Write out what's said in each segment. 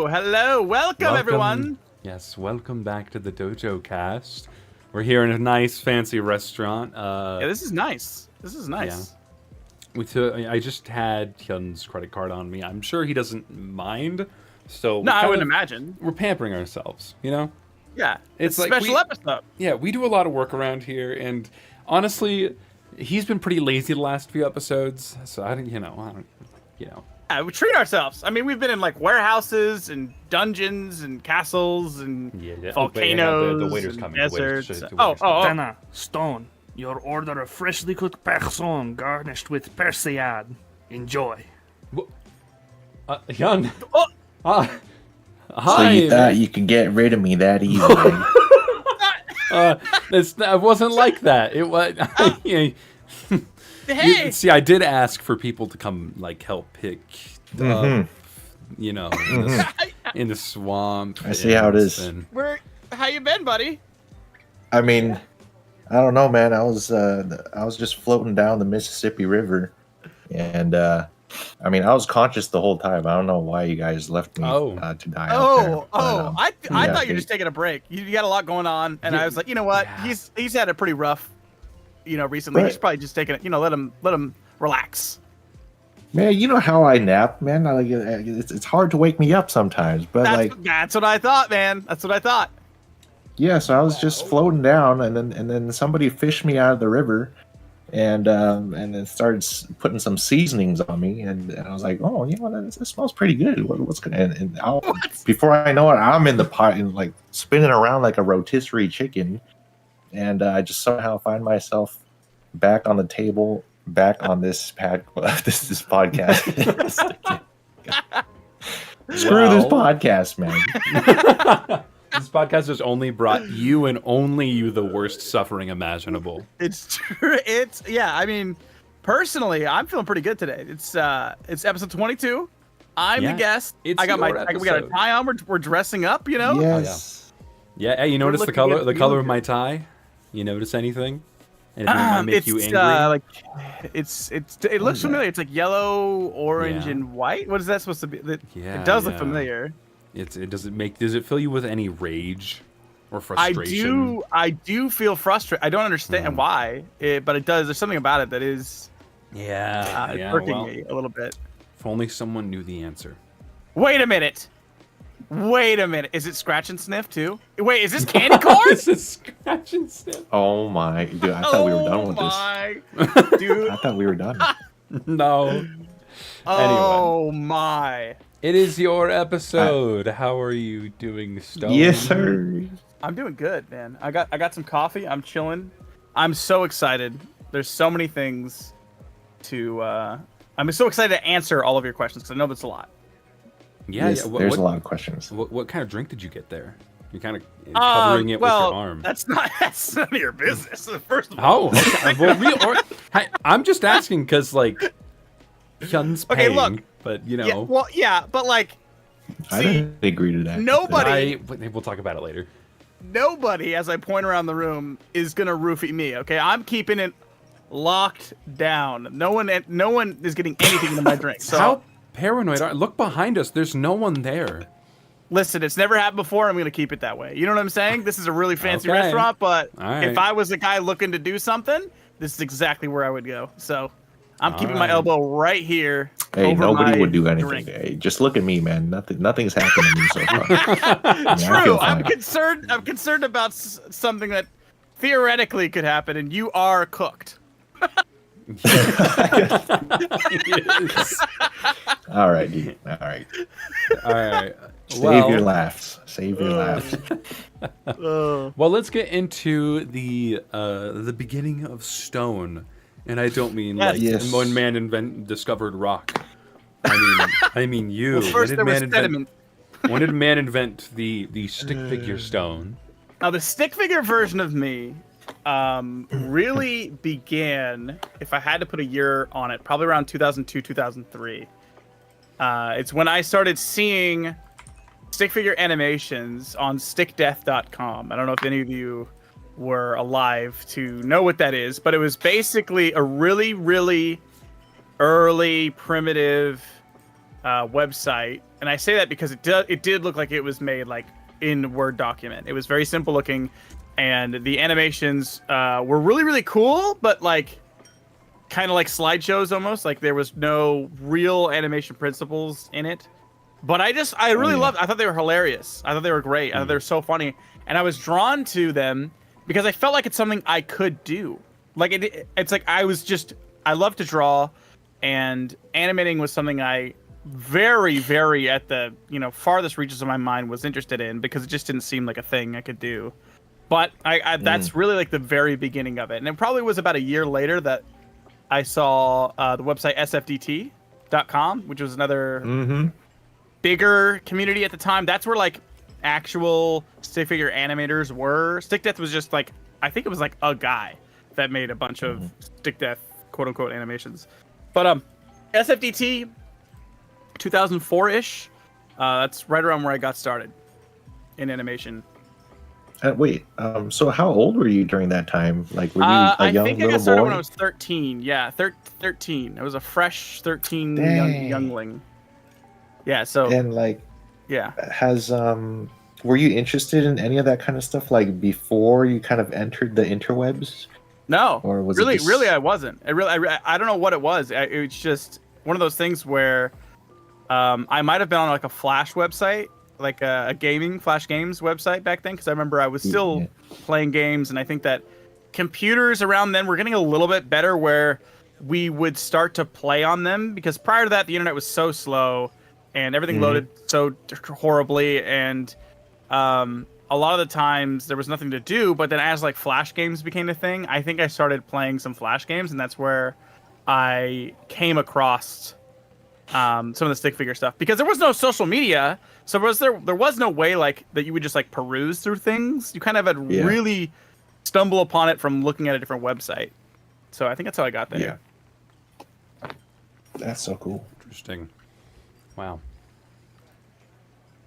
Hello. Welcome, everyone. Yes, welcome back to the Dojocast. We're here in a nice, fancy restaurant. Yeah, this is nice. This is nice. Yeah. I just had Hyun's credit card on me. I'm sure he doesn't mind. So no, I wouldn't imagine. We're pampering ourselves, you know? Yeah, it's like a special episode. Yeah, we do a lot of work around here, and honestly, he's been pretty lazy the last few episodes. So I don't. Yeah, we treat ourselves. I mean, we've been in like warehouses and dungeons and castles and volcanoes. The waiter's coming. Deserts. Dana, Stone, your order of freshly cooked person garnished with persillade. Enjoy. Hyun. Oh. Hi. So you thought you could get rid of me that easily? It wasn't like that. It was. Hey. See, I did ask for people to come, like, help pick, in the swamp. I see how it is. How you been, buddy? I mean, I don't know, man. I was just floating down the Mississippi River, and I mean, I was conscious the whole time. I don't know why you guys left me to die out there. I thought you were just taking a break. You got a lot going on, and I was like, you know what? Yeah. He's had a pretty rough, recently. Right. He's probably just taking it. Let him relax. Man, you know how I nap, man. It's hard to wake me up sometimes, but that's what I thought, man. That's what I thought. Yeah, so I was just floating down, and then somebody fished me out of the river. And then started putting some seasonings on me, and I was like, "Oh, this smells pretty good. What's gonna?" Before I know it, I'm in the pot and like spinning around like a rotisserie chicken, and I just somehow find myself back on the table, back on this podcast. Screw this podcast, man. This podcast has only brought you and only you the worst suffering imaginable. It's true. I mean, personally, I'm feeling pretty good today. It's episode 22. I'm the guest. We got a tie on. We're dressing up. Yes. Yeah. Hey, you notice the color of my tie? You notice anything? Anything that might make you angry? It looks familiar. It's like yellow, orange, and white. What is that supposed to be? It does look familiar. Does it fill you with any rage or frustration? I do feel frustrated. I don't understand why, but it does. There's something about it that is irking me a little bit. If only someone knew the answer. Wait a minute. Is it scratch and sniff too? Wait, is this candy corn? Is it scratch and sniff? Oh my, dude! I thought we were done with this. Dude, I thought we were done. No. Oh my. It is your episode. How are you doing, Stone? Yes, sir. I'm doing good, man. I got some coffee. I'm chilling. I'm so excited. There's so many things to. I'm so excited to answer all of your questions because I know that's a lot. Yeah, there's a lot of questions. What kind of drink did you get there? You're kind of covering it with your arm. That's none of your business. First of all. Oh, okay. I'm just asking because Hyun's paying. Okay, look. But but I didn't agree to that. Nobody. We'll talk about it later. Nobody, as I point around the room, is gonna roofie me. Okay, I'm keeping it locked down. No one is getting anything into my drink. So how paranoid are? Look behind us. There's no one there. Listen, it's never happened before. I'm gonna keep it that way. You know what I'm saying? This is a really fancy restaurant, but if I was a guy looking to do something, this is exactly where I would go. So. I'm keeping my elbow right here. Hey, nobody would do anything. Hey, just look at me, man. Nothing's happened to me so far. True. I'm concerned about something that theoretically could happen, and you are cooked. All right, dude. All right. Save your laughs. Well, let's get into the beginning of Stone. And I don't mean when man discovered rock. I mean you. Well, first there was sediment. When did man invent the stick figure stone? Now the stick figure version of me really began, if I had to put a year on it, probably around 2002, 2003. It's when I started seeing stick figure animations on stickdeath.com. I don't know if any of you were alive to know what that is, but it was basically a really, really early primitive website and I say that because it did look like it was made like in Word document. It was very simple looking, and the animations were really, really cool, but like kind of like slideshows almost. Like there was no real animation principles in it. But I really loved. I thought they were hilarious. I thought they were great. I thought they were so funny, and I was drawn to them because I felt like it's something I could do. Like it's like I love to draw, and animating was something I very, very at the farthest reaches of my mind was interested in, because it just didn't seem like a thing I could do. But that's really like the very beginning of it, and it probably was about a year later that I saw the website sfdt.com, which was another bigger community at the time. That's where like actual stick figure animators were. Stick Death was just like, I think it was like a guy that made a bunch of Stick Death quote unquote animations. But SFDT 2004-ish, that's right around where I got started in animation. Wait, so how old were you during that time? Like, were you a young little boy? I think I got started when I was 13. Yeah, 13. I was a fresh 13 youngling. Yeah, so... And, like... Yeah. Were you interested in any of that kind of stuff, like, before you kind of entered the interwebs? No. Or was really, it just... really, I wasn't. I don't know what it was. It's just one of those things where I might have been on, like, a Flash website, like a gaming Flash Games website back then, because I remember I was still playing games, and I think that computers around then were getting a little bit better where we would start to play on them, because prior to that the internet was so slow and everything loaded so horribly, and a lot of the times there was nothing to do. But then as like Flash games became a thing, I think I started playing some Flash games, and that's where I came across some of the stick figure stuff, because there was no social media. So there was no way like that you would just like peruse through things. You kind of had really stumble upon it from looking at a different website. So I think that's how I got there. Yeah. That's so cool. Interesting. Wow.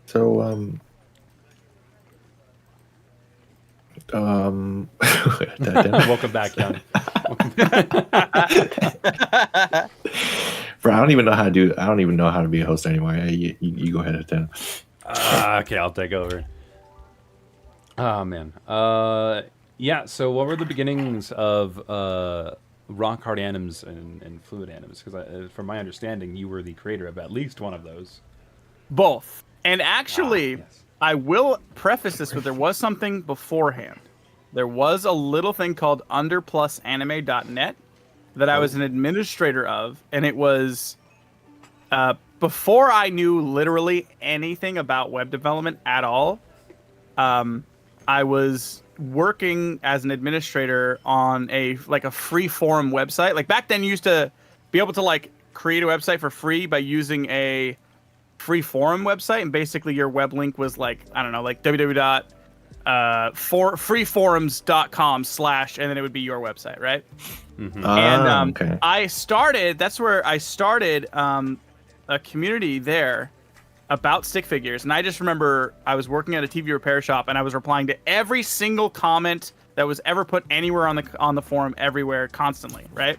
So welcome back, Hyun. Bro, I don't even know how to be a host anymore. You go ahead, 10. Okay, I'll take over. Oh man. Yeah. So, what were the beginnings of Rock Hard Anims and FluidAnims? Because, from my understanding, you were the creator of at least one of those. Both. And actually, yes. I will preface this with there was something beforehand. There was a little thing called underplusanime.net that I was an administrator of, and it was before I knew literally anything about web development at all. I was working as an administrator on a free forum website. Like back then, you used to be able to like create a website for free by using a free forum website, and basically your web link was like, I don't know, like freeforums.com/ and then it would be your website, right? And okay. that's where I started a community there about stick figures. And I just remember I was working at a TV repair shop, and I was replying to every single comment that was ever put anywhere on the forum, everywhere, constantly, right?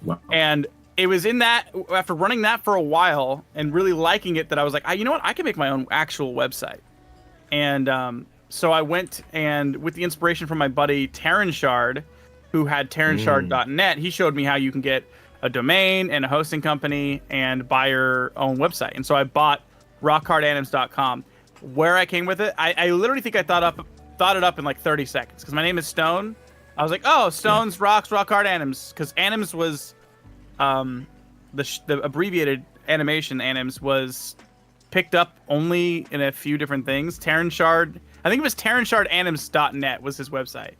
Wow. And it was in that, after running that for a while and really liking it, that I was like, you know what, I can make my own actual website. And so I went, and with the inspiration from my buddy Terran Shard, who had terranshard.net, he showed me how you can get a domain and a hosting company and buy your own website. And so I bought rockhardanim's.com. Where I came with it, I literally think I thought it up in like 30 seconds, because my name is Stone. I was like, oh, Stone's Rock Hard Anims, because Anims was the abbreviated animation. Anims was picked up only in a few different things. Terran Shard, I think it was terranshardanims.net was his website.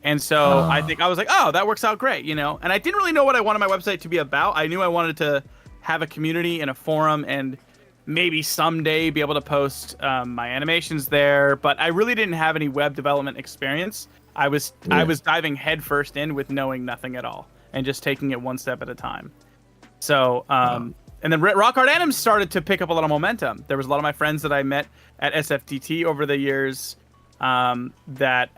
And so I think I was like, oh, that works out great, And I didn't really know what I wanted my website to be about. I knew I wanted to have a community and a forum, and maybe someday be able to post my animations there. But I really didn't have any web development experience. I was diving headfirst in with knowing nothing at all, and just taking it one step at a time. So, and then Rock Hard Anims started to pick up a lot of momentum. There was a lot of my friends that I met at SFTT over the years that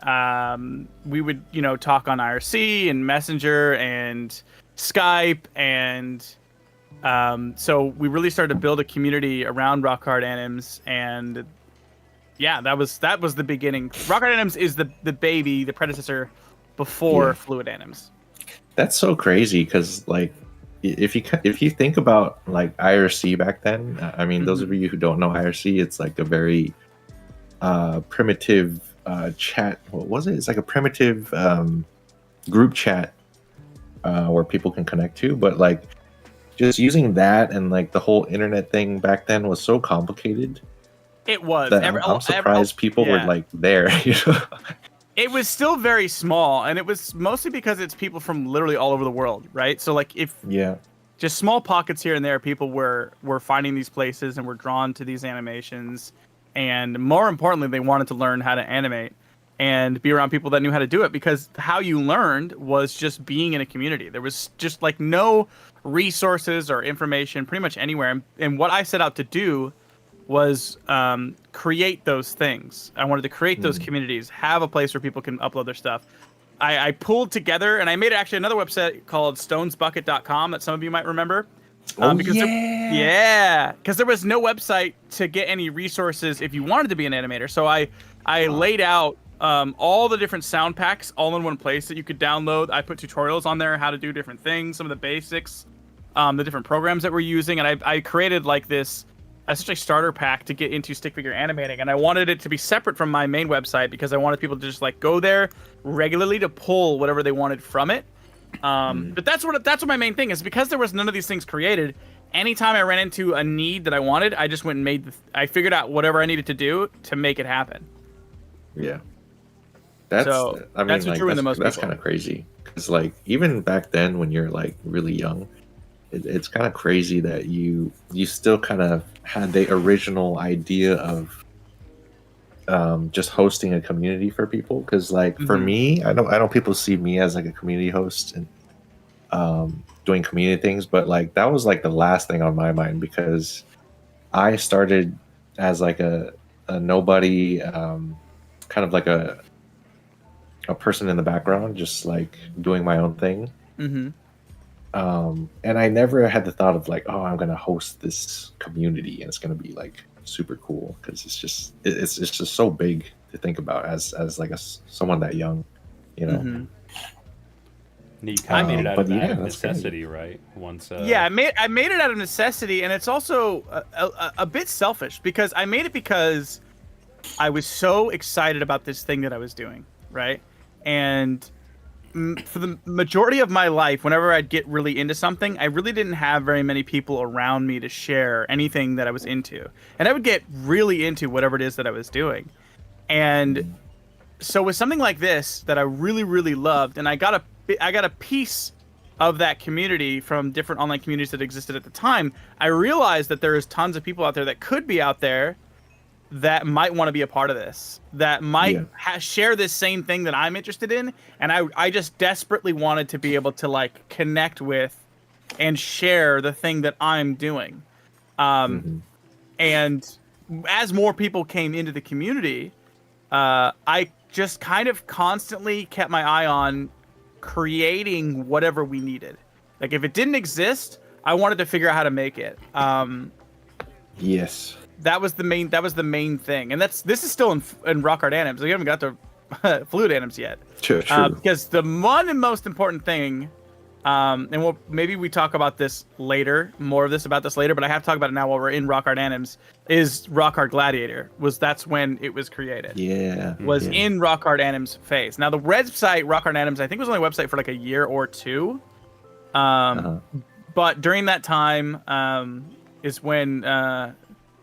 we would, talk on IRC and Messenger and Skype, and So we really started to build a community around Rock Hard Anims, and yeah, that was the beginning. Rock Hard Anims is the baby, the predecessor before FluidAnims. That's so crazy because like if you think about like IRC back then, I mean, those of you who don't know IRC, it's like a very primitive chat. What was it? It's like a primitive group chat where people can connect to, but like just using that and like the whole internet thing back then was so complicated. It was. That I'm surprised people were like there. You know? It was still very small, and it was mostly because it's people from literally all over the world, right? So like if just small pockets here and there, people were finding these places and were drawn to these animations, and more importantly, they wanted to learn how to animate and be around people that knew how to do it, because how you learned was just being in a community. There was just like no resources or information pretty much anywhere. And what I set out to do was create those things. I wanted to create those communities, have a place where people can upload their stuff. I pulled together, and I made actually another website called stonesbucket.com that some of you might remember. Because there was no website to get any resources if you wanted to be an animator. So I laid out all the different sound packs all in one place that you could download. I put tutorials on there, how to do different things, some of the basics, the different programs that we're using. And I created like this essentially starter pack to get into stick figure animating. And I wanted it to be separate from my main website because I wanted people to just like go there regularly to pull whatever they wanted from it. But that's what my main thing is, because there was none of these things created. Anytime I ran into a need that I wanted, I just went and I figured out whatever I needed to do to make it happen. Yeah. That's what drew in the most people. That's kind of crazy. Because like even back then when you're like really young, it's kind of crazy that you still kind of had the original idea of just hosting a community for people. Because like for me, I know people see me as like a community host and doing community things, but like that was like the last thing on my mind, because I started as like a nobody, kind of like a person in the background, just like doing my own thing. And I never had the thought of like, oh, I'm gonna host this community and it's gonna be like super cool, because it's just so big to think about as like someone that young, you know. You kind of made it out of necessity, right? Once I made it out of necessity, and it's also a bit selfish, because I made it because I was so excited about this thing that I was doing, right? And for the majority of my life, whenever I'd get really into something, I really didn't have very many people around me to share anything that I was into. And I would get really into whatever it is that I was doing. And so with something like this that I really, really loved, and I got a piece of that community from different online communities that existed at the time, I realized that there is tons of people out there that could be out there that might want to be a part of this, that might share this same thing that I'm interested in. And I just desperately wanted to be able to like connect with and share the thing that I'm doing. And as more people came into the community, I just kind of constantly kept my eye on creating whatever we needed. Like if it didn't exist, I wanted to figure out how to make it. Yes. That was the main thing, and this is still in Rock Hard Anims. We haven't got to FluidAnims yet. True. Because the one and most important thing, and maybe we talk about this later, about this later, but I have to talk about it now while we're in Rock Hard Anims, is Rock Hard Gladiator. That's when it was created. In Rock Hard Anims phase. Now the website Rock Hard Anims, I think, was only a website for like a year or two. But during that time is when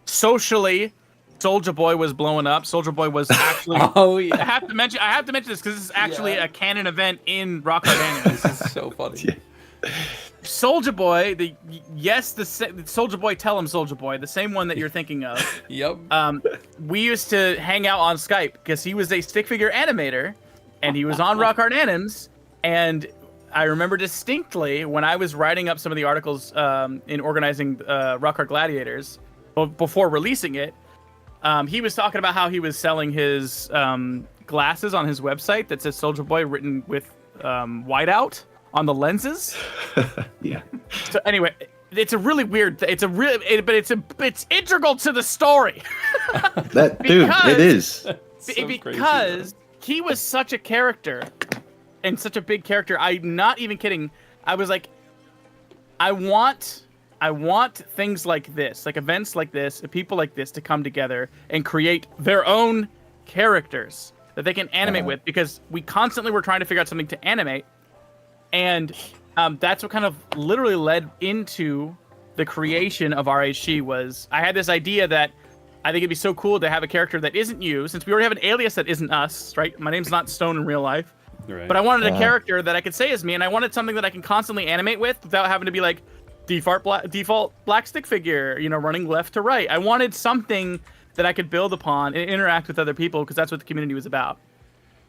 socially Soulja Boy was blowing up. Soulja Boy was actually I have to mention this because this is actually a canon event in Rock Hard Anims. This is so funny. Soulja Boy, the Soulja Boy, tell him Soulja Boy, the same one that you're thinking of. Yep. We used to hang out on Skype because he was a stick figure animator, and he was on Rock Hard Anims. And I remember distinctly when I was writing up some of the articles in organizing Rock Hard Gladiators before releasing it. He was talking about how he was selling his glasses on his website that says Soulja Boy written with whiteout on the lenses. Yeah. So anyway, it's a really weird. It's integral to the story. Dude, it is. Because he was such a character, and such a big character. I'm not even kidding. I was like, I want things like this, like events like this, and people like this to come together and create their own characters that they can animate with, because we constantly were trying to figure out something to animate, and that's what kind of literally led into the creation of RHG. Was I had this idea that I think it'd be so cool to have a character that isn't you, since we already have an alias that isn't us, right? My name's not Stone in real life. Right. But I wanted a character that I could say is me, and I wanted something that I can constantly animate with without having to be like default black stick figure, running left to right. I wanted something that I could build upon and interact with other people, because that's what the community was about.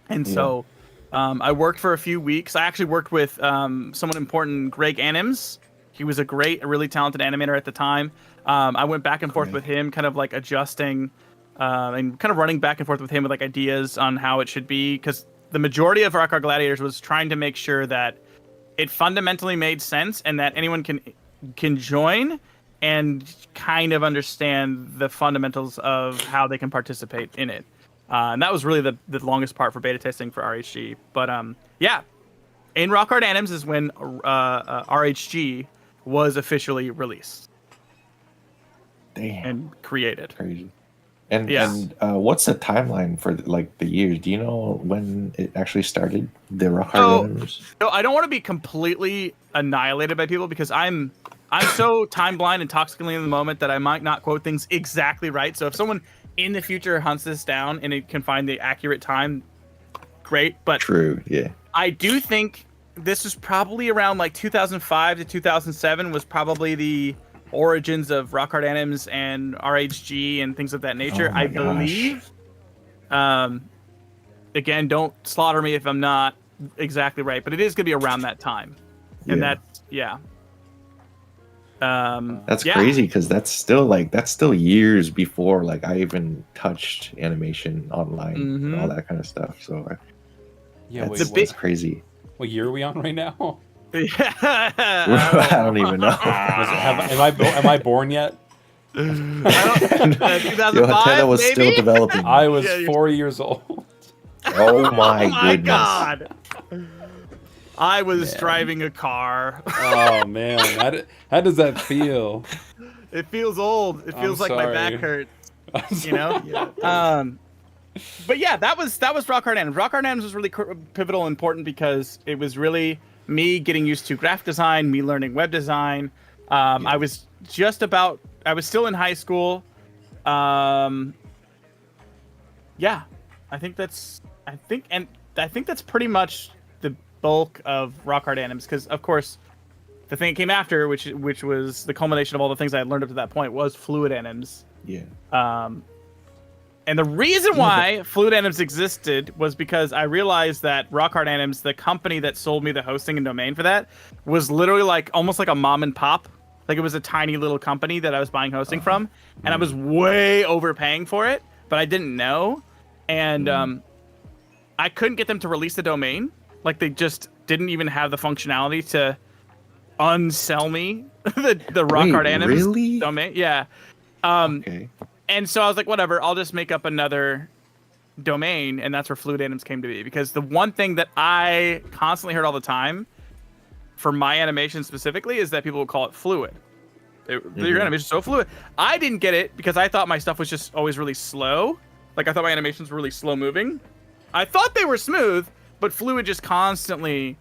And so I worked for a few weeks. I actually worked with someone important, Greg Anims. He was a really talented animator at the time. I went back and forth with him, kind of like adjusting and kind of running back and forth with him with like ideas on how it should be, because the majority of Rock Hard Gladiators was trying to make sure that it fundamentally made sense and that anyone can join and kind of understand the fundamentals of how they can participate in it. And that was really the longest part for beta testing for RHG. But in Rock Hard Anims is when RHG was officially released. Damn. And created. Crazy. And what's the timeline for like the years? Do you know when it actually started? The Rock Hard Anims? No, I don't want to be completely annihilated by people, because I'm so time blind and toxically in the moment that I might not quote things exactly right. So if someone in the future hunts this down and it can find the accurate time, great. But true, yeah. I do think this was probably around like 2005 to 2007 was probably the origins of Rock Hard Anims and RHG and things of that nature. I believe. Again, don't slaughter me if I'm not exactly right, but it is going to be around that time. And that's crazy, because that's still years before like I even touched animation online and all that kind of stuff. So that's crazy. What year are we on right now? I don't even know. Am I born yet? 2005, Hatena was maybe? still developing. I was 4 years old. Oh my goodness. God. I was driving a car. Oh man, how does that feel? It feels old. It feels like my back hurts. But yeah, that was Rock Hard Anims. Rock Hard Anims was really pivotal and important because it was really me getting used to graphic design, me learning web design. I was still in high school. I think that's pretty much the bulk of Rock Hard Anims, because of course the thing that came after, which was the culmination of all the things I had learned up to that point, was FluidAnims. And the reason why FluidAnims existed was because I realized that Rock Hard Anims, the company that sold me the hosting and domain for that, was literally like almost like a mom and pop. Like it was a tiny little company that I was buying hosting from, and I was way overpaying for it, but I didn't know. And I couldn't get them to release the domain. Like they just didn't even have the functionality to unsell me the Rock Hard Anims domain. Yeah. Okay. And so I was like, whatever, I'll just make up another domain, and that's where FluidAnims came to be. Because the one thing that I constantly heard all the time, for my animation specifically, is that people would call it fluid. Your animation's so fluid. I didn't get it because I thought my stuff was just always really slow. Like, I thought my animations were really slow moving. I thought they were smooth, but fluid just constantly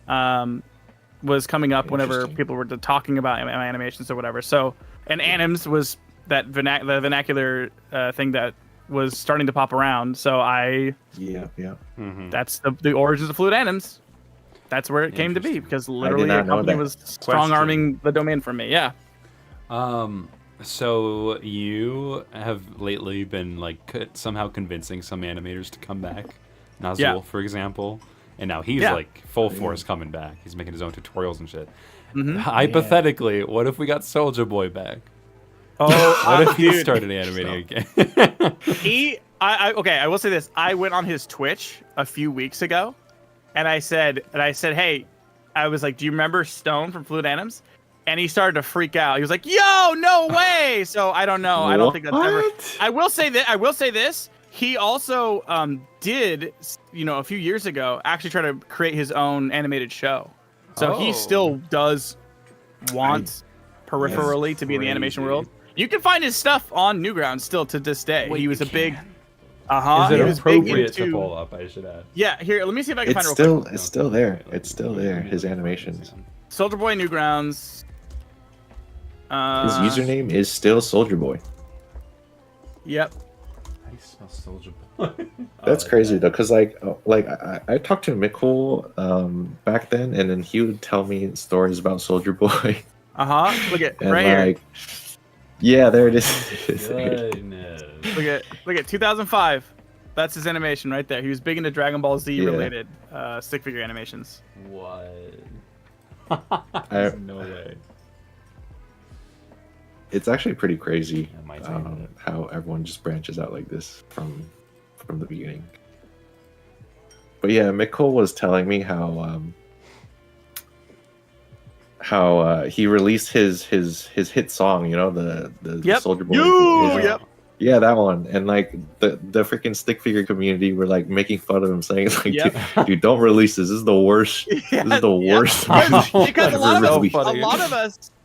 was coming up whenever people were talking about my animations or whatever. So, and Anims was the vernacular thing that was starting to pop around. So that's the origins of FluidAnims. That's where it came to be, because literally a company was strong-arming the domain from me. Yeah. So you have lately been like somehow convincing some animators to come back, Nazul, for example, and now he's like full force coming back. He's making his own tutorials and shit. Hypothetically, what if we got Soulja Boy back? Oh, what if he started animating again? I will say this. I went on his Twitch a few weeks ago, and I said, hey, I was like, do you remember Stone from FluidAnims? and he started to freak out. He was like, "Yo, no way!" So I don't know. I don't think that's ever. I will say that. I will say this. He also did, a few years ago, actually try to create his own animated show. So he still does want peripherally to be in the animation world. You can find his stuff on Newgrounds still to this day. Wait, he was you a big. Is it He was big appropriate to into- pull up? I should add. Yeah, here. Let me see if I can It's find it real still quick. it's still there. It's still there. His animations. Soldier Boy Newgrounds. His username is still Soldier Boy. Yep. I smell Soldier Boy. That's crazy though, because I talked to Mikkel back then, and then he would tell me stories about Soldier Boy. Look at And right here. like, yeah, there it is. Goodness. Look at 2005. That's his animation right there. He was big into Dragon Ball Z related stick figure animations. What? I- no way. It's actually pretty crazy Yeah, mine's not. how everyone just branches out like this from the beginning. But yeah, Mikkel was telling me how he released his hit song, the Soldier Boy. Yeah, that one. And like the freaking stick figure community were like making fun of him, saying like, dude, don't release this. This is the worst. This is the worst. Because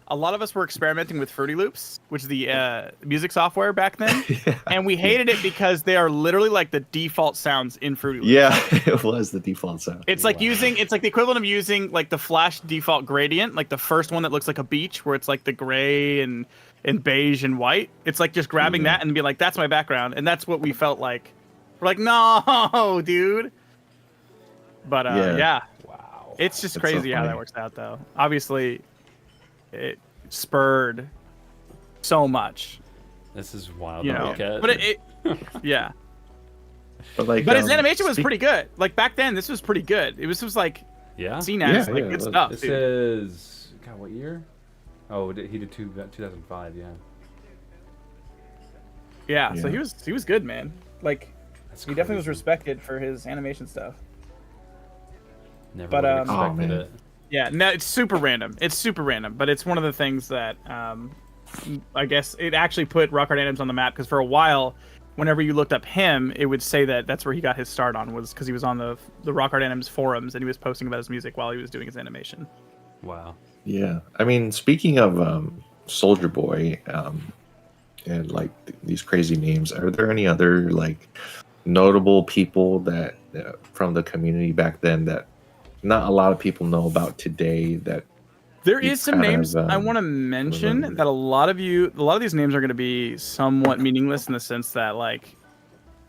a lot of us were experimenting with Fruity Loops, which is the music software back then, and we hated it because they are literally like the default sounds in Fruity Loops. Yeah, it was the default sound. It's like it's like the equivalent of using like the Flash default gradient, like the first one that looks like a beach, where it's like the gray and beige and white. It's like just grabbing that and be like, that's my background, and that's what we felt like. We're like, no, dude. But yeah. Wow. It's just That's crazy so how funny. that works out, though. Obviously, it spurred so much, This is wild. you to know. look at. But yeah. But But his animation was pretty good. Like back then, this was pretty good. It was like Yeah. seen as like yeah, good it stuff. This Dude. is God. What year? Oh, he did 2005. Yeah. Yeah, so Yeah. he was good, man. Like That's he definitely was crazy. respected for his animation stuff. Never but, would've Oh, expected man. it. Yeah, no, it's super random. It's super random, but it's one of the things that I guess it actually put Rock Hard Anims on the map, because for a while, whenever you looked up him, it would say that that's where he got his start on, was because he was on the Rock Hard Anims forums and he was posting about his music while he was doing his animation. Wow. Yeah, I mean, speaking of Soldier Boy, and like these crazy names, are there any other like notable people that from the community back then that not a lot of people know about today? That There You is some kind names of, I want to mention remember. that a lot of these names are going to be somewhat meaningless in the sense that like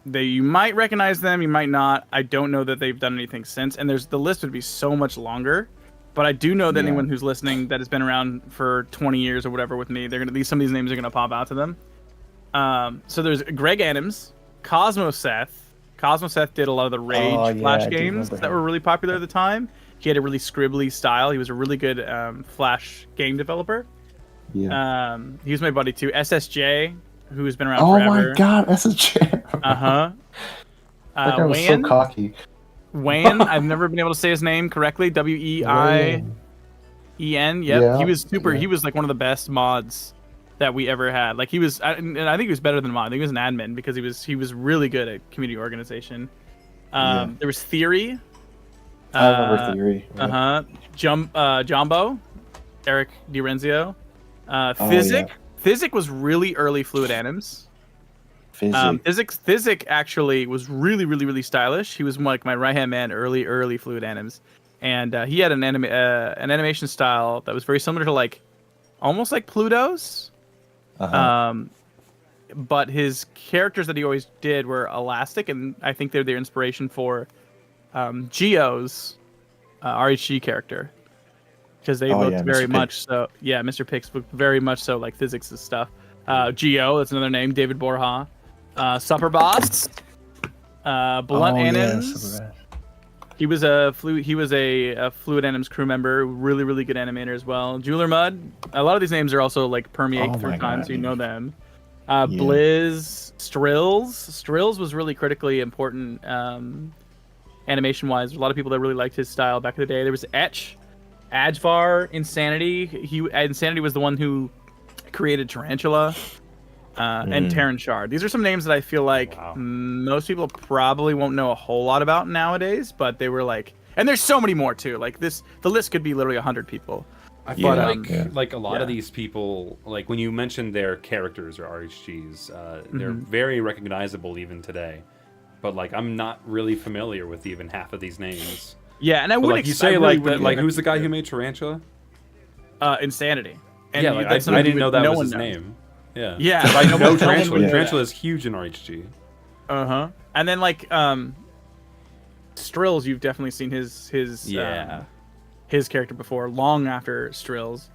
you might recognize them, you might not. I don't know that they've done anything since, and the list would be so much longer. But I do know that Yeah. anyone who's listening that has been around for 20 years or whatever with me, some of these names are gonna pop out to them. So there's Greg Adams, Cosmo Seth. Cosmo Seth did a lot of the Rage Oh, yeah, Flash I do games remember that him. were really popular at the time. He had a really scribbly style. He was a really good Flash game developer. yeah. He was my buddy too. SSJ, who has been around Oh forever. my God, that's a champ. Uh-huh. That guy was so Wayne, cocky. Wayne, I've never been able to say his name correctly. WEIEN. Yep. Yeah, He was super. yeah. He was like one of the best mods that we ever had. Like he was, and I think he was better than mod. I think he was an admin because he was really good at community organization. Yeah. There was Theory. I remember Theory. Yeah. Jumbo, Eric DiRenzio. Physic. yeah. Physic was really early FluidAnims. Physic actually was really, really, really stylish. He was like my right-hand man early FluidAnims. And he had an animation style that was very similar to like, almost like Pluto's. Uh-huh. But his characters that he always did were elastic, and I think they're their inspiration for Geo's RHG character. Because they looked yeah, very Mr. much so. Yeah, Mr. Pix looked very much so like Physics' stuff. Geo, that's another name. David Borja. Supper Boss. Blunt Annans. He was a FluidAnims crew member, really, really good animator as well. Jeweler Mud. A lot of these names are also like permeate Oh through my time, God, so you know them. Yeah. Blizz, Strills was really critically important animation-wise. A lot of people that really liked his style back in the day. There was Etch. Ajvar, Insanity. Insanity was the one who created Tarantula, and Terran Shard. These are some names that I feel like most people probably won't know a whole lot about nowadays, but they were like, and there's so many more too. Like the list could be literally 100 people. I feel But, like a lot of these people, like when you mentioned their characters or RHGs, they're very recognizable even today. But like I'm not really familiar with even half of these names. Yeah, and I But, would like you say, like who's the guy who made Tarantula? Insanity. And yeah, like, I didn't know that was his name. Yeah. Yeah, I know one Tarantula. knew Tarantula is huge in RHG. And then like Strills, you've definitely seen his character before, long after Strills.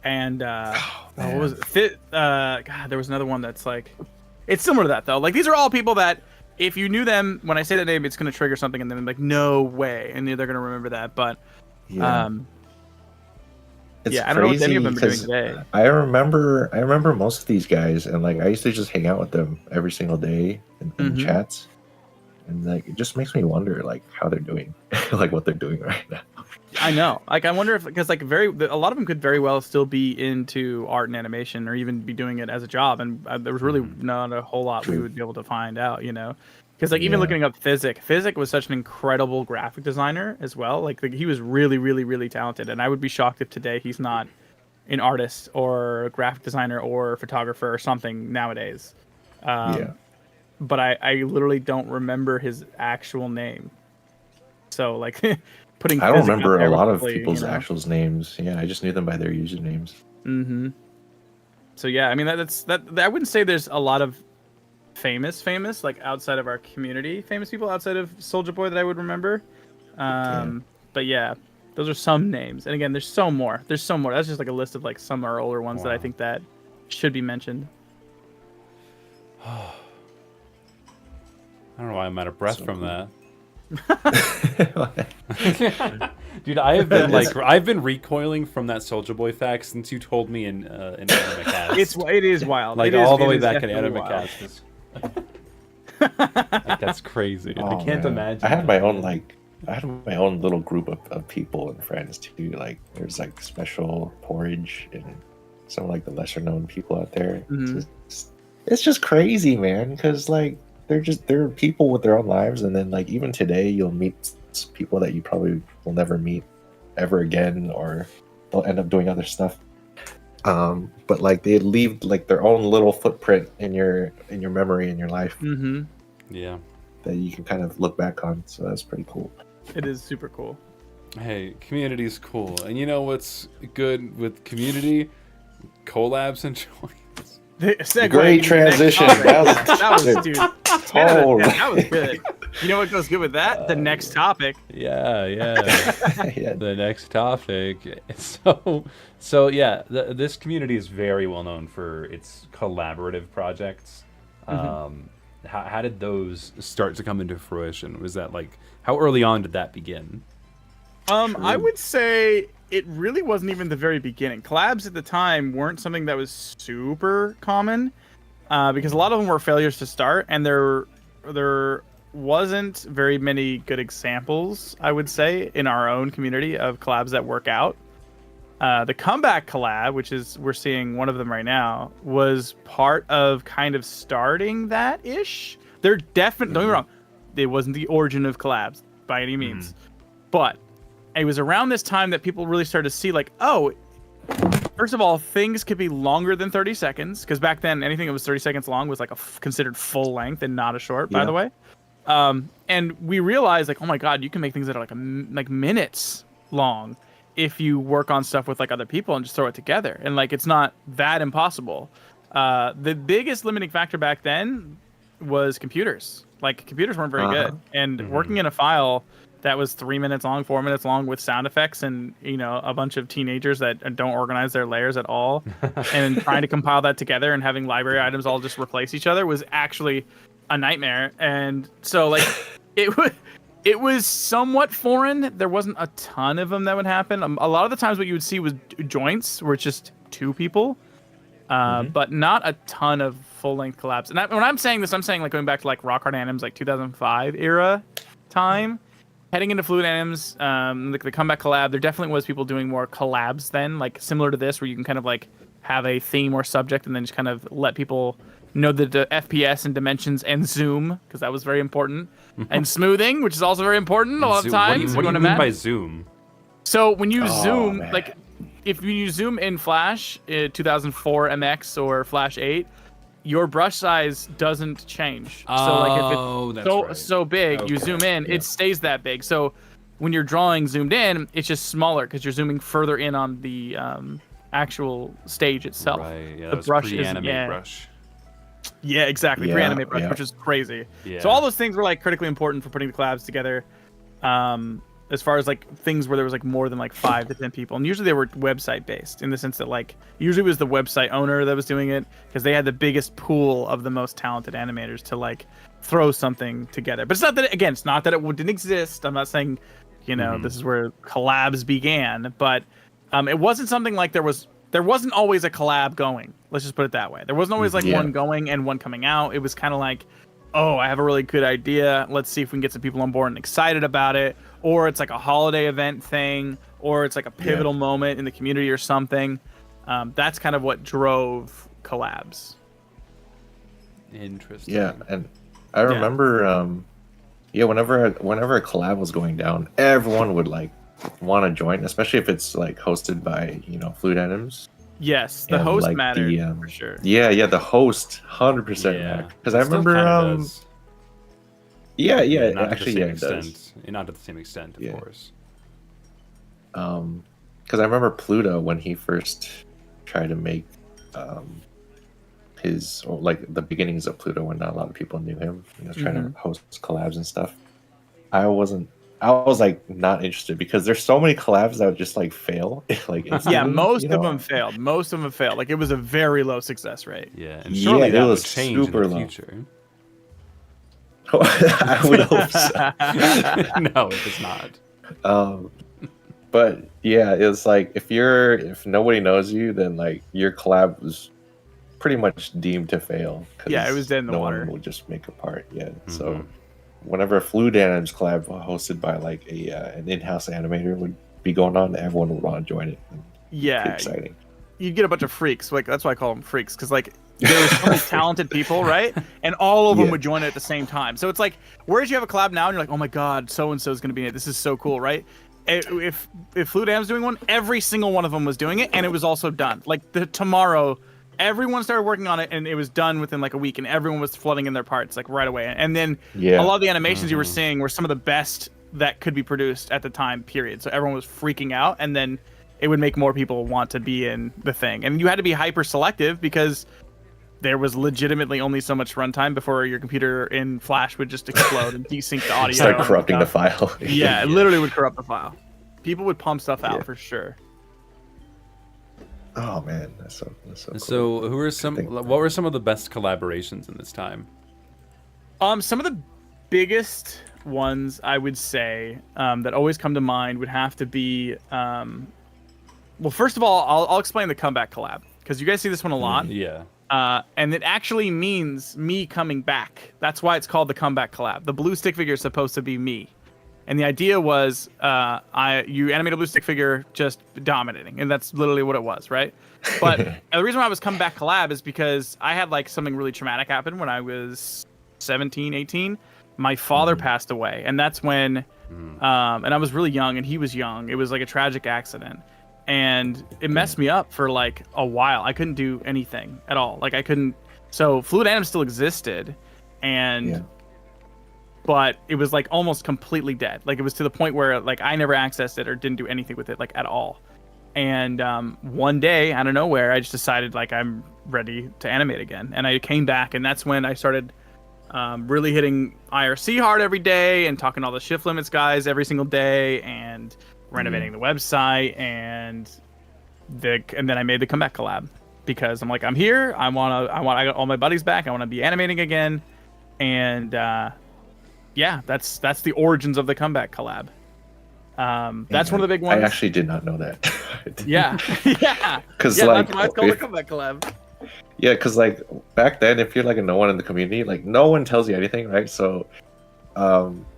And what was it? God, there was another one that's like, it's similar to that though. Like these are all people that if you knew them, when I say that name, it's going to trigger something, and then like no way, and they're going to remember that. But It's I don't know what any of them are doing crazy today. I remember most of these guys, and like I used to just hang out with them every single day in chats, and like it just makes me wonder like how they're doing, like what they're doing right now. I know. Like I wonder if because like a lot of them could very well still be into art and animation, or even be doing it as a job, and there was really not a whole lot we would be able to find out, you know. Because like even looking up Physic was such an incredible graphic designer as well. Like he was really, really, really talented, and I would be shocked if today he's not an artist or a graphic designer or photographer or something nowadays. But I literally don't remember his actual name. So like putting. I don't remember a lot of quickly, people's you know? actual names. Yeah, I just knew them by their usernames. So yeah, I mean that's I wouldn't say there's a lot of famous like outside of our community, famous people outside of Soulja Boy that I would remember. But yeah, those are some names. And again, there's so more. That's just like a list of like some are older ones that I think that should be mentioned. I don't know why I'm out of breath from that. Dude, I've been recoiling from that Soulja Boy fact since you told me in Anime Cast. It is wild. Like it all is, the way is back in definitely Anime wild. Cast. Like, that's crazy. I can't imagine. I had my own little group of people and friends too. Like there's like special porridge and some like the lesser known people out there. It's just crazy, man. Because like they're people with their own lives, and then like even today you'll meet people that you probably will never meet ever again, or they'll end up doing other stuff. But like they leave like their own little footprint in your memory in your life. Yeah. That you can kind of look back on. So that's pretty cool. It is super cool. Hey, community is cool, and you know what's good with community? Collabs and joints. Great transition. That was dude. Oh, that was good. You know what goes good with that? The next topic. Yeah. yeah. The next topic. So yeah, this community is very well known for its collaborative projects. How did those start to come into fruition? Was that like how early on did that begin? I would say it really wasn't even the very beginning. Collabs at the time weren't something that was super common because a lot of them were failures to start, and there wasn't very many good examples, I would say, in our own community of collabs that work out. The comeback collab, which is we're seeing one of them right now, was part of kind of starting that ish. They're definitely don't get me wrong, it wasn't the origin of collabs by any means, but it was around this time that people really started to see like, oh, first of all, things could be longer than 30 seconds because back then anything that was 30 seconds long was like considered full length and not a short, by the way. And we realized like, oh my god, you can make things that are like minutes long if you work on stuff with like other people and just throw it together, and like it's not that impossible. The biggest limiting factor back then was computers. Like computers weren't very good, and working in a file that was 3 minutes long, 4 minutes long with sound effects and, you know, a bunch of teenagers that don't organize their layers at all and trying to compile that together and having library items all just replace each other was actually a nightmare. And so like it was somewhat foreign. There wasn't a ton of them that would happen. A lot of the times what you would see was joints where it's just two people, but not a ton of full-length collabs. And when I'm saying this, I'm saying like going back to like Rock Hard Anims, like 2005 era time. heading into FluidAnims, the comeback collab, there definitely was people doing more collabs then, like similar to this, where you can kind of like have a theme or subject and then just kind of let people know the FPS and dimensions and zoom, because that was very important, and smoothing, which is also very important a lot of times. What do you mean by zoom? So when you zoom, man. like if you zoom in Flash 2004 MX or Flash 8, your brush size doesn't change. So like if it's so big, you zoom in, it stays that big. So when you're drawing zoomed in, it's just smaller because you're zooming further in on the actual stage itself. Right. Yeah. The brush is brush. Yeah, exactly. Yeah, Pre-animate brush, yeah. which is crazy. Yeah. So all those things were like critically important for putting the collabs together. As far as like things where there was like more than like 5 to 10 people, and usually they were website based in the sense that like usually it was the website owner that was doing it because they had the biggest pool of the most talented animators to like throw something together. But it's not that it's not that it didn't exist. I'm not saying this is where collabs began, but it wasn't something like there wasn't always a collab going. Let's just put it that way. There wasn't always like one going and one coming out. It was kind of like, oh, I have a really good idea. Let's see if we can get some people on board and excited about it. Or it's like a holiday event thing, or it's like a pivotal moment in the community or something. That's kind of what drove collabs. Interesting. Yeah, and I remember, whenever a collab was going down, everyone would like want to join, especially if it's like hosted by FluidAnims. Yes, the And, host like, mattered the, for sure. Yeah, the host 100% mattered. Because I remember, it does. Not to the same extent, of course. Because I remember Pluto when he first tried to make the beginnings of Pluto when not a lot of people knew him. He was trying to host collabs and stuff. I was like not interested because there's so many collabs that would just like fail. Most of them failed. Most of them failed. Like it was a very low success rate. Yeah, and surely that would change in the future. I would hope so. No, it does not. But yeah, it's like if nobody knows you, then like your collab was pretty much deemed to fail. Yeah, it was dead in the water. No one would just make a part. Yeah, so whenever a FluidAnims collab hosted by like an in-house animator would be going on, everyone would want to join it. Yeah, exciting. You'd get a bunch of freaks. Like that's why I call them freaks, because like there were so many talented people, right? And all of them would join it at the same time. So it's like, whereas you have a collab now, and you're like, oh my god, so and so is going to be in it. This is so cool, right? If FluidAnims doing one, every single one of them was doing it, and it was also done. Like tomorrow, everyone started working on it, and it was done within like a week, and everyone was flooding in their parts like right away. And then a lot of the animations you were seeing were some of the best that could be produced at the time. Period. So everyone was freaking out, and then it would make more people want to be in the thing. And you had to be hyper selective because there was legitimately only so much runtime before your computer in Flash would just explode and desync the audio. Start corrupting the file. Yeah, it literally would corrupt the file. People would pump stuff out for sure. Oh man, that's so cool. So what were some of the best collaborations in this time? Some of the biggest ones I would say that always come to mind would have to be well, first of all, I'll explain the comeback collab because you guys see this one a lot. Yeah. And it actually means me coming back. That's why it's called the comeback collab. The blue stick figure is supposed to be me. And the idea was you animate a blue stick figure just dominating. And that's literally what it was, right? But the reason why I was comeback collab is because I had like something really traumatic happen when I was 17, 18. My father passed away. And that's when, and I was really young and he was young. It was like a tragic accident. And it messed me up for like a while. I couldn't do anything at all. Like I couldn't. So FluidAnims still existed, but it was like almost completely dead. Like it was to the point where like I never accessed it or didn't do anything with it like at all. And one day out of nowhere, I just decided like I'm ready to animate again. And I came back, and that's when I started really hitting IRC hard every day and talking to all the shift limits guys every single day and renovating the website, and then I made the comeback collab because I'm like, I'm here. I got all my buddies back. I want to be animating again, and that's the origins of the comeback collab. That's one of the big ones. I actually did not know that. yeah. Because that's why it's called the comeback collab. Yeah, because like back then, if you're like a no one in the community, like no one tells you anything, right? So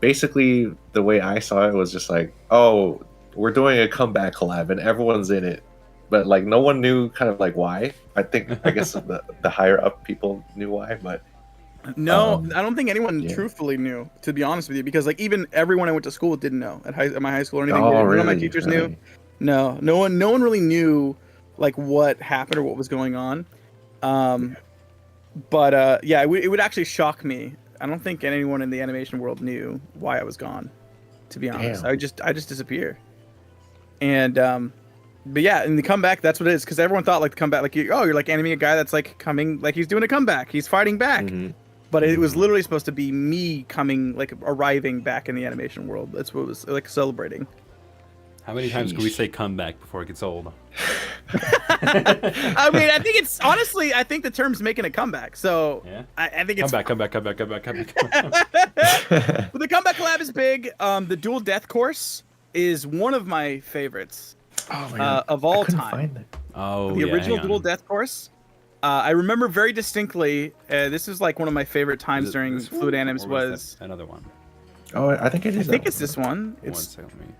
basically the way I saw it was just like, oh, we're doing a comeback collab and everyone's in it, but like no one knew kind of like why. I guess the higher up people knew why, but No, I don't think anyone yeah. truthfully knew, to be honest with you, because like even everyone I went to school with didn't know at my high school or anything. Oh, None of really? my teachers knew. No one really knew like what happened or what was going on. But yeah, it would actually shock me. I don't think anyone in the animation world knew why I was gone, to be honest. Damn. I just disappear. And but yeah, in the comeback, that's what it is, because everyone thought like the comeback, like you're like animating a guy that's like coming, like he's doing a comeback, he's fighting back. But it was literally supposed to be me coming, like arriving back in the animation world. That's what it was like, celebrating. How many times can we say comeback before it gets old? I mean, I think it's honestly, I think the term's making a comeback. So Yeah. I think it's Comeback. But the comeback collab is big. The Dual Death Course is one of my favorites Oh my God. of all I couldn't time. find it. Oh, The yeah, original hang Dual on. Death Course. I remember very distinctly. This is like one of my favorite times Is it during this one, FluidAnims or was. that another one. Oh, I think it I is. think that it's this one. One It's. second, let me-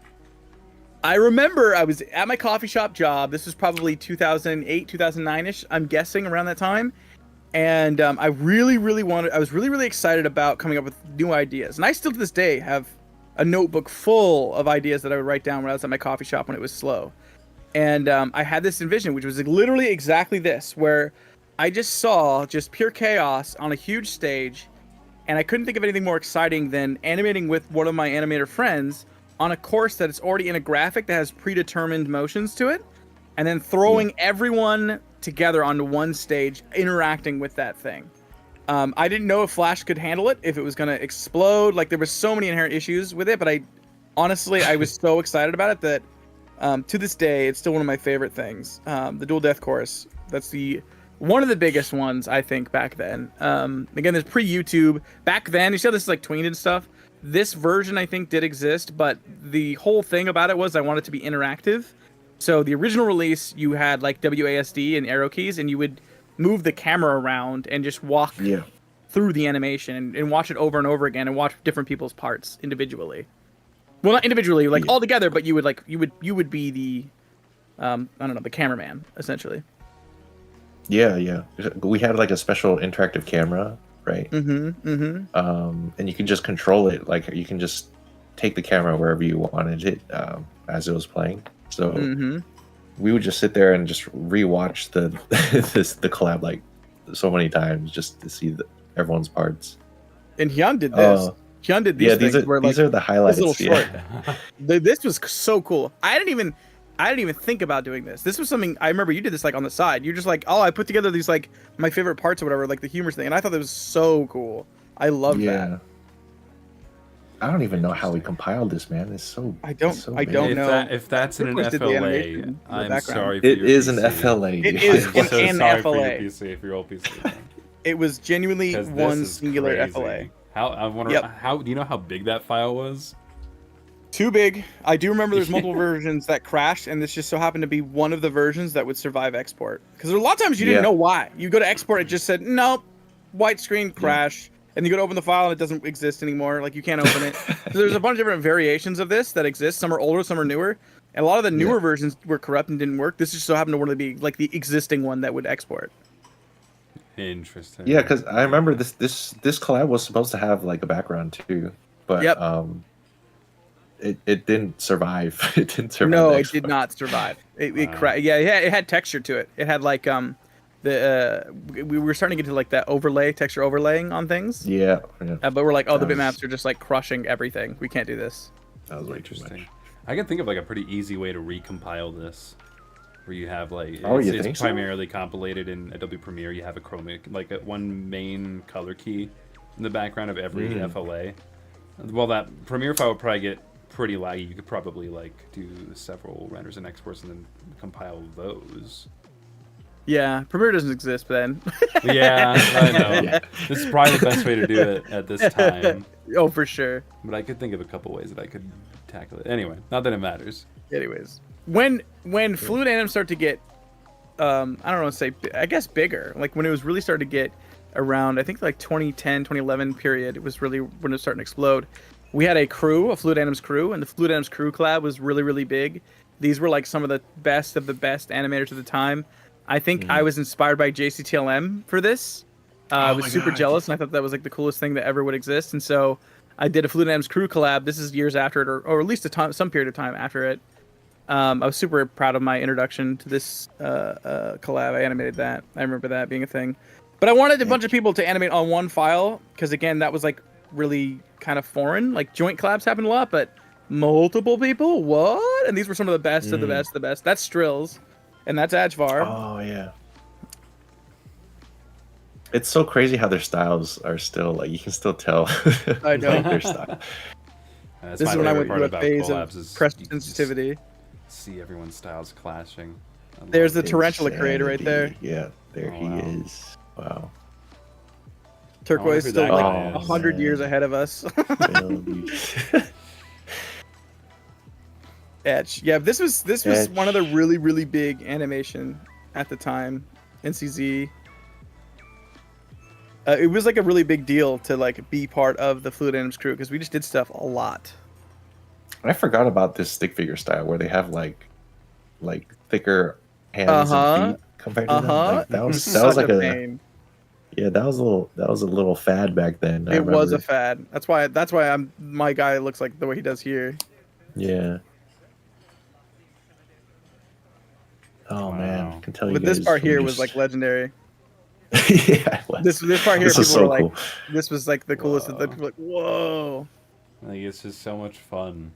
I remember I was at my coffee shop job. This was probably 2008, 2009-ish. I'm guessing around that time. And I was really, really excited about coming up with new ideas. And I still to this day have a notebook full of ideas that I would write down when I was at my coffee shop when it was slow. And I had this envision, which was literally exactly this, where I just saw just pure chaos on a huge stage. And I couldn't think of anything more exciting than animating with one of my animator friends on a course that is already in a graphic that has predetermined motions to it, and then throwing everyone together onto one stage, interacting with that thing. I didn't know if Flash could handle it, if it was going to explode. Like, there were so many inherent issues with it, but I was so excited about it that to this day, it's still one of my favorite things. The Dual Death Course, that's one of the biggest ones, I think, back then. Again, there's pre-YouTube. Back then, you see how this is like tweened and stuff? This version, I think, did exist, but the whole thing about it was I wanted to be interactive. So the original release, you had like WASD and arrow keys, and you would move the camera around and just walk through the animation and watch it over and over again and watch different people's parts individually. Well, not individually, like all together, but you would be the, I don't know, the cameraman, essentially. Yeah. We had like a special interactive camera, right? And you can just control it. Like you can just take the camera wherever you wanted it as it was playing. So we would just sit there and just rewatch the collab like so many times just to see everyone's parts. And Hyun did this. Hyun did these things. These are the highlights. This little short. This was so cool. I didn't even think about doing this. This was something I remember you did this like on the side. You're just like, oh, I put together these like my favorite parts or whatever, like the humor thing, and I thought that was so cool. I love that. I don't even know how we compiled this, man. It's so. I don't know. If that's in an Chris did the FLA, animation in the I'm background. sorry for It your is an PC. FLA. It is I'm so an sorry FLA. for your PC, for your old PC. It was genuinely 'Cause this one is singular crazy. FLA. I wonder do you know how big that file was? Too big. I do remember there's multiple versions that crashed, and this just so happened to be one of the versions that would survive export. Because a lot of times you didn't know why. You go to export, it just said, nope, white screen, crash. And you go to open the file, and it doesn't exist anymore. Like, you can't open it. So there's a bunch of different variations of this that exist. Some are older, some are newer. And a lot of the newer versions were corrupt and didn't work. This just so happened to want to be, like, the existing one that would export. Interesting. Yeah, because I remember this collab was supposed to have, like, a background, too. But, it didn't survive. It didn't survive. No, it did not survive. It had texture to it. It had like we were starting to get to like that texture overlaying on things. Yeah. But we're like, the bitmaps are just like crushing everything. We can't do this. That was way Interesting. too much. I can think of like a pretty easy way to recompile this, where you have like it's primarily compilated in Adobe Premiere. You have a chromic, like one main color key in the background of every FLA. Well, that Premiere file would probably get pretty laggy. You could probably like do several renders and exports and then compile those. Yeah, Premiere doesn't exist then. Yeah, I know. This is probably the best way to do it at this time. Oh, for sure. But I could think of a couple ways that I could tackle it. Anyway, not that it matters. Anyways, when FluidAnims started to get, I don't know, I guess bigger. Like when it was really starting to get around, I think like 2010, 2011 period. It was really when it was starting to explode. We had a FluidAnims crew, and the FluidAnims crew collab was really, really big. These were like some of the best animators at the time. I think I was inspired by JCTLM for this. I was super jealous, and I thought that was like the coolest thing that ever would exist. And so I did a FluidAnims crew collab. This is years after it, or at least some period of time after it. I was super proud of my introduction to this collab. I animated that. I remember that being a thing. But I wanted a bunch of people to animate on one file, because again, that was like really kind of foreign. Like joint collabs happened a lot, but multiple people, what? And these were some of the best of the best of the best. That's Strills, and that's Ajvar. Oh yeah. It's so crazy how their styles are still like you can still tell. I know. Like, their style. That's This my is when I favorite went part through a about phase of collabs is press you can just sensitivity. see everyone's styles clashing. I love There's the it. tarantula creator right there. Yeah, there Oh, he wow. is. Wow. Turquoise who still that like guy is. 100 years ahead of us. Etch. Yeah, this was Etch. one of the really, really big animation at the time. NCZ. It was like a really big deal to like be part of the FluidAnims crew, because we just did stuff a lot. I forgot about this stick figure style where they have like thicker hands and feet compared to them. Like, that was Such like a a pain. yeah, that was a little fad back then. I It was a remember. fad. That's why my guy looks like the way he does here. Yeah. Oh man, Wow. I can tell you. But this guys part were here was just- like legendary. yeah, it was. This part here, This is people were so like, cool. this was like the coolest. Whoa. People were like, whoa. Like it's just so much fun.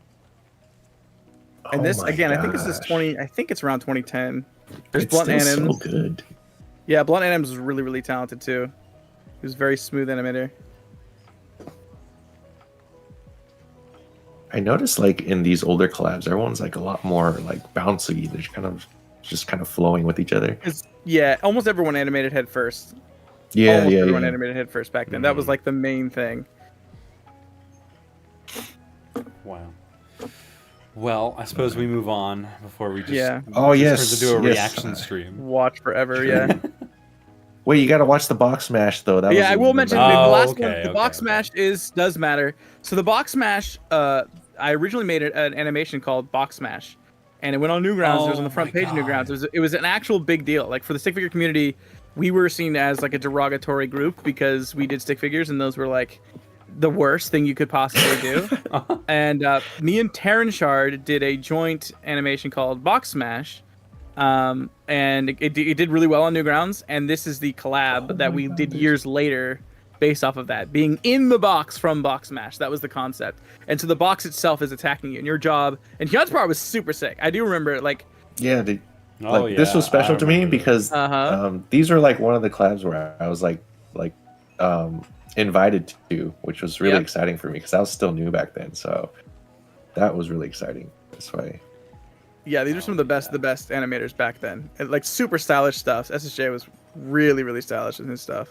And Oh this my again, I think this is gosh. 20. I think it's around 2010. There's It's Blunt still Anims. so good. Yeah, Blunt Anims was really, really talented too. He was a very smooth animator. I noticed like in these older collabs, everyone's like a lot more like bouncy. They're just kind of flowing with each other. Yeah, almost everyone animated head first. Yeah, Almost yeah, everyone yeah. animated head first back then. That was like the main thing. Wow. Well, I suppose we move on before we just Yeah. Oh, just yes, turns into a yes. reaction stream. Watch forever, yeah. Wait, you got to watch the box smash though. That was Yeah, I will mention the Oh, last okay, one. The box smash does matter. So the box smash, I originally made an animation called Box Smash, and it went on Newgrounds. It was on the front my page of Newgrounds. God. It was an actual big deal. Like for the stick figure community, we were seen as like a derogatory group because we did stick figures, and those were like the worst thing you could possibly do. And me and Terran Shard did a joint animation called Box Smash. And it did really well on Newgrounds, and this is the collab that we did years later based off of that, being in the box from Box Smash. That was the concept. And so the box itself is attacking you, and your job, and Hyun's part was super sick. I do remember it, like, Yeah, Oh, this was yeah, special I to me remember because these were like one of the collabs where I was like invited to, which was really Yep. exciting for me because I was still new back then. So that was really exciting. This way. yeah, these are some of the best animators back then. And, like, super stylish stuff. SSJ was really, really stylish in his stuff.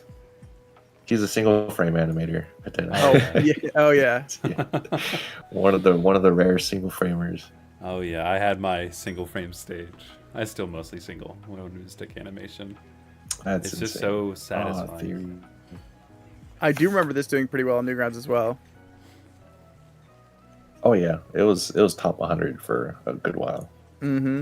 He's a single frame animator. But then, Oh, yeah. Oh, yeah. yeah. one of the rare single framers. Oh yeah, I had my single frame stage. I still mostly single when I do stick animation. That's It's just insane. so Oh, satisfying. theory. I do remember this doing pretty well on Newgrounds as well. Oh yeah, it was top 100 for a good while. Mm-hmm.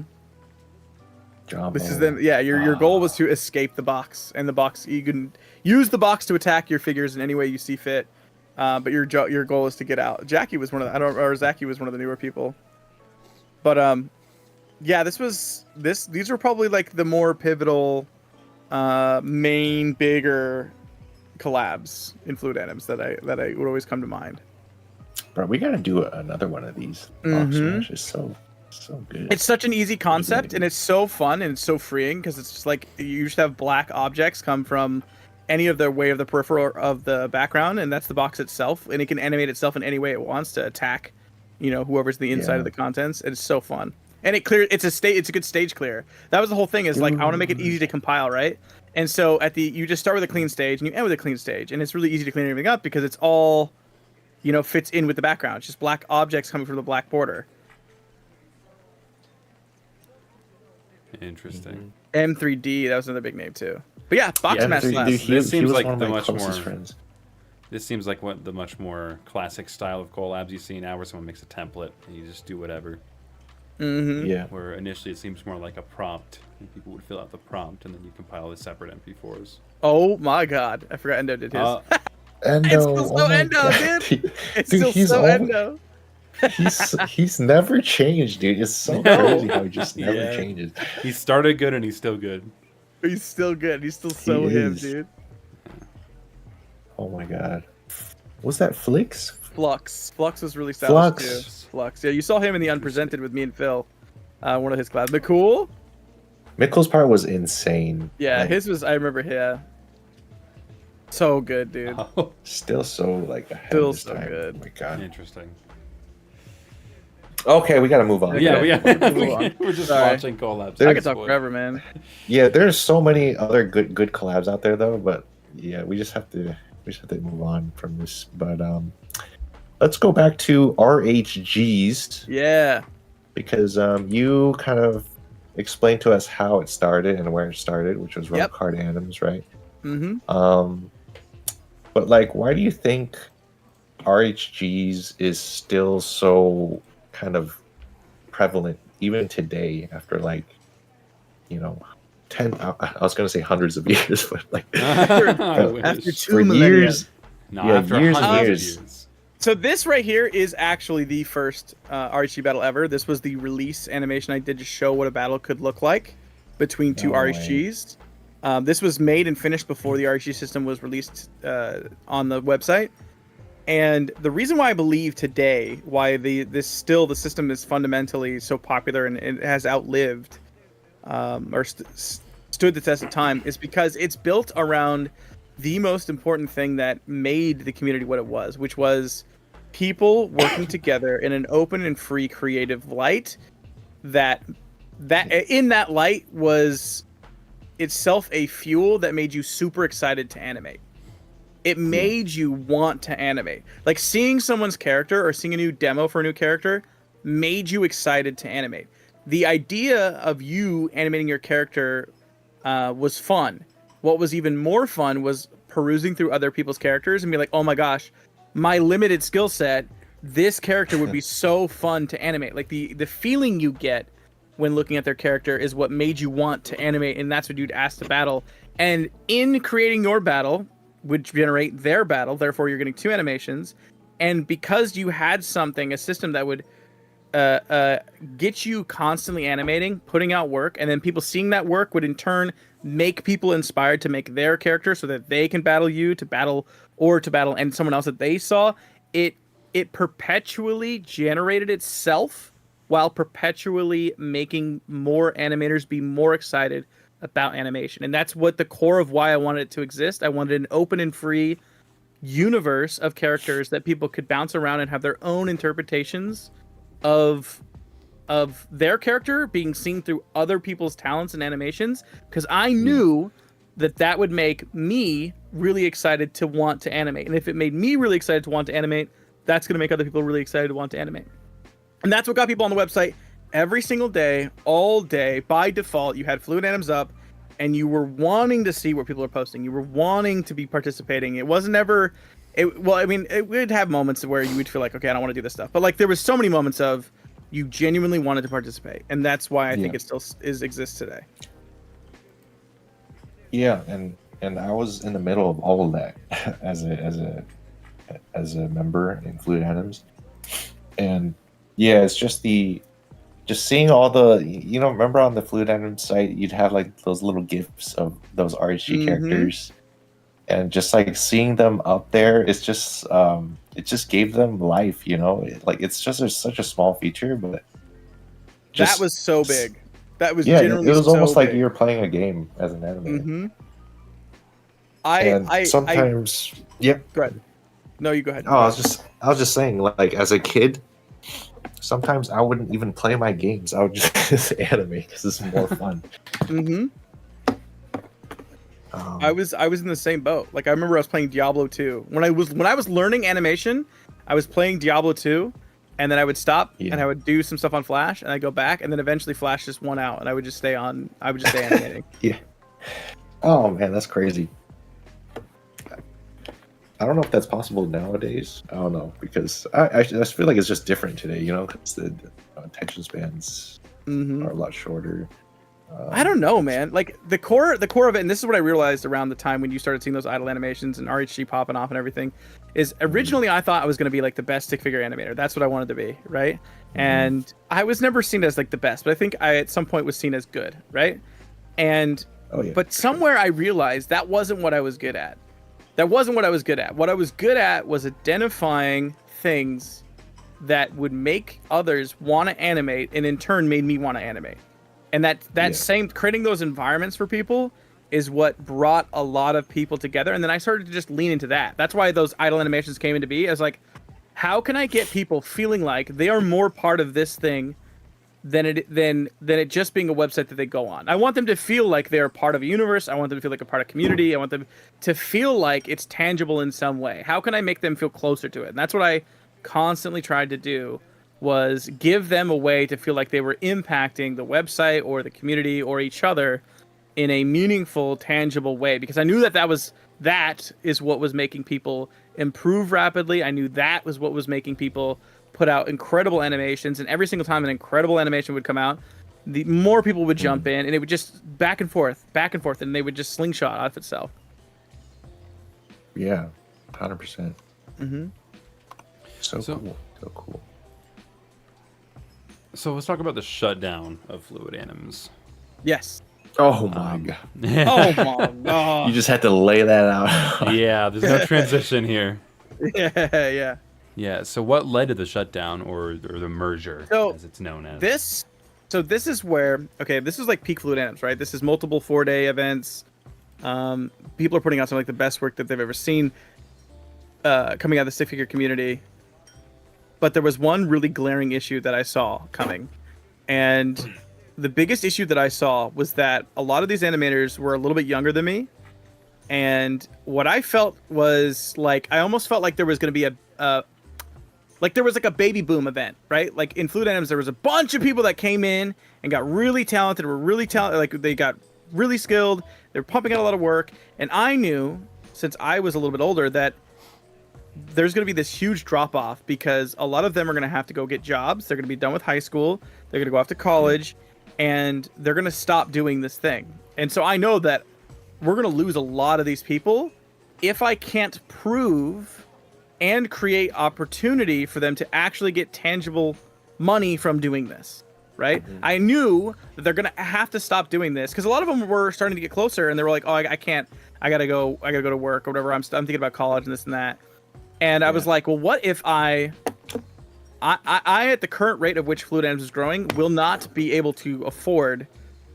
Jumbo. This is then, yeah. Your goal was to escape the box, and the box, you can use the box to attack your figures in any way you see fit. But your goal is to get out. Jackie was one of the, or Zaki was one of the newer people. But yeah, these were probably like the more pivotal, main bigger collabs in FluidAnims that I would always come to mind. Bro, we gotta do another one of these. Box Smash is so good. It's such an easy concept, and it's so fun and it's so freeing because it's just like you just have black objects come from any of the way of the peripheral of the background, and that's the box itself, and it can animate itself in any way it wants to attack, whoever's the inside of the contents. It's so fun, and it's a good stage clear. That was the whole thing. Is like I want to make it easy to compile, right? And so you just start with a clean stage and you end with a clean stage, and it's really easy to clean everything up because it's all fits in with the background. It's just black objects coming from the black border. Interesting. M3D, that was another big name too. But yeah, Box Yeah, Mask dude, Labs. he This seems was like one of the my much closest more- friends. This seems like what the much more classic style of collabs you see now, where someone makes a template and you just do whatever. Mm-hmm. Yeah. Where initially it seems more like a prompt, and people would fill out the prompt, and then you compile the separate MP4s. Oh my god, I forgot Endo did his. Endo, It's still so my Endo, God. dude. It's Dude, still he's so always- Endo. He's never changed, dude. It's so No. crazy how he just never Yeah. changes. He started good, and he's still good. He's still good. He's still so He him, is. dude. Oh my god. Was that Flix? Flux. Flux was really stylish Flux. too. Flux. Yeah, you saw him in the Unpresented with me and Phil. One of his collabs. But cool. Mikkel's part was insane. Yeah, Like, his was. I remember. Yeah. So good, dude. Oh, still so like ahead Still of his so time. good. Oh my god. interesting. Okay, we gotta move on. Yeah, Okay. we're just Sorry. watching collabs. I at could this talk point. forever, man. Yeah, there's so many other good collabs out there though, but yeah, we just have to move on from this. But let's go back to RHGs Yeah. because you kind of explained to us how it started and where it started, which was Yep. Rock Hard Anims, right? Mm-hmm. But like, why do you think RHGs is still so kind of prevalent even today after like, 10, I was going to say hundreds of years, but like I wish. After 2 for millennia. years, No, yeah, after years and hundreds years. of years. So this right here is actually the first RHG battle ever. This was the release animation I did to show what a battle could look like between two No way. RHGs. This was made and finished before the RHG system was released on the website. And the reason why I believe today why the system is fundamentally so popular and it has outlived or stood the test of time is because it's built around the most important thing that made the community what it was, which was people working together in an open and free creative light that in that light was itself a fuel that made you super excited to animate. It made you want to animate. Like seeing someone's character or seeing a new demo for a new character made you excited to animate. The idea of you animating your character was fun. What was even more fun was perusing through other people's characters and be like, oh my gosh, my limited skill set, this character would be so fun to animate. Like the feeling you get when looking at their character is what made you want to animate, and that's what you'd ask to battle. And in creating your battle would generate their battle, therefore you're getting two animations. And because you had a system that would get you constantly animating, putting out work, and then people seeing that work would in turn make people inspired to make their character so that they can battle you, to battle and someone else that they saw. It perpetually generated itself while perpetually making more animators be more excited about animation. And that's what the core of why I wanted it to exist. I wanted an open and free universe of characters that people could bounce around and have their own interpretations of their character being seen through other people's talents and animations, because I knew that would make me really excited to want to animate. And if it made me really excited to want to animate, that's going to make other people really excited to want to animate. And that's what got people on the website every single day, all day. By default, you had FluidAnims up, and you were wanting to see what people are posting. You were wanting to be participating. It wasn't ever... it would have moments where you would feel like, okay, I don't want to do this stuff. But like there was so many moments of you genuinely wanted to participate. And that's why I think it still exists today. yeah, and I was in the middle of all of that as a member in FluidAnims, and yeah, it's just seeing all the, remember on the FluidAnims site, you'd have like those little GIFs of those RHG characters, and just like seeing them up there, it's just, it just gave them life, like it's just such a small feature, but That was so big. That was yeah, it generally was so almost like big. you were playing a game as an animator. Mm-hmm. Sometimes, yeah. Go ahead. No, you go ahead. Oh, I was just saying, like as a kid, sometimes I wouldn't even play my games. I would just animate because it's more fun. Mm-hmm. I was in the same boat. Like I remember I was playing Diablo 2 when I was learning animation. I was playing Diablo 2, and then I would stop Yeah. and I would do some stuff on Flash, and I'd go back, and then eventually Flash just won out, and I would just stay animating. Yeah. Oh man, that's crazy. I don't know if that's possible nowadays. I don't know, because I just feel like it's just different today, you know, because the attention spans Hmm. are a lot shorter. I don't know, man. Like the core of it, and this is what I realized around the time when you started seeing those idle animations and RHG popping off and everything, is originally I thought I was going to be like the best stick figure animator. That's what I wanted to be, right? And I was never seen as like the best, but I think I at some point was seen as good, right? And Oh yeah. but somewhere I realized that wasn't what I was good at. That wasn't what I was good at. What I was good at was identifying things that would make others want to animate, and in turn made me want to animate. And that same creating those environments for people is what brought a lot of people together. And then I started to just lean into that. That's why those idle animations came into be. I was like, how can I get people feeling like they are more part of this thing than it just being a website that they go on? I want them to feel like they're part of a universe. I want them to feel like a part of community. I want them to feel like it's tangible in some way. How can I make them feel closer to it? And that's what I constantly tried to do, was give them a way to feel like they were impacting the website or the community or each other in a meaningful, tangible way. Because I knew that is what was making people improve rapidly. I knew that was what was making people put out incredible animations, and every single time an incredible animation would come out, the more people would jump in, and it would just back and forth, and they would just slingshot off itself. Yeah, 100%. Mm-hmm. So cool. So cool. So let's talk about the shutdown of FluidAnims. Yes. Oh my god. Oh my god. You just had to lay that out. Yeah, there's no transition here. Yeah. Yeah, so what led to the shutdown or the merger, as it's known as? This is where, okay, this is like peak FluidAnims, right? This is multiple 4-day events. People are putting out some like the best work that they've ever seen coming out of the stick figure community. But there was one really glaring issue that I saw coming. And the biggest issue that I saw was that a lot of these animators were a little bit younger than me. And what I felt was like, I almost felt like there was going to be like there was like a baby boom event, right? Like in FluidAnims, there was a bunch of people that came in and got really talented, like they got really skilled. They were pumping out a lot of work. And I knew, since I was a little bit older, that there's going to be this huge drop off because a lot of them are going to have to go get jobs. They're going to be done with high school. They're going to go off to college, and they're going to stop doing this thing. And so I know that we're going to lose a lot of these people if I can't prove and create opportunity for them to actually get tangible money from doing this, right? Mm-hmm. I knew that they're going to have to stop doing this because a lot of them were starting to get closer, and they were like, oh, I can't, I got to go to work or whatever. I'm thinking about college and this and that. And I was like, well, what if I at the current rate of which FluidAnims is growing, will not be able to afford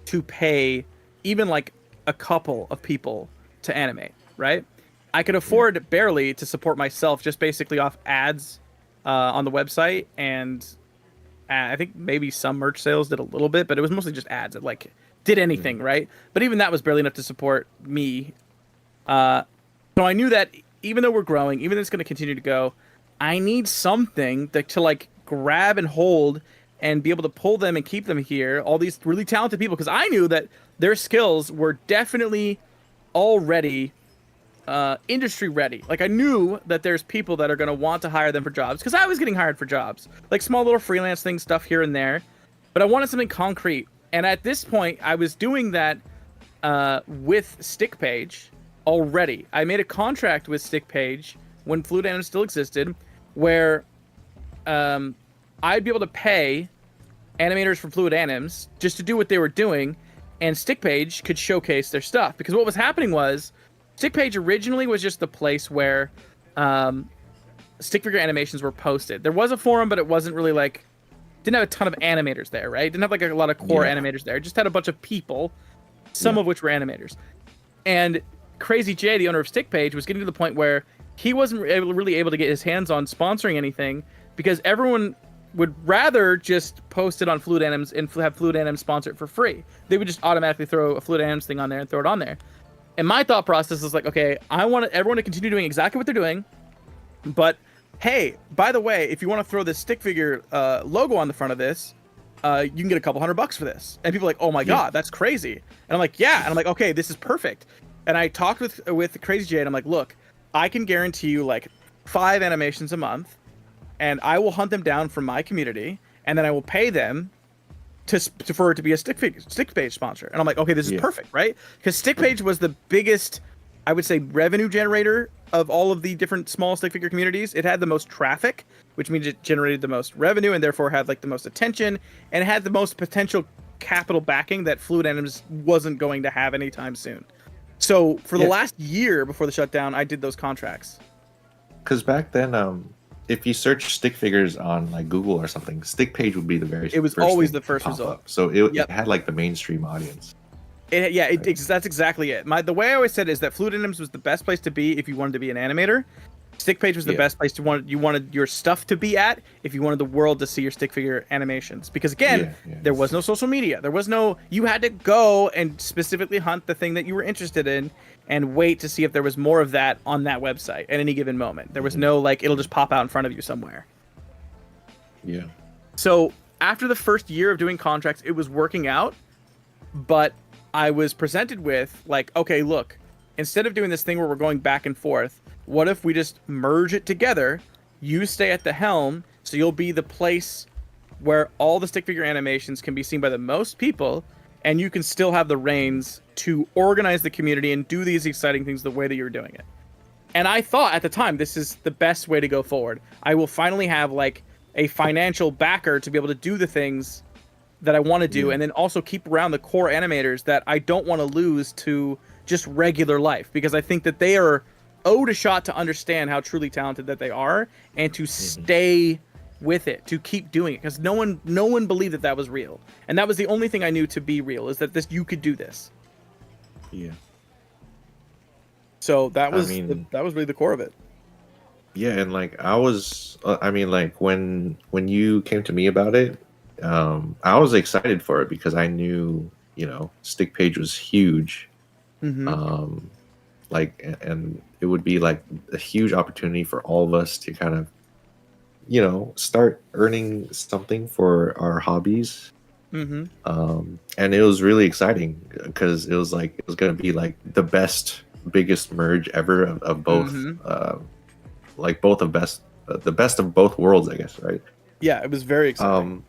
to pay even like a couple of people to animate, right? I could afford barely to support myself just basically off ads on the website, and I think maybe some merch sales did a little bit, but it was mostly just ads that like did anything, right? But even that was barely enough to support me. So I knew that even though we're growing, even though it's going to continue to go, I need something to like grab and hold and be able to pull them and keep them here, all these really talented people, because I knew that their skills were definitely already industry ready. Like I knew that there's people that are going to want to hire them for jobs, because I was getting hired for jobs, like small little freelance things, stuff here and there, but I wanted something concrete. And at this point, I was doing that with StickPage already. I made a contract with StickPage when FluidAnims still existed, where I'd be able to pay animators from FluidAnims just to do what they were doing, and StickPage could showcase their stuff. Because what was happening was, StickPage originally was just the place where stick figure animations were posted. There was a forum, but it wasn't really like, didn't have a ton of animators there, right? Didn't have like a lot of core animators there. It just had a bunch of people, some of which were animators. And Crazy J, the owner of StickPage, was getting to the point where he wasn't really able to get his hands on sponsoring anything, because everyone would rather just post it on FluidAnims and have FluidAnims sponsor it for free. They would just automatically throw a FluidAnims thing on there and throw it on there. And my thought process is like, okay, I want everyone to continue doing exactly what they're doing, but hey, by the way, if you want to throw this stick figure logo on the front of this, you can get a couple $100 for this. And people are like, oh my God, that's crazy. And I'm like, yeah. And I'm like, okay, this is perfect. And I talked with Crazy Jay, and I'm like, look, I can guarantee you like 5 animations a month, and I will hunt them down from my community, and then I will pay them for it to be a stick page sponsor. And I'm like, okay, this is perfect, right? Because stick page was the biggest, I would say, revenue generator of all of the different small stick figure communities. It had the most traffic, which means it generated the most revenue, and therefore had like the most attention, and it had the most potential capital backing that FluidAnims wasn't going to have anytime soon. So for the last year before the shutdown, I did those contracts. Because back then, if you search stick figures on like Google or something, stick page would be the very it was first always thing the first to pop result. up. So it had like the mainstream audience. That's exactly it. The way I always said is that FluidAnims was the best place to be if you wanted to be an animator. Stick page was the best place you wanted your stuff to be at if you wanted the world to see your stick figure animations. Because again, there was no social media. You had to go and specifically hunt the thing that you were interested in and wait to see if there was more of that on that website at any given moment. There was no like, it'll just pop out in front of you somewhere. Yeah. So after the first year of doing contracts, it was working out, but I was presented with like, okay, look, instead of doing this thing where we're going back and forth, what if we just merge it together? You stay at the helm, so you'll be the place where all the stick figure animations can be seen by the most people, and you can still have the reins to organize the community and do these exciting things the way that you're doing it. And I thought at the time, this is the best way to go forward. I will finally have like a financial backer to be able to do the things that I want to do, and then also keep around the core animators that I don't want to lose to just regular life, because I think that they are owed a shot to understand how truly talented that they are, and to stay with it, to keep doing it, because no one believed that was real, and that was the only thing I knew to be real, is that you could do this. Yeah. So that was that was really the core of it. Yeah, and like I was, like when you came to me about it, I was excited for it because I knew, stick page was huge. And it would be like a huge opportunity for all of us to kind of, start earning something for our hobbies. And it was really exciting because it was going to be like the biggest merge ever of both, the best of both worlds, I guess, right? Yeah, it was very exciting.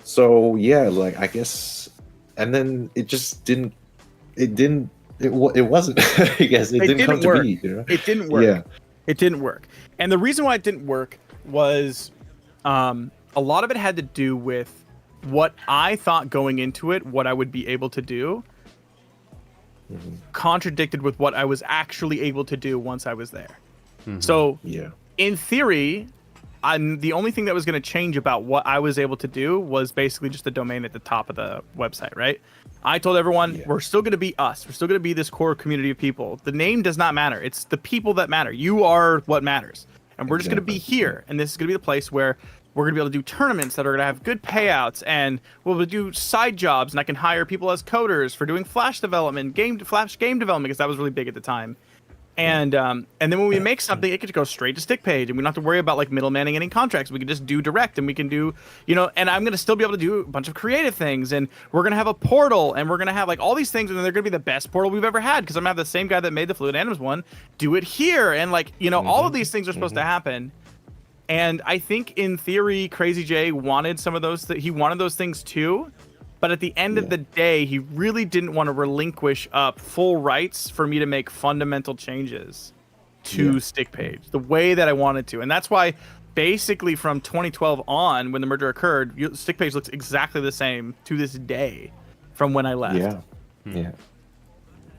So yeah, like I guess, and then it just it wasn't. I guess it didn't come work. To be. It didn't work. Yeah, it didn't work. And the reason why it didn't work was a lot of it had to do with what I thought going into it, what I would be able to do, contradicted with what I was actually able to do once I was there. So in theory, the only thing that was going to change about what I was able to do was basically just the domain at the top of the website, right? I told everyone, we're still going to be us. We're still going to be this core community of people. The name does not matter. It's the people that matter. You are what matters. And we're just going to be here. And this is going to be the place where we're going to be able to do tournaments that are going to have good payouts. And we'll do side jobs. And I can hire people as coders for doing Flash development, Flash game development, because that was really big at the time. And then when we make something, it could go straight to stick page, and we don't have to worry about like middlemanning any contracts. We can just do direct, and we can do, and I'm gonna still be able to do a bunch of creative things, and we're gonna have a portal, and we're gonna have like all these things, and they're gonna be the best portal we've ever had, because I'm gonna have the same guy that made the FluidAnims one do it here, and like all of these things are supposed to happen. And I think in theory, Crazy Jay wanted some of those. He wanted those things too. But at the end of the day, he really didn't want to relinquish up full rights for me to make fundamental changes to stick page the way that I wanted to. And that's why basically from 2012 on, when the merger occurred, stick page looks exactly the same to this day from when I left. Yeah.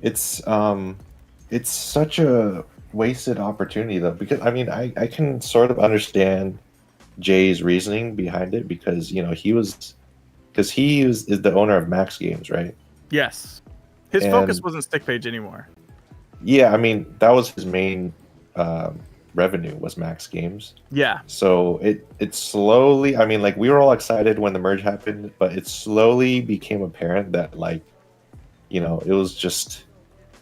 It's such a wasted opportunity though, because I can sort of understand Jay's reasoning behind it, because he is the owner of Max Games, right? Yes. His focus wasn't stick page anymore. Yeah, that was his main revenue, was Max Games. Yeah. So it slowly, we were all excited when the merge happened, but it slowly became apparent that it was just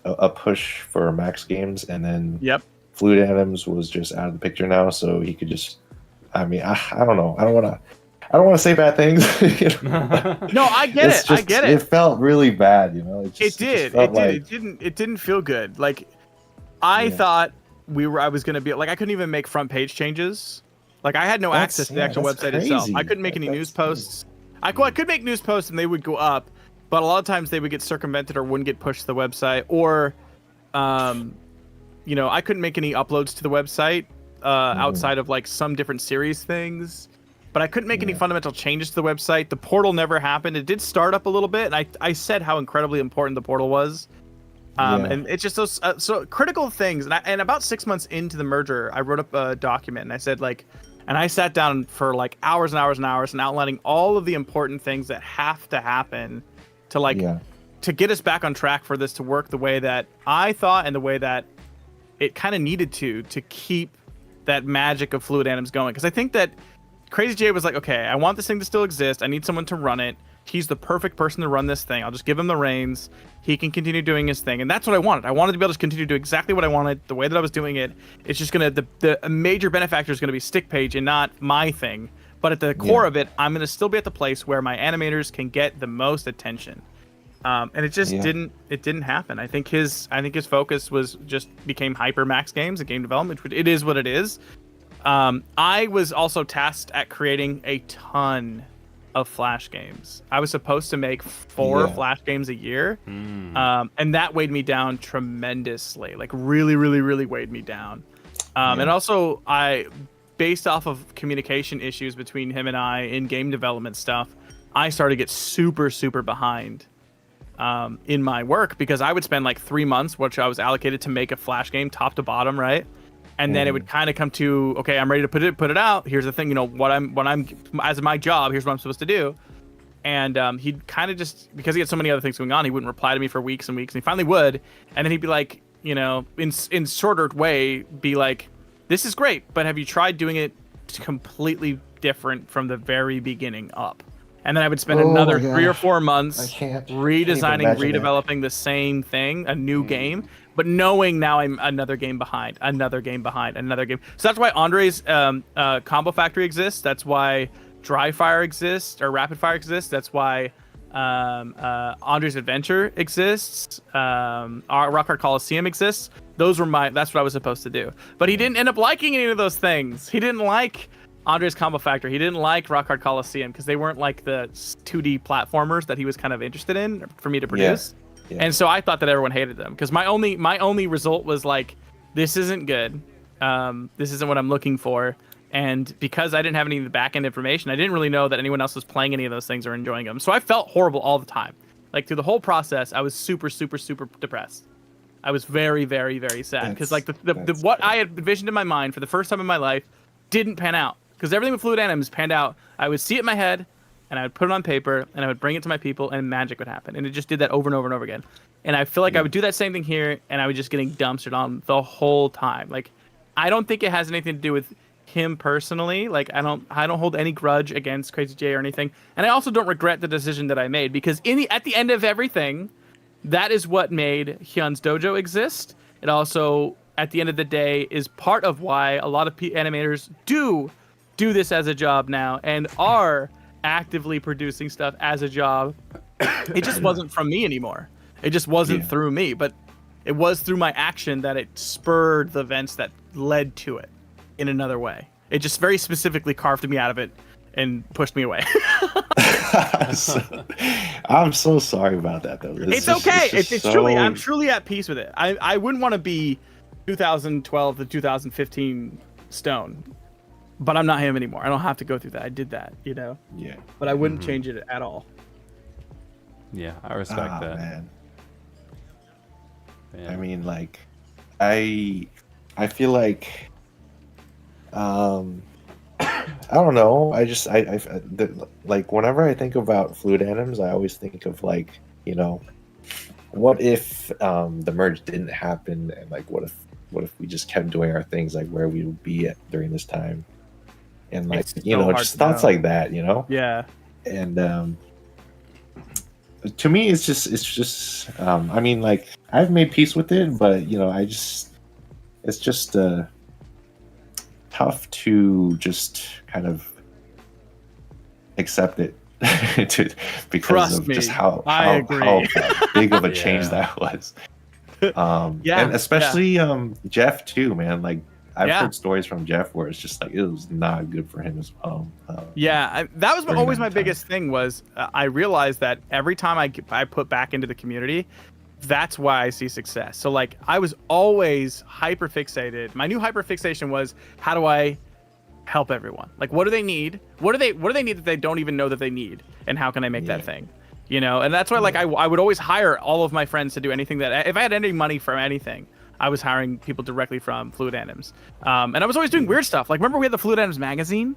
a push for Max Games, and then FluidAnims was just out of the picture now, so he could just. I mean, I don't know. I don't want to say bad things. You know? No, I get it. I get it. It felt really bad, you know. It did. It didn't feel good. Like, I thought I was gonna be like, I couldn't even make front page changes. Like, I had no access to the actual website itself. I couldn't make any news posts. I could make news posts and they would go up, but a lot of times they would get circumvented or wouldn't get pushed to the website. Or, you know, I couldn't make any uploads to the website outside of like some different series things. But I couldn't make any fundamental changes to the website. The portal never happened. It did start up a little bit, and I said how incredibly important the portal was. And it's just those so critical things. And about 6 months into the merger, I wrote up a document, and I said like, and I sat down for like hours and hours and hours and outlining all of the important things that have to happen to like to get us back on track for this to work the way that I thought and the way that it kind of needed to keep that magic of FluidAnims going. Because I think that Crazy J was like, okay, I want this thing to still exist. I need someone to run it. He's the perfect person to run this thing. I'll just give him the reins. He can continue doing his thing. And that's what I wanted. I wanted to be able to continue to do exactly what I wanted, the way that I was doing it. It's just going to, the major benefactor is going to be Stick Page and not my thing. But at the core of it, I'm going to still be at the place where my animators can get the most attention. And it just didn't happen. I think his focus was just became hyper max games and game development, which it is what it is. I was also tasked at creating a ton of Flash games. I was supposed to make 4 Flash games a year. And that weighed me down tremendously, like really, really, really weighed me down. And also based off of communication issues between him and I in game development stuff, I started to get super, super behind in my work because I would spend like 3 months, which I was allocated to make a Flash game top to bottom, right? And then it would kind of come to, okay, I'm ready to put it out. Here's the thing, you know, what I'm as my job, here's what I'm supposed to do. And he'd kind of just, because he had so many other things going on, he wouldn't reply to me for weeks and weeks. And he finally would. And then he'd be like, you know, in shorter way, be like, this is great, but have you tried doing it completely different from the very beginning up? And then I would spend another 3 or 4 months redesigning, redeveloping the same thing, a new game, but knowing now I'm another game behind. So that's why Andre's Combo Factory exists. That's why Dry Fire exists, or Rapid Fire exists. That's why Andre's Adventure exists. Rock Hard Coliseum exists. That's what I was supposed to do. But he didn't end up liking any of those things. He didn't like Andre's Combo Factory. He didn't like Rock Hard Coliseum because they weren't like the 2D platformers that he was kind of interested in for me to produce. Yeah. And so I thought that everyone hated them because my only result was like, this isn't good. This isn't what I'm looking for. And because I didn't have any of the back end information, I didn't really know that anyone else was playing any of those things or enjoying them. So I felt horrible all the time. Like through the whole process, I was super, super, super depressed. I was very, very, very sad because like the what I had envisioned in my mind for the first time in my life didn't pan out. Because everything with FluidAnims panned out. I would see it in my head, and I would put it on paper, and I would bring it to my people, and magic would happen. And it just did that over and over and over again. And I feel like I would do that same thing here, and I was just getting dumpstered on the whole time. Like, I don't think it has anything to do with him personally. Like, I don't hold any grudge against Crazy J or anything. And I also don't regret the decision that I made, because at the end of everything, that is what made Hyun's Dojo exist. It also, at the end of the day, is part of why a lot of animators do this as a job now and are actively producing stuff as a job. It just wasn't from me anymore. It just wasn't through me, but it was through my action that it spurred the events that led to it in another way. It just very specifically carved me out of it and pushed me away. I'm so sorry about that, though. It's okay. It's truly, I'm truly at peace with it. I wouldn't want to be 2012 to 2015 Stone. But I'm not him anymore. I don't have to go through that. I did that, you know? Yeah. But I wouldn't change it at all. Yeah, I respect that. Man. Yeah. I mean, like, I feel like, I don't know. Like, whenever I think about FluidAnims, I always think of, like, you know, what if the merge didn't happen, and, like, what if we just kept doing our things, like, where we would be at during this time? And like, you know, just thoughts like that, you know? Yeah. And to me, it's just I mean, like, I've made peace with it, but you know, it's just tough to just kind of accept it because Trust of me, just how agree. big of a change Yeah. that was. Yeah, And especially Jeff too, man. Like I've Yeah. heard stories from Jeff where it's just like it was not good for him as well. That was during always that my time. biggest thing was I realized that every time I put back into the community, that's why I see success. So like I was always hyper fixated. My new hyper fixation was how do I help everyone? Like what do they need? What do they need that they don't even know that they need? And how can I make that thing? You know, and that's why like I would always hire all of my friends to do anything that if I had any money from anything, I was hiring people directly from FluidAnims. And I was always doing weird stuff. Like remember we had the FluidAnims magazine?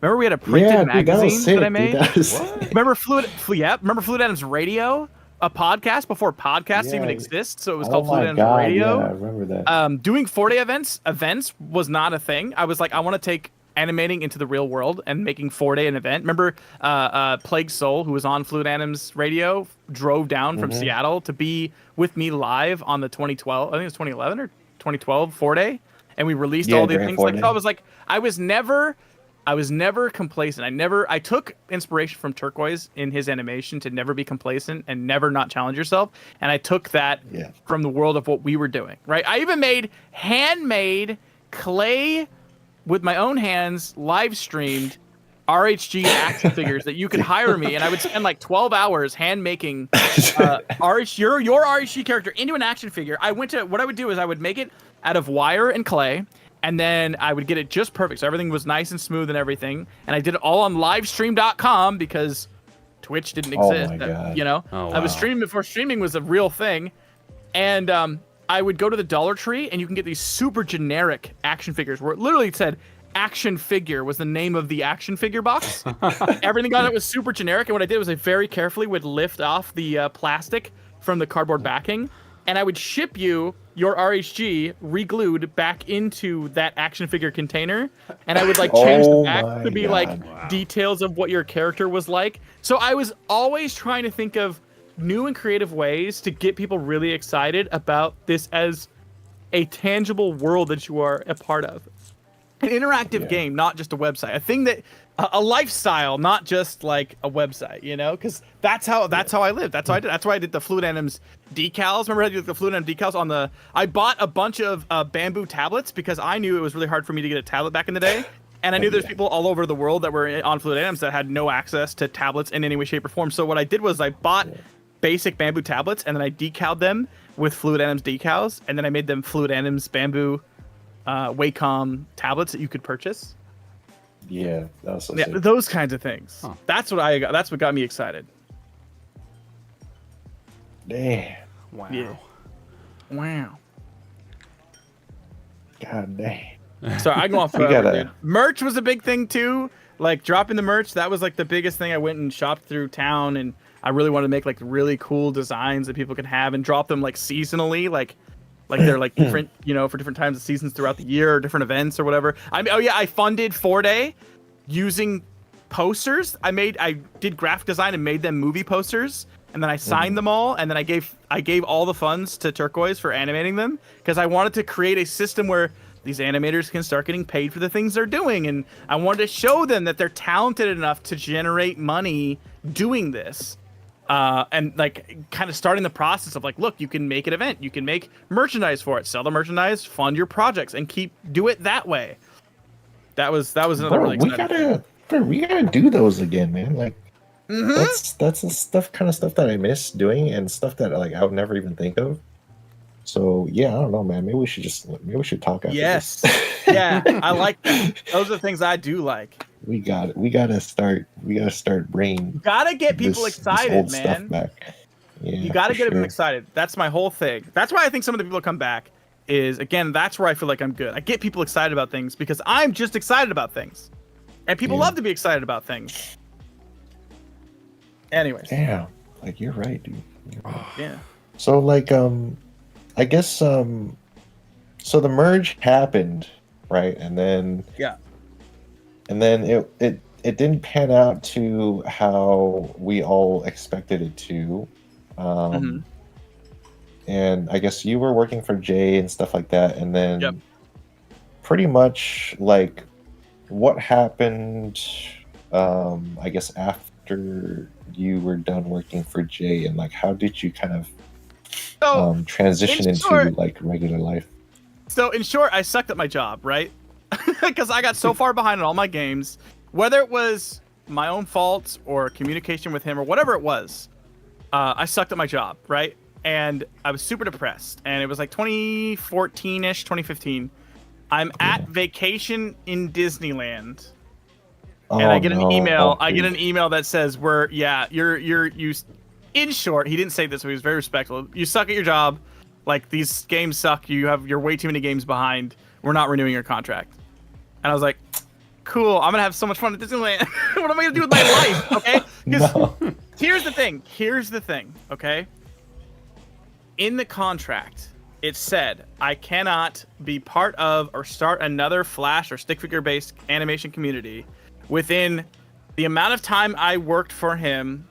Remember we had a printed magazine that I made? Remember remember FluidAnims Radio? A podcast before podcasts even exist, so it was called FluidAnims Radio. Yeah, I remember that. Doing 4-day events was not a thing. I was like, I want to take animating into the real world and making 4-day an event. Remember, Plague Soul, who was on FluidAnims Radio, drove down from Seattle to be with me live on the 2012, I think it was 2011 or 2012 4-day, and we released all the things. Like, so I was like, I was never complacent. I took inspiration from Turquoise in his animation to never be complacent and never not challenge yourself. And I took that from the world of what we were doing, right? I even made handmade clay with my own hands, live streamed RHG action figures that you could hire me. And I would spend like 12 hours hand making your RHG character into an action figure. What I would do is I would make it out of wire and clay. And then I would get it just perfect. So everything was nice and smooth and everything. And I did it all on livestream.com because Twitch didn't exist. You know, I was streaming before streaming was a real thing. And I would go to the Dollar Tree and you can get these super generic action figures where it literally said action figure was the name of the action figure box. Everything on it was super generic. And what I did was I very carefully would lift off the plastic from the cardboard backing. And I would ship you your RHG re-glued back into that action figure container, and I would like change the back to be like details of what your character was like. So I was always trying to think of new and creative ways to get people really excited about this as a tangible world that you are a part of. An interactive game, not just a website. A thing that a lifestyle, not just like a website, you know? Because that's how I lived. That's how I did. That's why I did the FluidAnims decals. Remember I did the FluidAnims decals on the. I bought a bunch of bamboo tablets because I knew it was really hard for me to get a tablet back in the day, and I knew there's people all over the world that were on FluidAnims that had no access to tablets in any way, shape, or form. So what I did was I bought basic bamboo tablets and then I decaled them with FluidAnims decals, and then I made them FluidAnims bamboo Wacom tablets that you could purchase. Yeah, that was so sick. Those kinds of things. Huh. That's what got me excited. Damn. Wow. Yeah. Wow. God damn. So I go off forever, dude. Merch was a big thing too. Like dropping the merch, that was like the biggest thing. I went and shopped through town, and I really wanted to make like really cool designs that people could have and drop them like seasonally, like they're like different, you know, for different times of seasons throughout the year or different events or whatever. I funded 4-day using posters. I did graphic design and made them movie posters, and then I signed them all, and then I gave all the funds to Turquoise for animating them because I wanted to create a system where these animators can start getting paid for the things they're doing, and I wanted to show them that they're talented enough to generate money doing this. And like kind of starting the process of like, look, you can make an event, you can make merchandise for it, sell the merchandise, fund your projects, and do it that way. That was another really exciting thing. We gotta do those again, man. Like that's the kind of stuff that I miss doing and stuff that like I would never even think of. So yeah, I don't know, man. Maybe we should talk after this. Yeah, I like that. Those are the things I do like. We gotta start bringing. You gotta get people excited, old man. Stuff back. Yeah, you gotta get them excited. That's my whole thing. That's why I think some of the people come back. Is again, that's where I feel like I'm good. I get people excited about things because I'm just excited about things, and people love to be excited about things. Anyways. Yeah, like you're right, dude. Yeah. So like I guess so the merge happened, right? And then it didn't pan out to how we all expected it to. and I guess you were working for Jay and stuff like that, and then Yep. pretty much like what happened, I guess after you were done working for Jay, and like how did you kind of So, transition in into short- like regular life? So in short, I sucked at my job, right? Because I got so far behind on all my games, whether it was my own fault or communication with him or whatever it was. I sucked at my job, right? And I was super depressed. And it was like 2014-ish, 2015. I'm at vacation in Disneyland, and I get an email. I get an email that says, you. In short, he didn't say this, but he was very respectful. You suck at your job. Like, these games suck. You're way too many games behind. We're not renewing your contract. And I was like, cool. I'm gonna have so much fun at Disneyland. What am I gonna do with my life? Okay. No. Here's the thing. Okay. In the contract, it said I cannot be part of or start another Flash or stick figure based animation community within the amount of time I worked for him,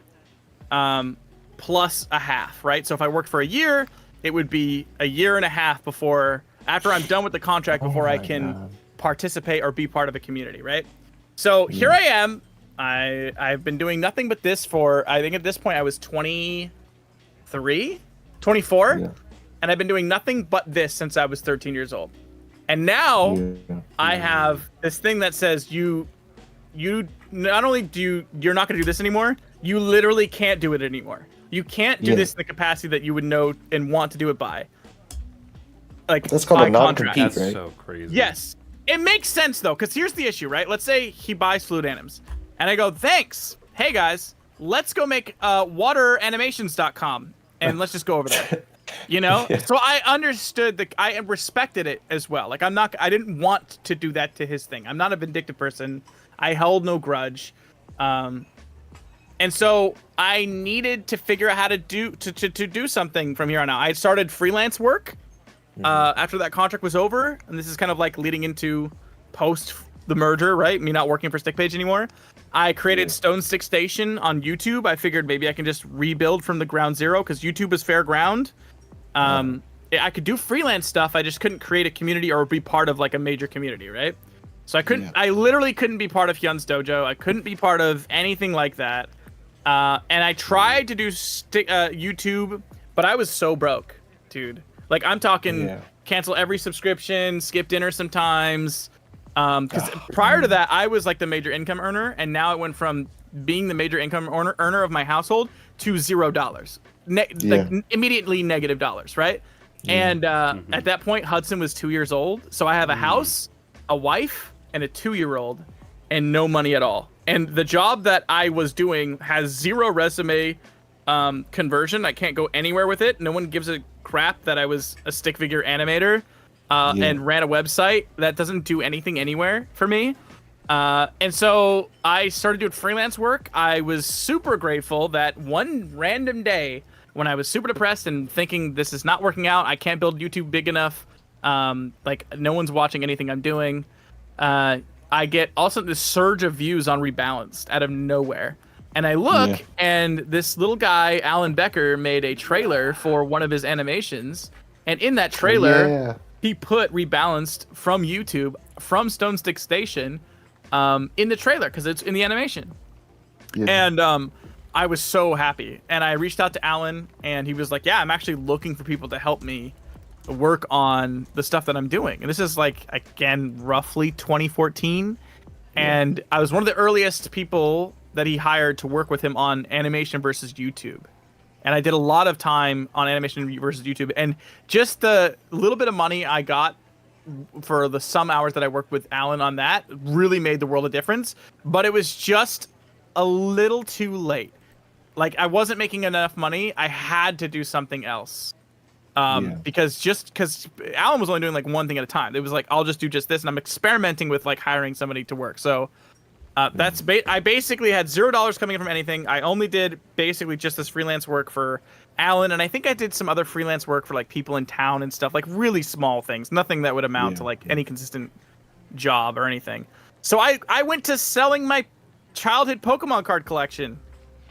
plus a half, right? So if I worked for a year, it would be a year and a half after I'm done with the contract before I can participate or be part of a community, right? So here I am. I've been doing nothing but this for, I think at this point I was 23, 24. Yeah. And I've been doing nothing but this since I was 13 years old. And now I have this thing that says you not only you're not going to do this anymore, you literally can't do it anymore. You can't do this in the capacity that you would know and want to do it by. Like, that's called by a non-compete, That's right? so crazy. Yes. It makes sense though, because here's the issue, right? Let's say he buys FluidAnims. And I go, thanks. Hey guys, let's go make wateranimations.com and let's just go over there. You know? So I understood I respected it as well. Like, I didn't want to do that to his thing. I'm not a vindictive person. I held no grudge. And so I needed to figure out how to do something from here on out. I started freelance work after that contract was over. And this is kind of like leading into post the merger, right? Me not working for Stickpage anymore. I created Stone Stick Station on YouTube. I figured maybe I can just rebuild from the ground zero because YouTube is fair ground. I could do freelance stuff. I just couldn't create a community or be part of like a major community, right? So I couldn't. Yeah. I literally couldn't be part of Hyun's dojo. I couldn't be part of anything like that. And I tried to do YouTube, but I was so broke, dude. Like, I'm talking cancel every subscription, skip dinner sometimes. Because prior to that, I was like the major income earner, and now it went from being the major income earner of my household to $0. Like immediately negative dollars, right? And at that point, Hudson was 2 years old. So I have a house, a wife, and a 2-year-old, and no money at all. And the job that I was doing has 0 resume conversion. I can't go anywhere with it. No one gives a crap that I was a stick figure animator and ran a website. That doesn't do anything anywhere for me. And so I started doing freelance work. I was super grateful that one random day when I was super depressed and thinking this is not working out, I can't build YouTube big enough, like no one's watching anything I'm doing, I get also this surge of views on Rebalanced out of nowhere. And I look, and this little guy, Alan Becker, made a trailer for one of his animations. And in that trailer, he put Rebalanced from YouTube, from Stone Stick Station, in the trailer, because it's in the animation. And I was so happy. And I reached out to Alan, and he was like, yeah, I'm actually looking for people to help me work on the stuff that I'm doing. And this is like, again, roughly 2014. And I was one of the earliest people that he hired to work with him on animation versus YouTube. And I did a lot of time on animation versus YouTube. And just the little bit of money I got for the some hours that I worked with Alan on that really made the world a difference. But it was just a little too late. Like, I wasn't making enough money. I had to do something else. Because Alan was only doing like one thing at a time. It was like, I'll just do just this. And I'm experimenting with like hiring somebody to work. So I basically had $0 coming in from anything. I only did basically just this freelance work for Alan. And I think I did some other freelance work for like people in town and stuff, like really small things, nothing that would amount to like any consistent job or anything. So I went to selling my childhood Pokemon card collection.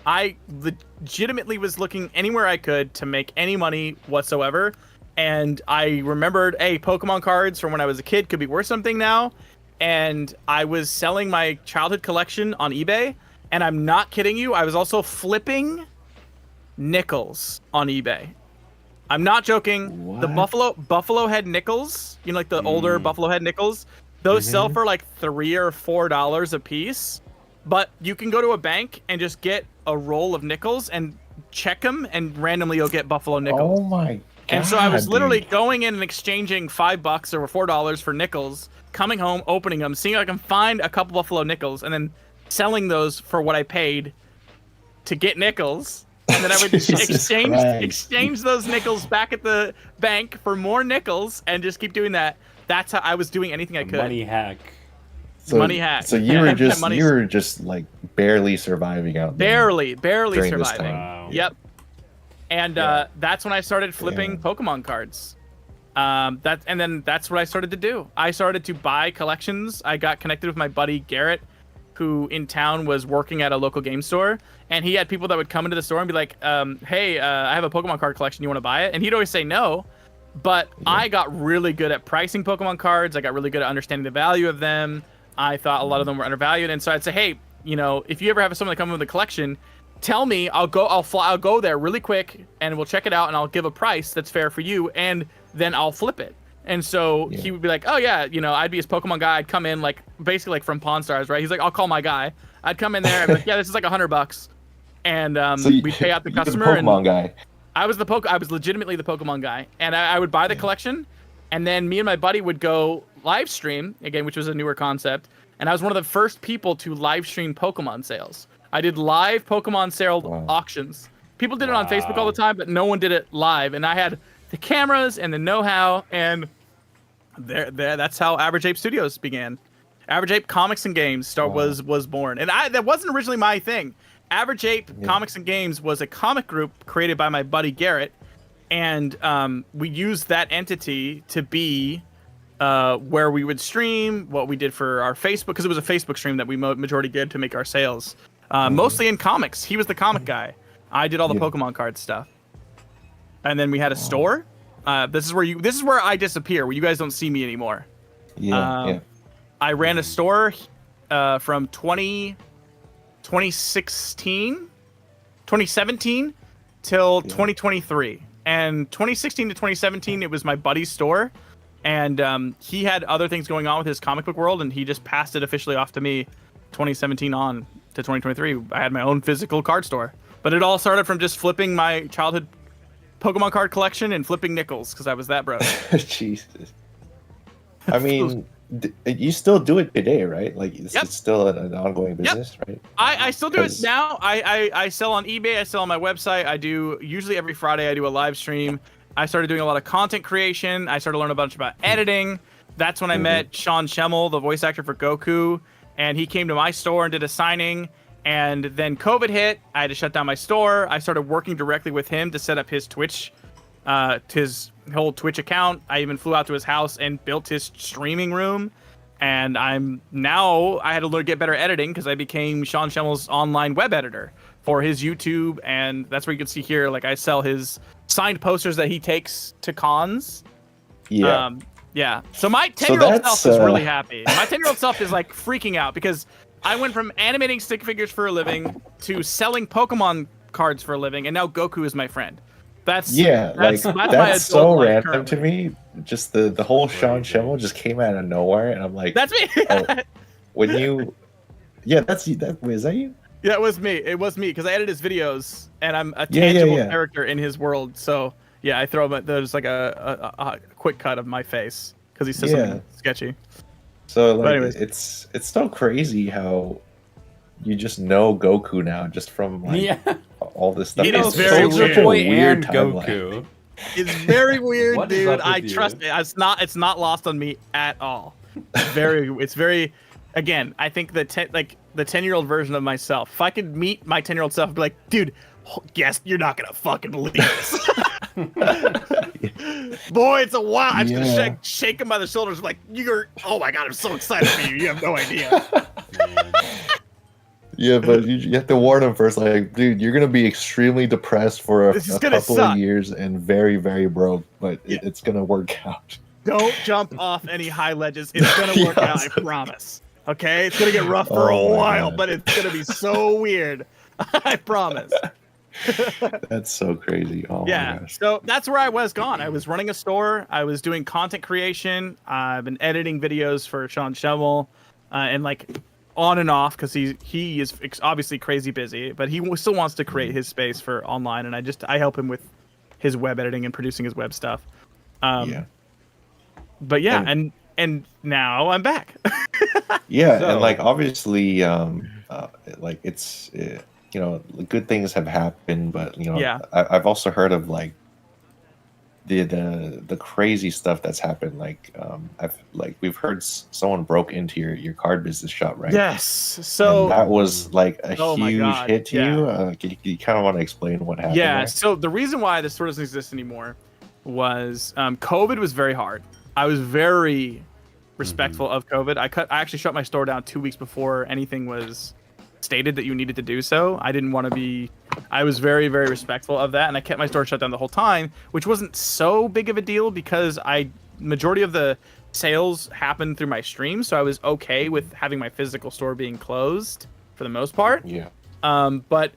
I legitimately was looking anywhere I could to make any money whatsoever. And I remembered, hey, Pokemon cards from when I was a kid could be worth something now. And I was selling my childhood collection on eBay. And I'm not kidding you, I was also flipping nickels on eBay. I'm not joking. What? The buffalo head nickels, you know, like the older buffalo head nickels, those sell for like $3 or $4 a piece. But you can go to a bank and just get a roll of nickels and check them, and randomly you'll get buffalo nickels. Oh my god! And so I was literally dude. going in and exchanging $5 or $4 for nickels, coming home, opening them, seeing if I can find a couple buffalo nickels, and then selling those for what I paid to get nickels. And then I would exchange those nickels back at the bank for more nickels, and just keep doing that. That's how I was doing anything I could. Money hack. Money hack. So you were just like barely surviving out there. Barely during this surviving. time. Wow. Yep. And that's when I started flipping Pokemon cards. And then that's what I started to do. I started to buy collections. I got connected with my buddy Garrett, who in town was working at a local game store, and he had people that would come into the store and be like, hey, I have a Pokemon card collection, you want to buy it? And he'd always say no, but I got really good at pricing Pokemon cards. I got really good at understanding the value of them. I thought a lot of them were undervalued, and so I'd say, hey, you know, if you ever have someone that come in with a collection, tell me, I'll go there really quick, and we'll check it out, and I'll give a price that's fair for you, and then I'll flip it. And so he would be like, oh yeah, you know, I'd be his Pokemon guy. I'd come in like basically like from Pawn Stars, right? He's like, I'll call my guy. I'd come in there and be like, yeah, this is like $100, and we'd pay out the customer. You're the Pokemon guy. I was legitimately the Pokemon guy, and I would buy the collection, and then me and my buddy would go live stream again, which was a newer concept. And I was one of the first people to live stream Pokemon sales. I did live Pokemon sale auctions. People did it on Facebook all the time, but no one did it live. And I had the cameras and the know-how, and that's how Average Ape Studios began. Average Ape Comics and Games was born, and that wasn't originally my thing. Average Ape Comics and Games was a comic group created by my buddy Garrett, and we used that entity to be where we would stream what we did for our Facebook, because it was a Facebook stream that we majority did to make our sales, mostly in comics. He was the comic guy. I did all the Pokemon card stuff, and then we had a store. This is where I disappear, where you guys don't see me anymore. I ran a store from 2017 till 2023, and 2016 to 2017 it was my buddy's store. And he had other things going on with his comic book world, and he just passed it officially off to me 2017 on to 2023. I had my own physical card store. But it all started from just flipping my childhood Pokemon card collection and flipping nickels, because I was that broke. Jesus. I mean, you still do it today, right? Like, it's still an ongoing business, right? I still do it now. I sell on eBay. I sell on my website. I do, usually every Friday, I do a live stream. I started doing a lot of content creation. I started learning a bunch about editing. That's when I met Sean Schemmel, the voice actor for Goku, and he came to my store and did a signing. And then COVID hit. I had to shut down my store. I started working directly with him to set up his Twitch, his whole Twitch account. I even flew out to his house and built his streaming room. And I had to learn to get better editing, because I became Sean Schemmel's online web editor for his YouTube. And that's where you can see here, like, I sell his signed posters that he takes to cons. So my 10-year-old self is really happy. My 10-year-old self is like freaking out, because I went from animating stick figures for a living to selling Pokemon cards for a living, and now Goku is my friend. That's so random to me. Just the whole Sean Schemmel just came out of nowhere, and I'm like, that's me. Is that you? Yeah, it was me. It was me, because I edit his videos, and I'm a tangible character in his world. So yeah, I throw him. There's like a quick cut of my face because he says something sketchy. So like, it's so crazy how you just know Goku now just from like all this stuff. It is very weird. Goku. It's very weird, dude. I trust it. It's not lost on me at all. It's very. Again, I think the 10-year-old version of myself. If I could meet my 10-year-old self, I'd be like, dude, guess you're not gonna fucking believe this. Boy, it's a wow. I'm just gonna shake him by the shoulders, like, oh my god, I'm so excited for you. You have no idea. Yeah, but you have to warn him first. Like, dude, you're gonna be extremely depressed for a This is a gonna couple suck. of years and very, very broke. But Yeah. it's gonna work out. Don't jump off any high ledges. It's gonna work out, I Yes. promise. Okay, it's gonna get rough for Oh a my while, God. but it's gonna be so weird. I promise. That's so crazy. Oh my Yeah, gosh. so that's where I was gone. I was running a store. I was doing content creation. I've been editing videos for Sean Schemmel, and like on and off because he is obviously crazy busy, but he still wants to create his space for online, and I help him with his web editing and producing his web stuff. Yeah. But yeah, and now I'm back. Yeah, So- and like obviously, like it's you know, good things have happened, but you know, Yeah. I've also heard of like the crazy stuff that's happened. Like we've heard someone broke into your card business shop, right? Yes. And So that was like a Oh my huge God, hit to yeah. you. You kind of want to explain what happened? yeah. there? So the reason why the store doesn't exist anymore was COVID was very hard. I was very respectful of COVID. I actually shut my store down 2 weeks before anything was stated that you needed to do so. I didn't want to be. I was very, very respectful of that, and I kept my store shut down the whole time, which wasn't so big of a deal because majority of the sales happened through my stream, so I was okay with having my physical store being closed for the most part. Yeah. But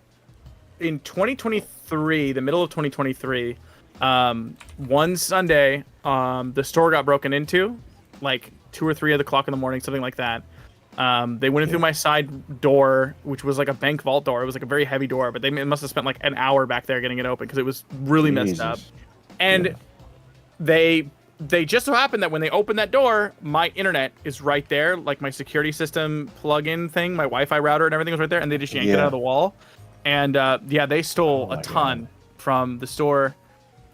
in 2023, the middle of 2023, one Sunday, the store got broken into, like 2 or 3 o'clock in the morning, something like that. They went in through my side door, which was like a bank vault door. It was like a very heavy door, but they must have spent like an hour back there getting it open because it was really messed up. Jesus. And Yeah. they just so happened that when they opened that door, my internet is right there, like my security system plug-in thing, my Wi-Fi router and everything was right there, and they just yanked it Yeah. out of the wall. And yeah, they stole Oh a my ton God. from the store.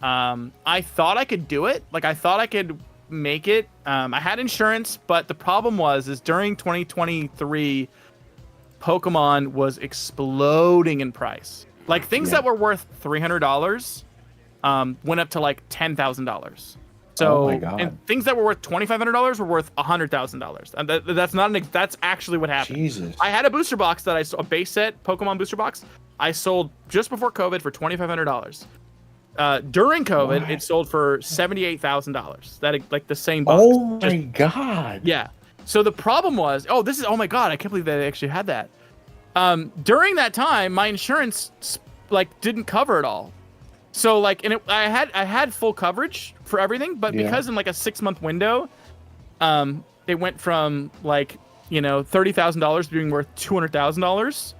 I thought I could do it. Like I thought I could make it. I had insurance, but the problem is during 2023, Pokemon was exploding in price. Like things Yeah. that were worth $300 went up to like $10,000. So Oh my God. and things that were worth $2,500 were worth $100,000. And that's not that's actually what happened. Jesus. I had a booster box that I saw, a base set Pokemon booster box. I sold just before COVID for $2,500. During COVID, What? it sold for $78,000. That like the same box. Oh my Just- God. yeah. So the problem was, oh my God, I can't believe they actually had that. During that time, my insurance like didn't cover it all. So like, and I had full coverage for everything, but Yeah. because in like a 6-month window, it went from like, you know, $30,000 being worth $200,000.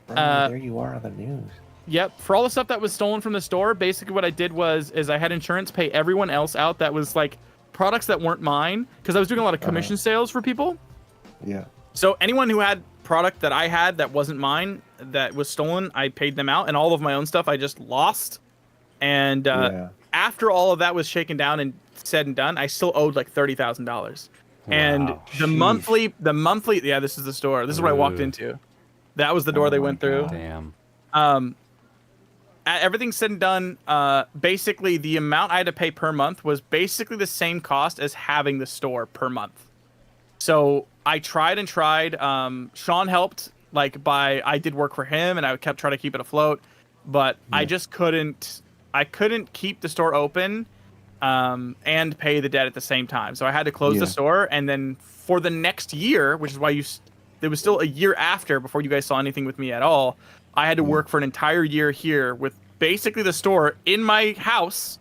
Bro, there you are on the news. Yep, for all the stuff that was stolen from the store, basically what I did is I had insurance pay everyone else out that was like products that weren't mine, because I was doing a lot of commission sales for people. Yeah. So anyone who had product that I had that wasn't mine, that was stolen, I paid them out, and all of my own stuff I just lost. And Yeah. after all of that was shaken down and said and done, I still owed like $30,000. And Wow. the Jeez. monthly, yeah, this is the store. This is what I walked Ooh. into. That was the door Oh they my went through. Damn. Everything said and done, basically the amount I had to pay per month was basically the same cost as having the store per month. So I tried and tried. Sean helped, I did work for him, and I kept trying to keep it afloat, but I just couldn't. I couldn't keep the store open, and pay the debt at the same time. So I had to close the Yeah. store, and then for the next year, which is why there was still a year after before you guys saw anything with me at all. I had to work for an entire year here with basically the store in my house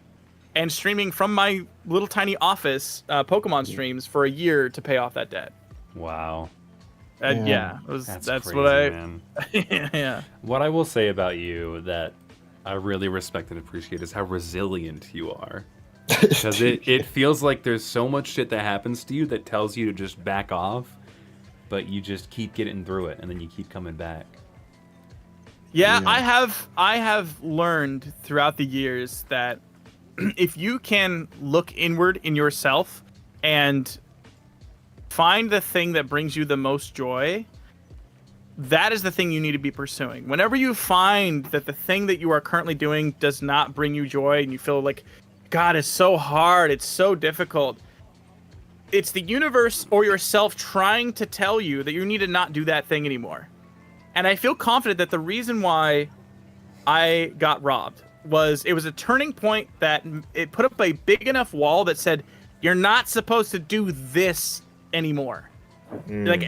and streaming from my little tiny office Pokemon streams for a year to pay off that debt. Wow. Yeah, That's that's crazy, what I. man. Yeah. What I will say about you that I really respect and appreciate is how resilient you are. Because it feels like there's so much shit that happens to you that tells you to just back off, but you just keep getting through it, and then you keep coming back. Yeah, Yeah. I have learned throughout the years that if you can look inward in yourself and find the thing that brings you the most joy, that is the thing you need to be pursuing. Whenever you find that the thing that you are currently doing does not bring you joy and you feel like, God, it's so hard, it's so difficult, it's the universe or yourself trying to tell you that you need to not do that thing anymore. And I feel confident that the reason why I got robbed was it was a turning point that it put up a big enough wall that said, you're not supposed to do this anymore. Like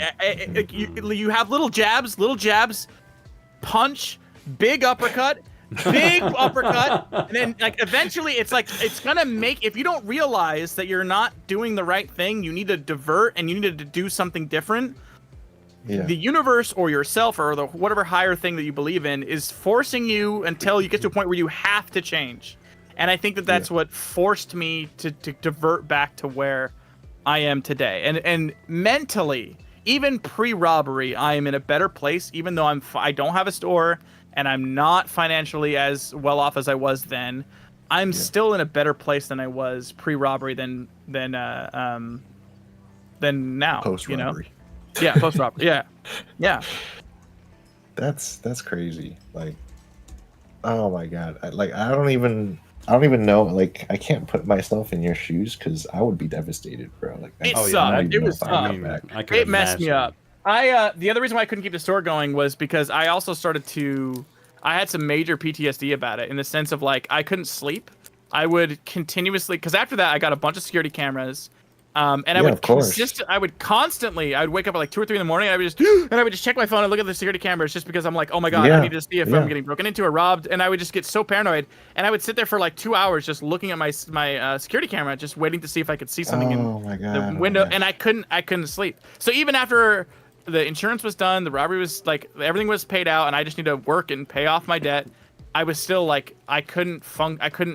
you have little jabs, punch, big uppercut, and then like eventually it's like it's gonna make, if you don't realize that you're not doing the right thing, you need to divert and you need to do something different. Yeah. The universe or yourself or the whatever higher thing that you believe in is forcing you until you get to a point where you have to change. And I think that that's what forced me to divert back to where I am today. And mentally, even pre-robbery, I am in a better place, even though I don't have a store and I'm not financially as well off as I was then. I'm still in a better place than I was pre-robbery than now. Post-robbery. Yeah, post-robbery. Yeah. That's crazy. Like, oh my god. I don't even know. Like, I can't put myself in your shoes because I would be devastated, bro. Like, it sucked. It was tough. It messed me up. The other reason why I couldn't keep the store going was because I also I had some major PTSD about it, in the sense of like I couldn't sleep. I would continuously, because after that I got a bunch of security cameras. And I would constantly, I would wake up at like 2 or 3 in the morning. And I would just check my phone and look at the security cameras, just because I'm like, oh my god, I need to see if I'm getting broken into or robbed. And I would just get so paranoid. And I would sit there for like 2 hours just looking at my security camera, just waiting to see if I could see something in the window. And I couldn't sleep. So even after the insurance was done, the robbery was like, everything was paid out, and I just need to work and pay off my debt, I was still like, I couldn't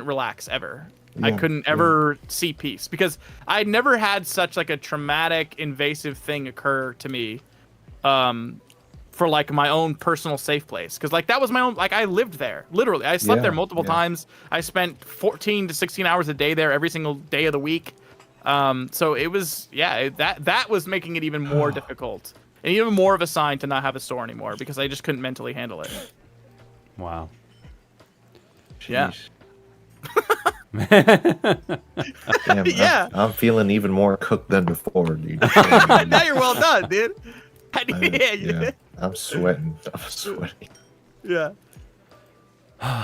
relax ever. I couldn't ever see peace, because I never had such like a traumatic, invasive thing occur to me, for like my own personal safe place. Because like that was my own, like I lived there, literally. I slept there multiple times. I spent 14 to 16 hours a day there every single day of the week. So it was, that was making it even more difficult, and even more of a sign to not have a store anymore, because I just couldn't mentally handle it. Wow. Jeez. Yeah. Damn, I'm feeling even more cooked than before, dude. Now you're well done, dude. I'm sweating. Yeah.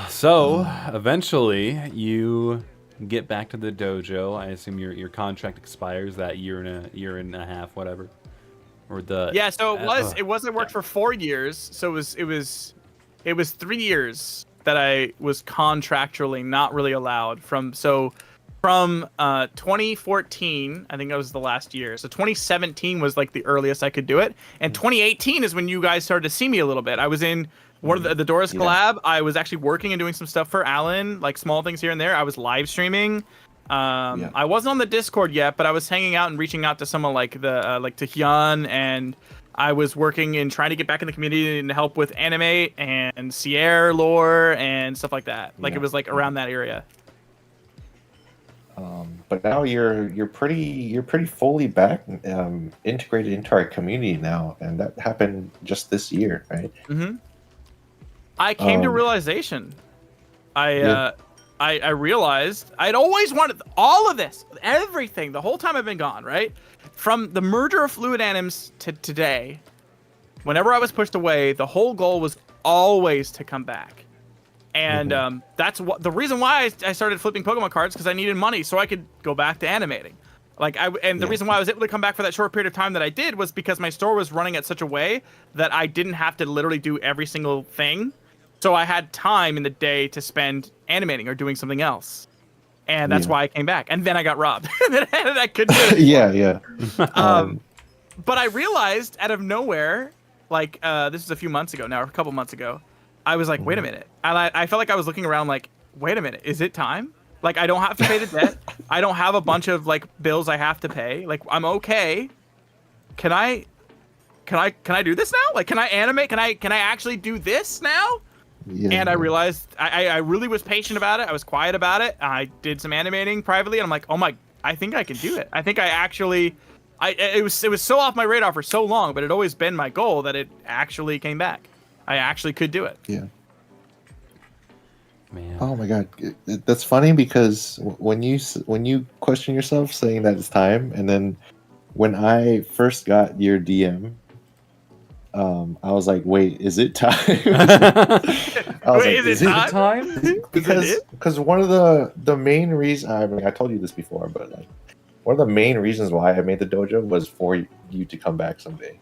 So eventually you get back to the dojo. I assume your contract expires that year and a half, whatever. Or the So it wasn't worked for 4 years. So it was 3 years that I was contractually not really allowed from 2014, I think that was the last year. So 2017 was like the earliest I could do it. And 2018 is when you guys started to see me a little bit. I was in one of the Doris collab. I was actually working and doing some stuff for Alan, like small things here and there. I was live streaming. I wasn't on the Discord yet, but I was hanging out and reaching out to someone like to Hyun, and I was working and trying to get back in the community and help with Animate and Sierra lore and stuff like that. Like it was like around that area. But now you're pretty fully back, integrated into our community now, and that happened just this year, right? Mm-hmm. I came to realization. I realized I'd always wanted all of this, everything, the whole time I've been gone, right? From the merger of FluidAnims to today, whenever I was pushed away, the whole goal was always to come back. And that's the reason why I started flipping Pokemon cards, because I needed money so I could go back to animating. The reason why I was able to come back for that short period of time that I did was because my store was running at such a way that I didn't have to literally do every single thing. So I had time in the day to spend animating or doing something else. And that's why I came back. And then I got robbed. And I couldn't do it. But I realized out of nowhere, like this is a few months ago now, or a couple months ago, I was like, wait a minute. And I felt like I was looking around like, wait a minute, is it time? Like, I don't have to pay the debt. I don't have a bunch of like bills I have to pay. Like, I'm okay. Can I do this now? Like, can I animate? Can I actually do this now? And I realized I really was patient about it. I was quiet about it. I did some animating privately, and I'm like, oh my, I think I can do it. I think I actually, it was so off my radar for so long, but it always been my goal that it actually came back. I actually could do it. Yeah. Man. Oh my god, that's funny, because when you question yourself saying that it's time, and then when I first got your DM, I was like, wait, is it time? I was Wait, is it time? Because one of the main reasons, I mean, I told you this before, but like one of the main reasons why I made the dojo was for you to come back someday.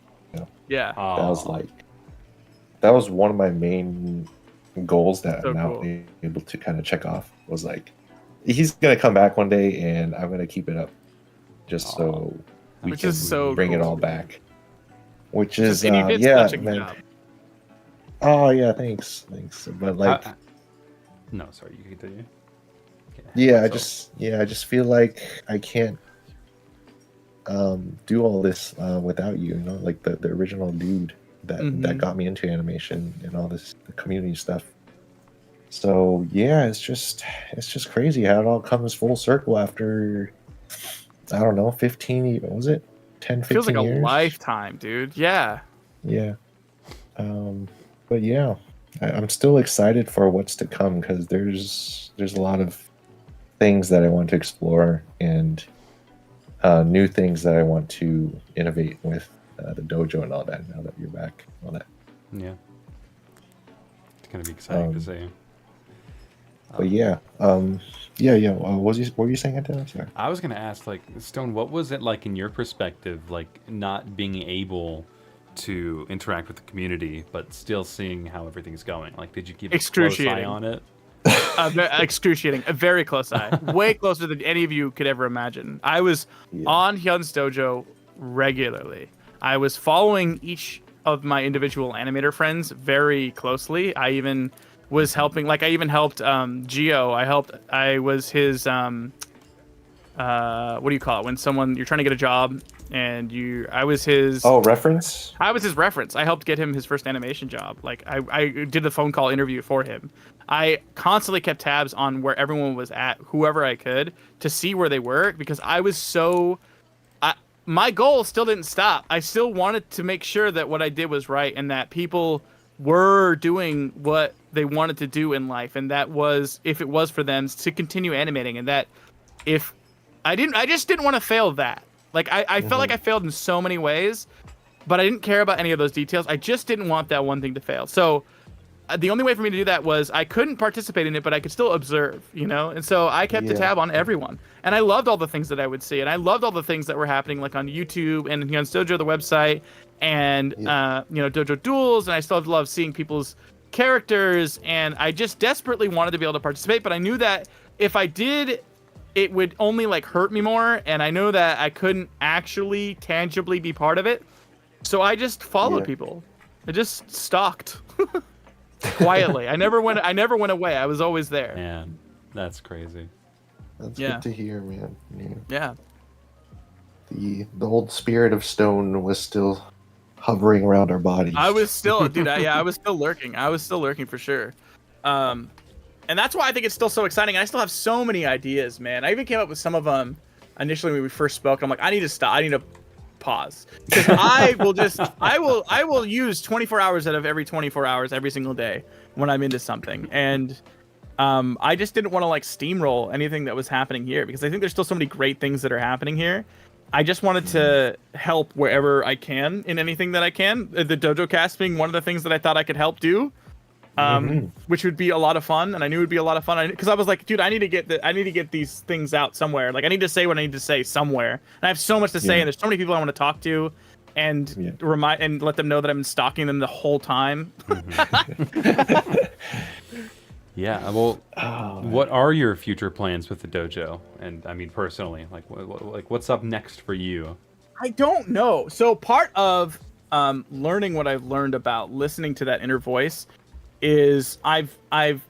Yeah. That was one of my main goals that So I'm now cool. able to kind of check off. Was like, he's gonna come back one day, and I'm gonna keep it up, just so we Which can is so bring it cool. all back. Which is And you did yeah, such a good man. job. Oh yeah, thanks. But like, no, sorry, you can continue. Okay. yeah, So- I just feel like I can't do all this without you. You know, like the original dude that Mhm. got me into animation and all this the community stuff. So yeah, it's just crazy how it all comes full circle after, I don't know, 15, was it 10, 15 Feels like a years? lifetime, dude. Yeah. Yeah. But yeah, I'm still excited for what's to come because there's a lot of things that I want to explore and new things that I want to innovate with the dojo and all that. Now that you're back, all that. Yeah. It's gonna be exciting to see. But yeah, yeah. What were you saying, Anton? I'm sorry. I was gonna ask, like, Stone, what was it like in your perspective, like not being able to interact with the community, but still seeing how everything's going? Like, did you keep a close eye Excruciating. on it? Excruciating. A very close eye. Way closer than any of you could ever imagine. I was on Hyun's dojo regularly. I was following each of my individual animator friends very closely. I even was helping, like I even helped Geo. I was his what do you call it when someone you're trying to get a job and I was his Reference. I was his reference. I helped get him his first animation job. Like I did the phone call interview for him. I constantly kept tabs on where everyone was at, whoever I could, to see where they were, because I was so my goal still didn't stop. I still wanted to make sure that what I did was right and that people were doing what they wanted to do in life, and that was, if it was for them, to continue animating, and that if I just didn't want to fail that. Like I felt like I failed in so many ways, but I didn't care about any of those details. I just didn't want that one thing to fail. So the only way for me to do that was I couldn't participate in it, but I could still observe, you know? And so I kept a tab on everyone. And I loved all the things that I would see. And I loved all the things that were happening, like on YouTube and Hyun's Dojo, the website, and, you know, Dojo Duels. And I still love seeing people's characters. And I just desperately wanted to be able to participate. But I knew that if I did, it would only, like, hurt me more. And I know that I couldn't actually tangibly be part of it. So I just followed people. I just stalked. Quietly. I never went away. I was always there. Man, that's crazy. That's good to hear, man. Yeah. The old spirit of Stone was still hovering around our bodies. I was still, dude. I was still lurking. I was still lurking for sure. And that's why I think it's still so exciting. I still have so many ideas, man. I even came up with some of them initially when we first spoke. I'm like, I need to stop. I need to pause, because I will use 24 hours out of every 24 hours every single day when I'm into something. And I just didn't want to like steamroll anything that was happening here, because I think there's still so many great things that are happening here. I just wanted to help wherever I can in anything that I can. The Dojocast being one of the things that I thought I could help do, which would be a lot of fun, and I knew it would be a lot of fun. Because I was like, dude, I need to get these things out somewhere. Like I need to say what I need to say somewhere. And I have so much to say, and there's so many people I want to talk to, and remind and let them know that I've been stalking them the whole time. Yeah, well, what are your future plans with the dojo? And I mean, personally, like what's up next for you? I don't know. So part of learning what I've learned about listening to that inner voice is I've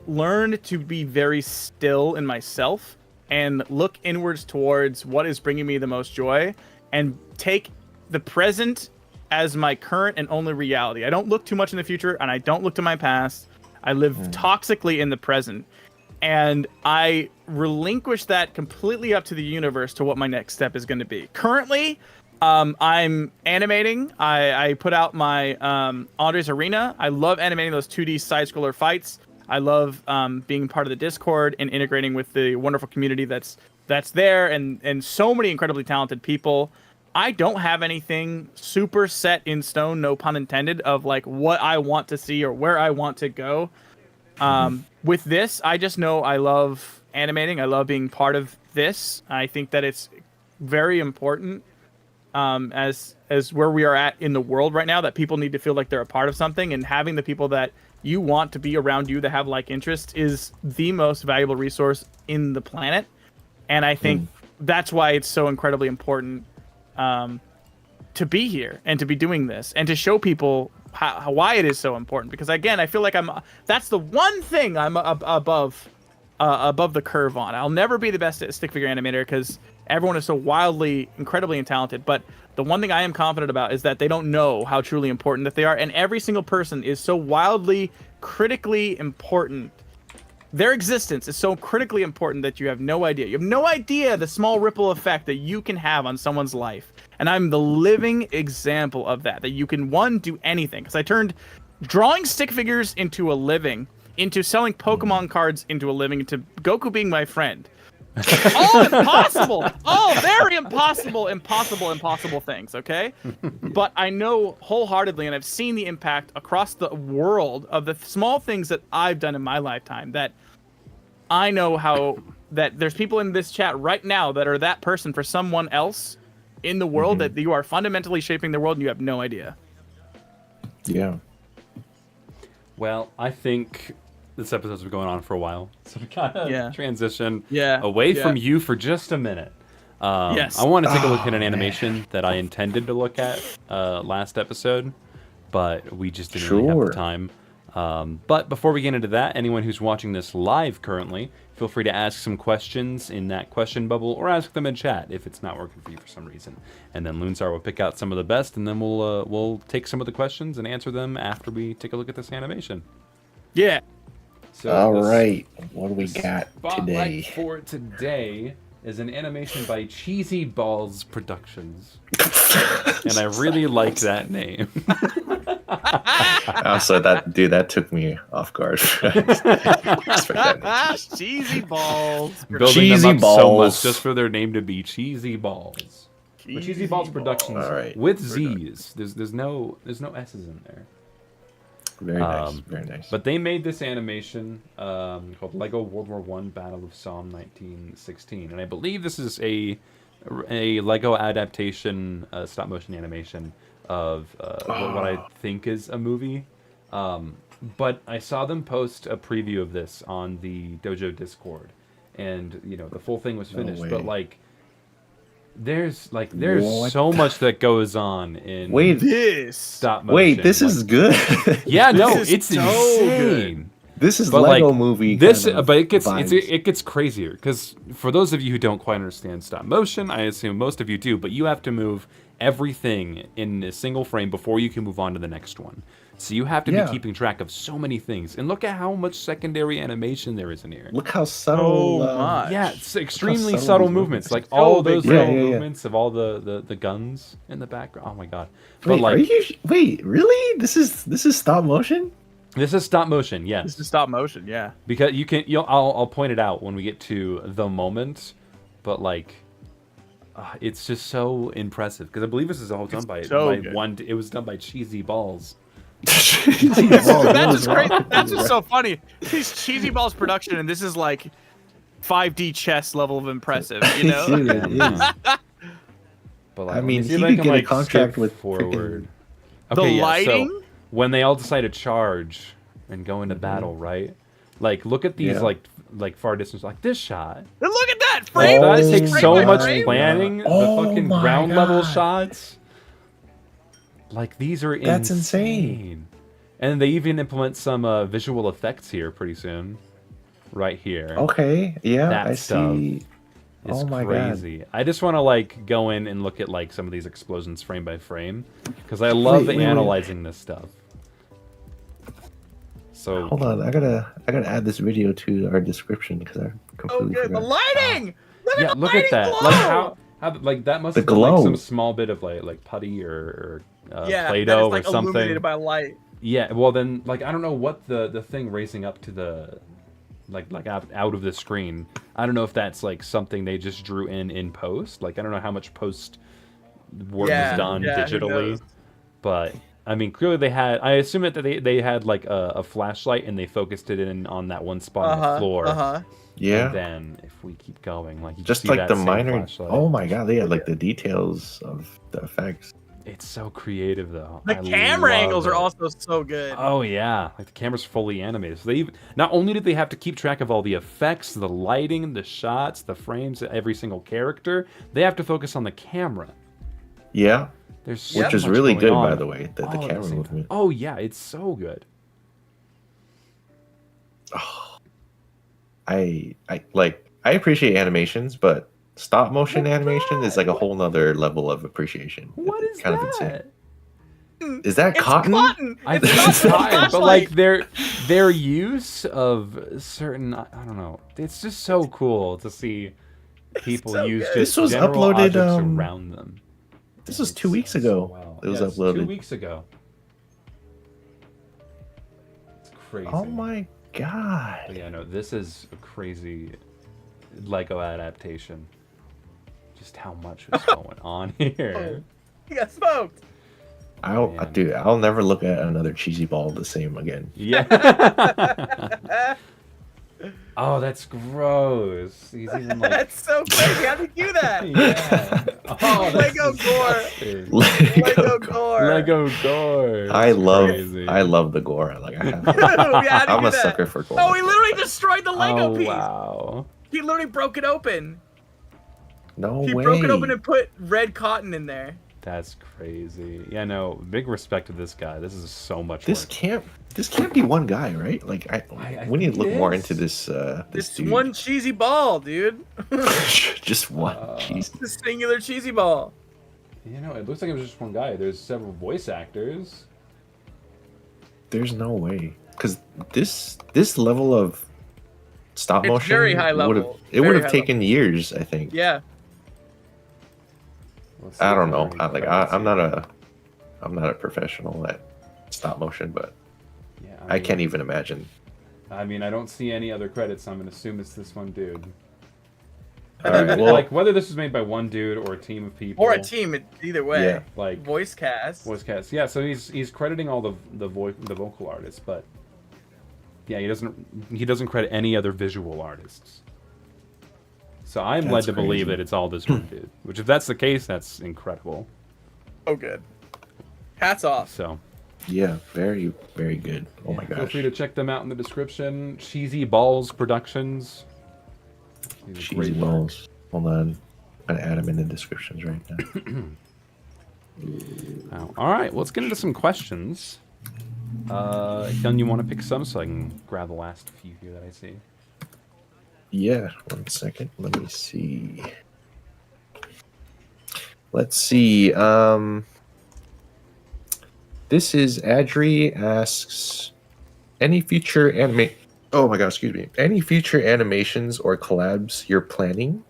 learned to be very still in myself and look inwards towards what is bringing me the most joy, and take the present as my current and only reality. I don't look too much in the future, and I don't look to my past. I live toxically in the present, and I relinquish that completely up to the universe to what my next step is going to be. Currently, I'm animating. I put out my Andre's Arena. I love animating those 2D side-scroller fights. I love being part of the Discord and integrating with the wonderful community that's there, and so many incredibly talented people. I don't have anything super set in stone, no pun intended, of like what I want to see or where I want to go. With this, I just know I love animating. I love being part of this. I think that it's very important as where we are at in the world right now, that people need to feel like they're a part of something, and having the people that you want to be around you that have like interests is the most valuable resource in the planet. And I think that's why it's so incredibly important to be here and to be doing this and to show people why it is so important. Because again, I feel like that's the one thing I'm above the curve on. I'll never be the best stick figure animator because everyone is so wildly, incredibly talented. But the one thing I am confident about is that they don't know how truly important that they are. And every single person is so wildly, critically important. Their existence is so critically important that you have no idea. You have no idea the small ripple effect that you can have on someone's life. And I'm the living example of that. That you can, one, do anything. Because I turned drawing stick figures into a living, into selling Pokemon cards into a living, into Goku being my friend. All impossible! All very impossible things, okay? But I know wholeheartedly, and I've seen the impact across the world of the small things that I've done in my lifetime, that I know how that there's people in this chat right now that are that person for someone else in the world, that you are fundamentally shaping the world and you have no idea. Yeah. Well, I think this episode's been going on for a while, so we gotta transition away from you for just a minute. Yes. I want to take a look at an animation that I intended to look at last episode, but we just didn't really have the time. But before we get into that, anyone who's watching this live currently, feel free to ask some questions in that question bubble, or ask them in chat if it's not working for you for some reason. And then Loonstar will pick out some of the best, and then we'll take some of the questions and answer them after we take a look at this animation. Yeah. So all right, what do we got spotlight today? For today is an animation by CheezyBallz Productionz, and I really like that name. So that took me off guard. CheezyBallz. Building them up so much just for their name to be CheezyBallz. But CheezyBallz Productionz with Z's. There's no S's in there. Very nice, very nice. But they made this animation called Lego World War I Battle of Somme 1916, and I believe this is a Lego adaptation, stop motion animation of what I think is a movie. But I saw them post a preview of this on the Dojo Discord, and the full thing was finished. But like, there's so much that goes on in stop motion. Wait, this is good. Yeah, no, so it's insane. This is Lego movie. But it gets crazier, because for those of you who don't quite understand stop motion, I assume most of you do, but you have to move everything in a single frame before you can move on to the next one. So you have to be keeping track of so many things. And look at how much secondary animation there is in here. Look how subtle. Yeah, it's extremely subtle movements. Like all those little movements of all the guns in the background. Oh my god. But wait, really? This is stop motion? This is stop motion, yes. This is stop motion, yeah. Because I'll point it out when we get to the moment, but like, it's just so impressive, because I believe this is all done by one. It was done by CheezyBallz. That's just great. That's just so funny. He's CheezyBallz production, and this is like 5D chess level of impressive, Dude, it is. But like, I mean, he could get a contract with forward. The lighting. So when they all decide to charge and go into battle, right? Like, look at these like far distance, like this shot. And look at that frame. That takes so much frame. planning. The fucking ground level shots. Like, these are That's insane. And they even implement some visual effects here pretty soon. Right here. Okay, yeah, that I stuff see. is my crazy. God. I just want to like go in and look at like some of these explosions frame by frame, because I love analyzing this stuff. So hold on, I gotta add this video to our description, because I completely forgot. The lighting. Look at that. Glow. Like how like that must have been like some small bit of like putty or Play-Doh like or something. Illuminated by light. Yeah, well then, like, I don't know what the thing raising up to the like out of the screen. I don't know if that's like something they just drew in post. Like, I don't know how much post work Yeah, was done yeah, who digitally. knows? But I mean, clearly they had. I assume that they had like a flashlight and they focused it in on that one spot on the floor. And Yeah. then if we keep going, like you Just see like that the same minor. flashlight. Oh my god, they had like the details of the effects. It's so creative though. The I camera love angles are it. also so good. Oh yeah, like the camera's fully animated. So they even, not only did they have to keep track of all the effects, the lighting, the shots, the frames, every single character, they have to focus on the camera. Yeah. There's so Which is much really going good, on by the way, the all at camera same time. movement. Oh yeah, it's so good. I appreciate animations, but stop motion animation is like a whole nother level of appreciation. What It's is kind of that? insane. Is that It's cotton? cotton. I It's think not it's with a fine, but flashlight. like their use of certain, I don't know, it's just so cool to see people so use good. just This was general uploaded, objects around them. This was It's 2 weeks so ago. well. It was Yes, uploaded. 2 weeks ago. It's crazy. Oh my But god. yeah, no, this is a crazy Lego adaptation. Just how much is going on here. He got smoked. Man. Dude, I'll never look at another cheesy ball the same again. Yeah. Oh, that's gross. He's even like. That's so crazy. How do you do that? Yeah. Oh, that's Lego gore. disgusting. Lego gore. Lego gore. I That's love the gore. Like I have, Yeah, how do you I'm do a that? sucker for gore. Oh, he literally destroyed the Lego Oh piece. wow. He literally broke it open. No He way. broke it open and put red cotton in there. That's crazy. Yeah, no, big respect to this guy. This is so much This work. can't be one guy, right? Like I we need to think look it more is. into this. This It's dude. one cheesy ball, dude. Just one. Jeez. The singular cheesy ball. You know, it looks like it was just one guy. There's several voice actors. There's no way. Because this level of stop It's motion very high level. would Very have high taken years, I think. Yeah. Let's see I if don't there know. are any I'm credits not a professional at stop motion, but here. Yeah, I can't even imagine. I mean, I don't see any other credits, so I'm gonna assume it's this one dude. All right, well, Like whether this was made by one dude or a team of people. Or a team, either way. Yeah. Like Voice cast. voice cast. Yeah, so he's crediting all the vocal artists, but yeah, he doesn't credit any other visual artists. So I'm led That's to believe crazy. that it's all this one dude. Which, if that's the case, that's incredible. Oh, good. Hats off. So yeah, very, very good. Oh my feel gosh. free to check them out in the description. CheezyBallz Productionz. These are Cheesy great work. balls. Hold on. I'm gonna add them in the descriptions right now. All right, let's get into some questions. Hyun, you want to pick some so I can grab the last few here that I see? Yeah, 1 second. Let me see. Let's see. This is Adri asks any future anime. Oh my god, excuse me. Any future animations or collabs you're planning?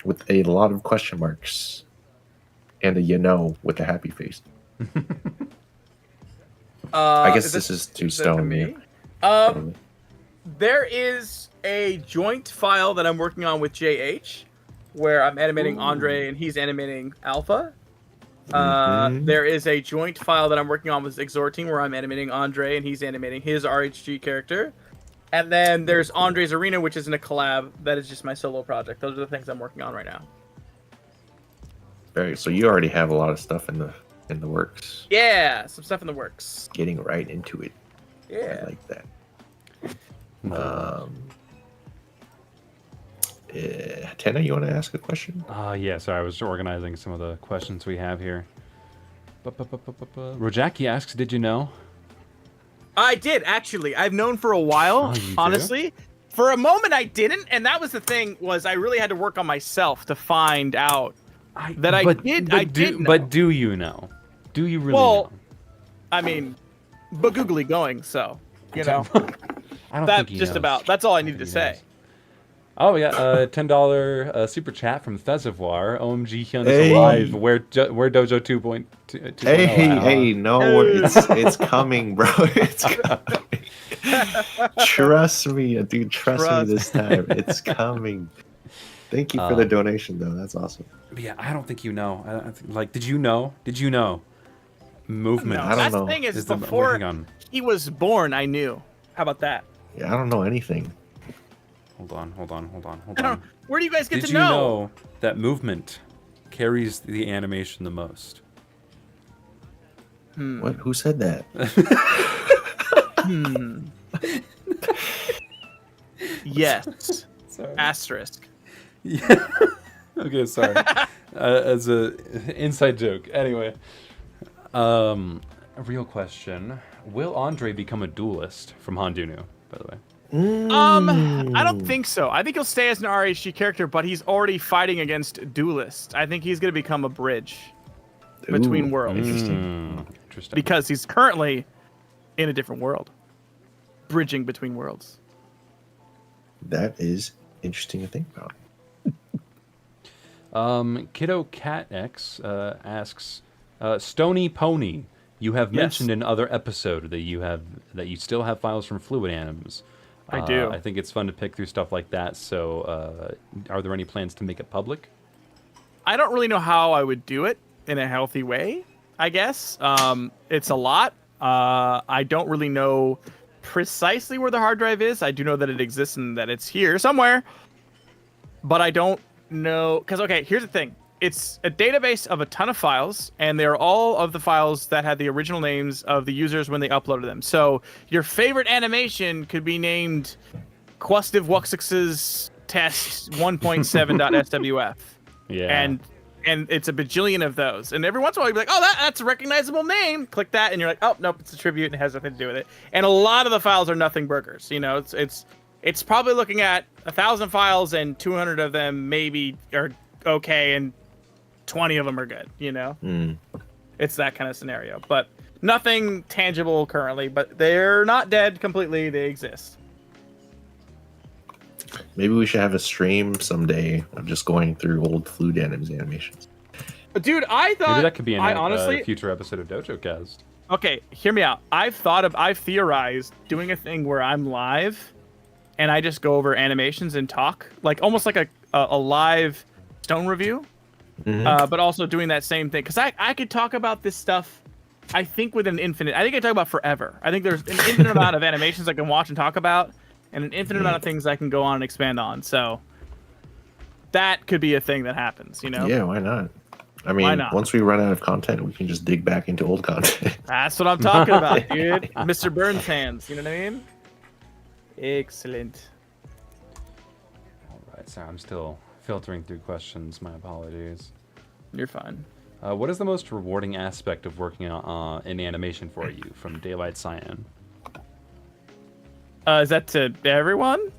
With a lot of question marks and a with a happy face. I guess this is to Stone. me? Yeah. There is a joint file that I'm working on with JH, where I'm animating Andre and he's animating Alpha. There is a joint file that I'm working on with Exhorting, where I'm animating Andre and he's animating his RHG character. And then there's Andre's Arena, which isn't a collab. That is just my solo project. Those are the things I'm working on right now. So you already have a lot of stuff in the works. Yeah, some stuff in the works. Getting right into it. Yeah. I like that. Tenna, you want to ask a question? Yeah, sorry, I was organizing some of the questions we have here. Rojaki asks, did you know? I did, actually. I've known for a while, Oh, you do? honestly. For a moment, I didn't, and that was the thing, was I really had to work on myself to find out that I did know. But do you know? Do you really Well, know? I mean, but googly going, so, you know. I don't That's think he just knows. about, that's all I I needed to think he say. knows. Oh, yeah, $10 super chat from Thesavoir. OMG, Hyun is Hey. alive. Where Dojo 2.2. Hey, no, it's coming, bro. It's coming. Trust me, dude. Trust me this time. It's coming. Thank you for the donation, though. That's awesome. But yeah, I don't think you know. Like, did you know? Did you know? Movement. I don't That's know. the thing is, Is the- before hang on. he was born, I knew. How about that? Yeah, I don't know anything. Hold on. Where do you guys get Did to you know? know that movement carries the animation the most? What? Who said that? Yes. Sorry. Asterisk. Okay, sorry. As a inside joke. Anyway, a real question: will Andre become a duelist from Handunu? By the way. I don't think so. I think he'll stay as an RHG character, but he's already fighting against duelists. I think he's going to become a bridge between Ooh, worlds Interesting. Interesting. because he's currently in a different world, bridging between worlds. That is interesting to think about. Kiddo Cat X asks, Stony Pony, you have Yes. mentioned in other episode that you still have files from FluidAnims. I do. I think it's fun to pick through stuff like that. So, are there any plans to make it public? I don't really know how I would do it in a healthy way, I guess. It's a lot. I don't really know precisely where the hard drive is. I do know that it exists and that it's here somewhere. But I don't know... Because, okay, here's the thing. It's a database of a ton of files, and they're all of the files that had the original names of the users when they uploaded them. So your favorite animation could be named Questive Wuxix's test 1.7.swf. Yeah. And it's a bajillion of those. And every once in a while, you'll be like, oh, that's a recognizable name. Click that, and you're like, oh, nope, it's a tribute, and it has nothing to do with it. And a lot of the files are nothing burgers. You know, it's probably looking at 1,000 files, and 200 of them maybe are okay, and 20 of them are good, you know? It's that kind of scenario. But nothing tangible currently, but they're not dead completely. They exist. Maybe we should have a stream someday of just going through old FluidAnims animations. Dude, I thought... Maybe that could be a honestly... future episode of Dojocast. Okay, hear me out. I've theorized doing a thing where I'm live and I just go over animations and talk, like almost like a live Stone review, but also doing that same thing. Because I could talk about this stuff, I think, with an infinite... I think I talk about forever. I think there's an infinite amount of animations I can watch and talk about, and an infinite amount of things I can go on and expand on. So that could be a thing that happens, you know? Yeah, why not? I Why mean, not? once we run out of content, we can just dig back into old content. That's what I'm talking about, dude. Mr. Burns hands, you know what I mean? Excellent. All right, sorry, I'm still filtering through questions. My apologies. You're fine. What is the most rewarding aspect of working in animation for you? From Daylight Cyan. Is that to everyone?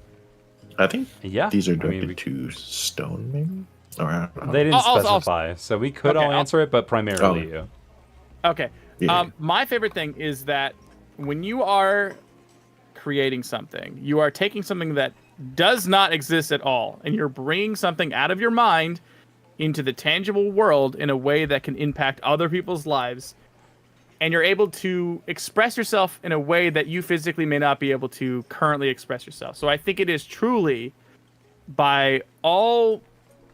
I think Yeah. these are I mean, directed to Stone, maybe? Or I don't know. They didn't I'll- specify, so we could Okay, all I'll- answer it, but primarily you. Okay. Yeah. My favorite thing is that when you are creating something, you are taking something that does not exist at all, and you're bringing something out of your mind into the tangible world in a way that can impact other people's lives, and you're able to express yourself in a way that you physically may not be able to currently express yourself. So I think it is truly, by all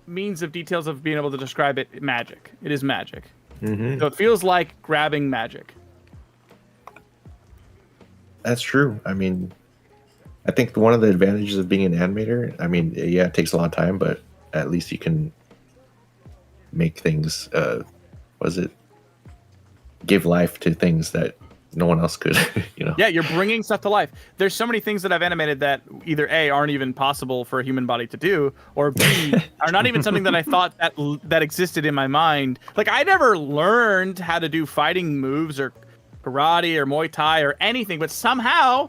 means of details of being able to describe it, magic. It is magic. So it feels like grabbing magic. That's true. I mean, I think one of the advantages of being an animator, I mean, yeah, it takes a lot of time, but at least you can make things, give life to things that no one else could, you know? Yeah, you're bringing stuff to life. There's so many things that I've animated that either A, aren't even possible for a human body to do, or B, are not even something that I thought that existed in my mind. Like, I never learned how to do fighting moves or karate or Muay Thai or anything, but somehow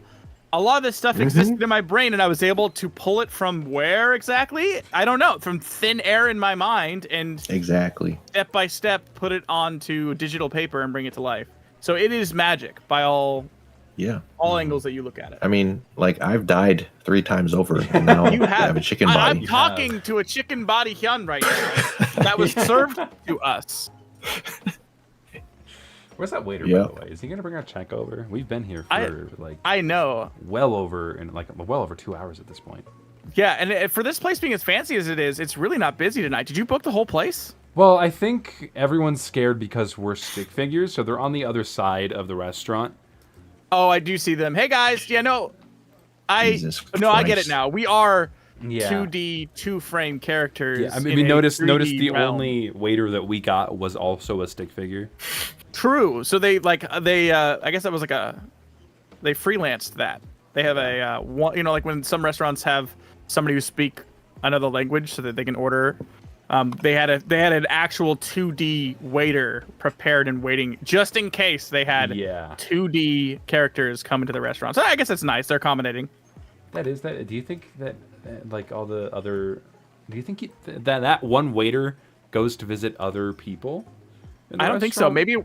a lot of this stuff existed in my brain, and I was able to pull it from where exactly? I don't know, from thin air in my mind, and Exactly. step by step put it onto digital paper and bring it to life. So it is magic by all Yeah. angles that you look at it. I mean, like, I've died 3 times over, and now You I have. have a chicken I'm body. talking to a chicken body Hyun right now. That was served to us. Where's that waiter, Yeah. by the way? Is he gonna bring our check over? We've been here for I know. well over 2 hours at this point. Yeah, and for this place being as fancy as it is, it's really not busy tonight. Did you book the whole place? Well, I think everyone's scared because we're stick figures, so they're on the other side of the restaurant. Oh, I do see them. Hey guys, yeah, no, Jesus I get it Christ. now. We are Yeah. 2D, two-frame characters. Yeah, I in mean, a notice 3D the realm. only waiter that we got was also a stick figure. True. So they I guess that was they freelanced that. They have a one, like when some restaurants have somebody who speak another language so that they can order. They had an actual 2D waiter prepared and waiting just in case they had 2D characters come into the restaurant. So I guess that's nice. They're accommodating. That is that. Do you think that like all the other? Do you think that one waiter goes to visit other people? I don't think so. Maybe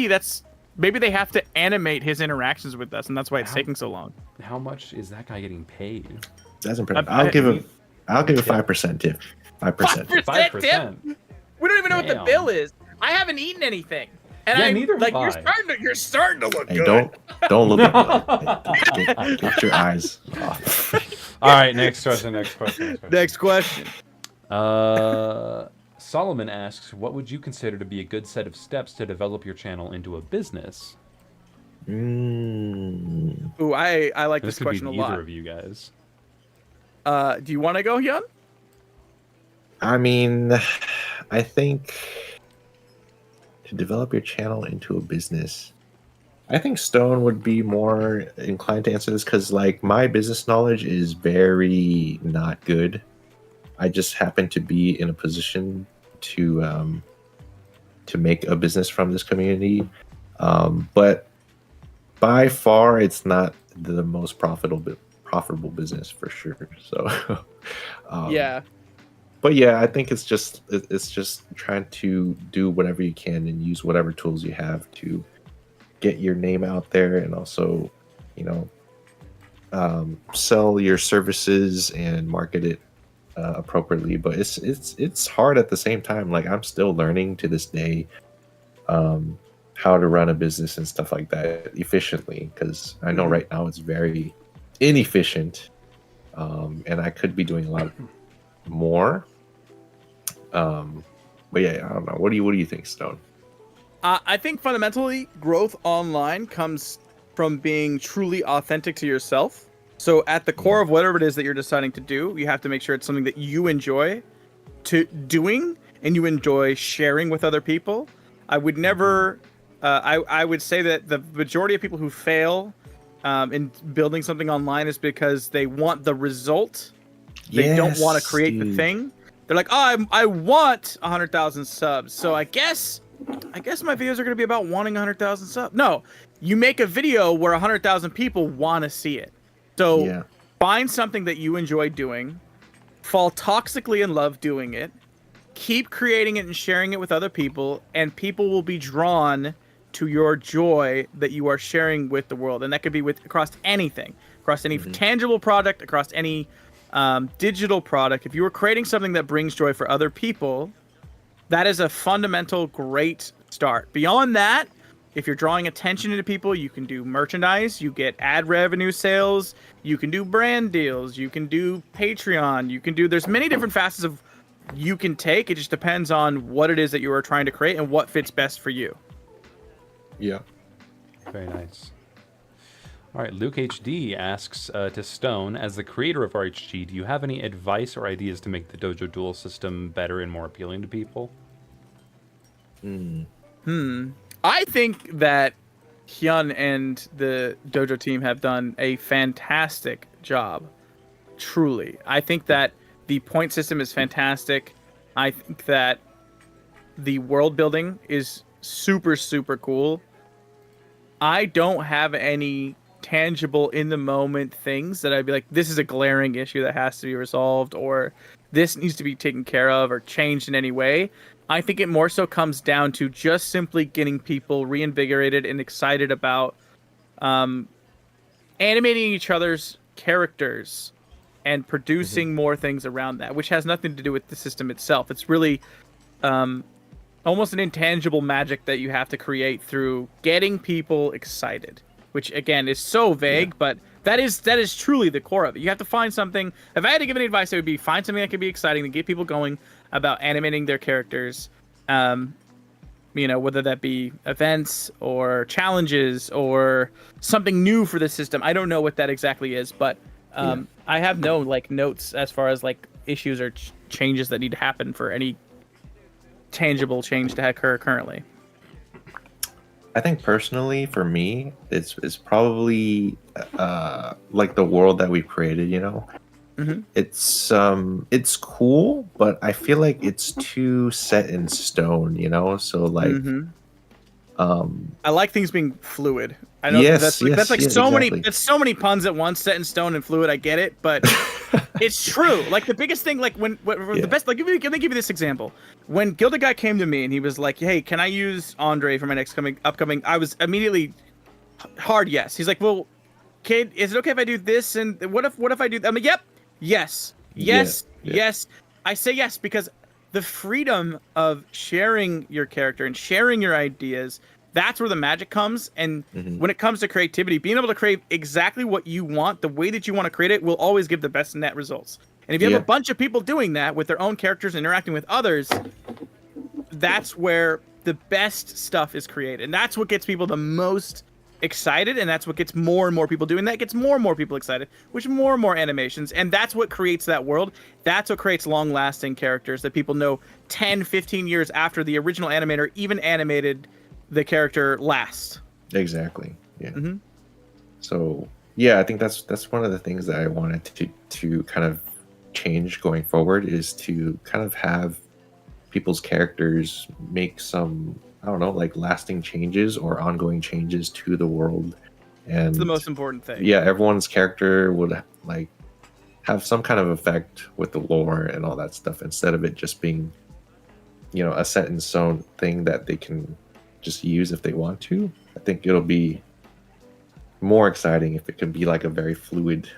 they have to animate his interactions with us, and that's why it's taking so long. How much is that guy getting paid? That's impressive. I'll give him 5% tip. 5%. 5%. We don't even know what the Damn. bill is. I haven't eaten anything, and Yeah, neither have you're starting to look Hey, good. don't look at me. Get your eyes off. All right, next question. Next question. Solomon asks, what would you consider to be a good set of steps to develop your channel into a business? Ooh, I like this could question be a lot. either of you guys. Do you want to go, Hyun? I mean, I think to develop your channel into a business, I think Stone would be more inclined to answer this because, like, my business knowledge is very not good. I just happen to be in a position to make a business from this community, but by far, it's not the most profitable business for sure. So, Yeah. But yeah, I think it's just trying to do whatever you can and use whatever tools you have to get your name out there, and also, sell your services and market it appropriately. But it's hard at the same time. Like, I'm still learning to this day how to run a business and stuff like that efficiently, because I know right now it's very inefficient, and I could be doing a lot more. But yeah, I don't know. What do you think, Stone? I think fundamentally, growth online comes from being truly authentic to yourself. So at the core of whatever it is that you're deciding to do, you have to make sure it's something that you enjoy doing and you enjoy sharing with other people. I would never, I would say that the majority of people who fail in building something online is because they want the result. They don't want to create the thing. They're like, oh, I want 100,000 subs, so I guess my videos are going to be about wanting 100,000 subs. No, you make a video where 100,000 people want to see it. So find something that you enjoy doing, fall toxically in love doing it, keep creating it and sharing it with other people, and people will be drawn to your joy that you are sharing with the world. And that could be across anything, across any tangible product, across any digital product. If you are creating something that brings joy for other people, that is a fundamental great start. Beyond that, if you're drawing attention to people, you can do merchandise, you get ad revenue sales, you can do brand deals, you can do Patreon, there's many different facets of you can take. It just depends on what it is that you are trying to create and what fits best for you. Yeah. Very nice. All right, Luke HD asks to Stone, as the creator of RHG, do you have any advice or ideas to make the Dojo duel system better and more appealing to people? I think that Hyun and the Dojo team have done a fantastic job. Truly. I think that the point system is fantastic. I think that the world building is super, super cool. I don't have any tangible in the moment things that I'd be like, this is a glaring issue that has to be resolved, or this needs to be taken care of or changed in any way. I think it more so comes down to just simply getting people reinvigorated and excited about animating each other's characters and producing more things around that, which has nothing to do with the system itself. It's really almost an intangible magic that you have to create through getting people excited, which again is so vague, but That is truly the core of it. You have to find something. If I had to give any advice, it would be find something that could be exciting to get people going about animating their characters. Whether that be events or challenges or something new for the system. I don't know what that exactly is, but I have no notes as far as issues or changes that need to happen for any tangible change to occur currently. I think personally, for me, it's probably the world that we've created. Mm-hmm. It's cool, but I feel like it's too set in stone. So Mm-hmm. I like things being fluid. I know yes, that's yes, so exactly. many. That's so many puns at once. Set in stone and fluid. I get it, but it's true. The biggest thing, the best. Let me give you this example. When Gilded Guy came to me and he was like, "Hey, can I use Andre for my next upcoming?" I was immediately hard yes. He's like, "Well, kid, is it okay if I do this? And what if I do?" I'm like, "Yep, yes." I say yes because the freedom of sharing your character and sharing your ideas, that's where the magic comes. And when it comes to creativity, being able to create exactly what you want, the way that you want to create it, will always give the best net results. And if you have a bunch of people doing that with their own characters interacting with others, that's where the best stuff is created. And that's what gets people the most excited, and that's what gets more and more people doing that. Gets more and more people excited, which more and more animations, and that's what creates that world. That's what creates long-lasting characters that people know 10, 15 years after the original animator even animated the character last. Exactly. Yeah. Mm-hmm. So I think that's one of the things that I wanted to kind of change going forward, is to kind of have people's characters make some, I don't know, lasting changes or ongoing changes to the world. And it's the most important thing. Yeah, everyone's character would have some kind of effect with the lore and all that stuff, instead of it just being, a set in stone thing that they can just use if they want to. I think it'll be more exciting if it can be a very fluid,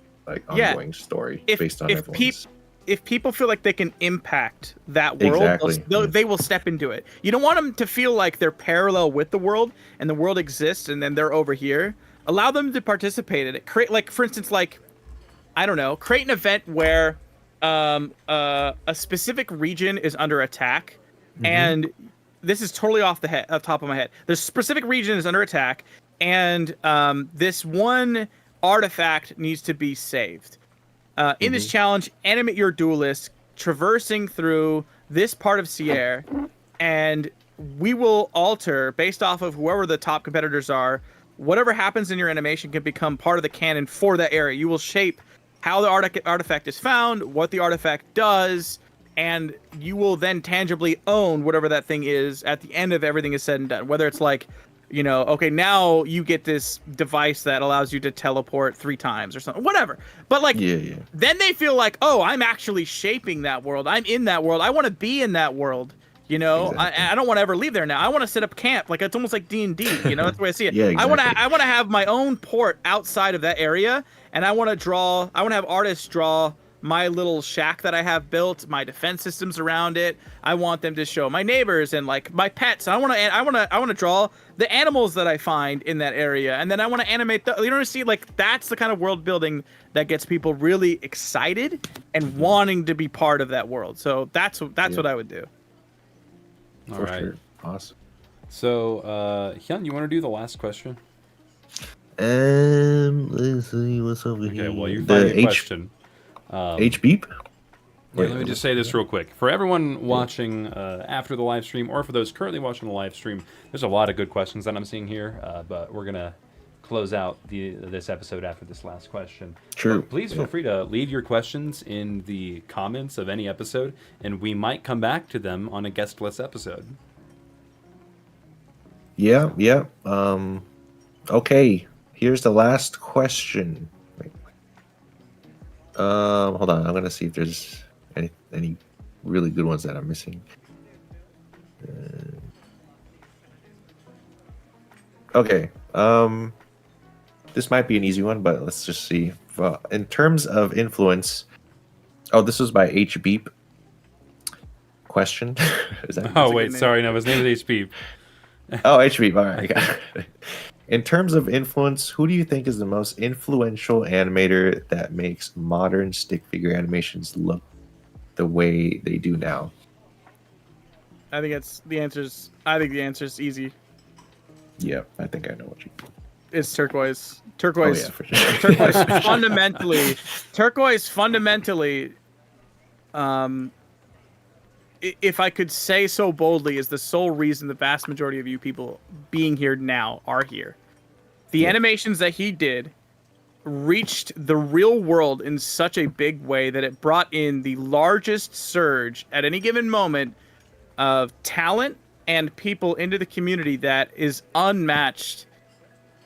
ongoing story based on everyone's. If people feel like they can impact that world, exactly. they will step into it. You don't want them to feel like they're parallel with the world and the world exists and then they're over here. Allow them to participate in it. Create, for instance, I don't know, create an event where a specific region is under attack, and this is totally off the top of my head. The specific region is under attack, and this one artifact needs to be saved. In this challenge, animate your duelist traversing through this part of Sierre, and we will alter, based off of whoever the top competitors are, whatever happens in your animation can become part of the canon for that area. You will shape how the artifact is found, what the artifact does, and you will then tangibly own whatever that thing is at the end of everything is said and done. Whether it's okay, now you get this device that allows you to teleport 3 times or something, whatever. But then they feel like, oh, I'm actually shaping that world. I'm in that world. I want to be in that world. Exactly. I don't want to ever leave there now. I want to set up camp. It's almost like D&D. That's the way I see it. Yeah, exactly. I want to have my own port outside of that area, and I want to have artists draw my little shack that I have built, my defense systems around it. I want them to show my neighbors and my pets. I want to draw the animals that I find in that area, and then I want to animate that's the kind of world building that gets people really excited and wanting to be part of that world. So that's what I would do. All For right. sure. Awesome. So, Hyun, you want to do the last question? Let's see what's over here. Okay, well, you find a question. H beep. Yeah, let me just say this real quick. For everyone watching after the live stream, or for those currently watching the live stream, there's a lot of good questions that I'm seeing here, but we're going to close out this episode after this last question. True. But please feel free to leave your questions in the comments of any episode, and we might come back to them on a guest-less episode. Yeah. Okay, here's the last question. Hold on. I'm gonna see if there's any really good ones that I'm missing. Okay. This might be an easy one, but let's just see. In terms of influence, this was by H Beep. Question. Is that Oh wait, sorry, no, his name is H Beep. Oh, H Beep. All right, I got it. In terms of influence, who do you think is the most influential animator that makes modern stick figure animations look the way they do now? I think the answer is easy. Yeah, I think I know what you mean. It's Turquoise. Oh Turquoise. yeah, for sure. Turquoise fundamentally, if I could say so boldly, is the sole reason the vast majority of you people being here now are here. The animations that he did reached the real world in such a big way that it brought in the largest surge at any given moment of talent and people into the community that is unmatched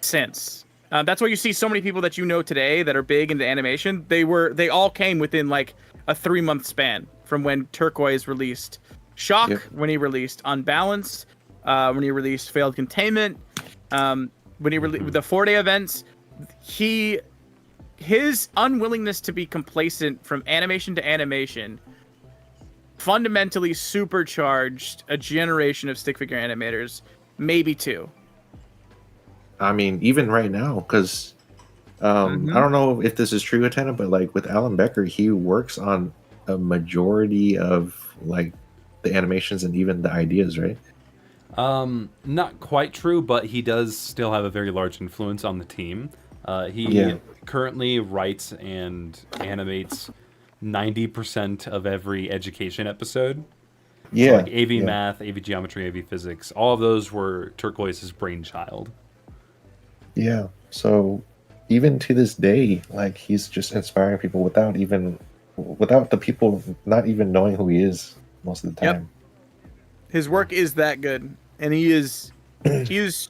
since. That's why you see so many people that you know today that are big into animation. They all came within like a 3-month span from when Turquoise released Shock, when he released Unbalanced, when he released Failed Containment, when he released the 4-day events. His unwillingness to be complacent from animation to animation fundamentally supercharged a generation of stick figure animators, maybe 2. I mean, even right now, because I don't know if this is true, Atena, but like with Alan Becker, he works on a majority of like the animations and even the ideas, right? Not quite true, but he does still have a very large influence on the team. He currently writes and animates 90% of every education episode. Yeah. So like AV Math, AV Geometry, AV Physics, all of those were Turquoise's brainchild. Yeah. So even to this day, like he's just inspiring people without the people not even knowing who he is most of the time. His work is that good, and he is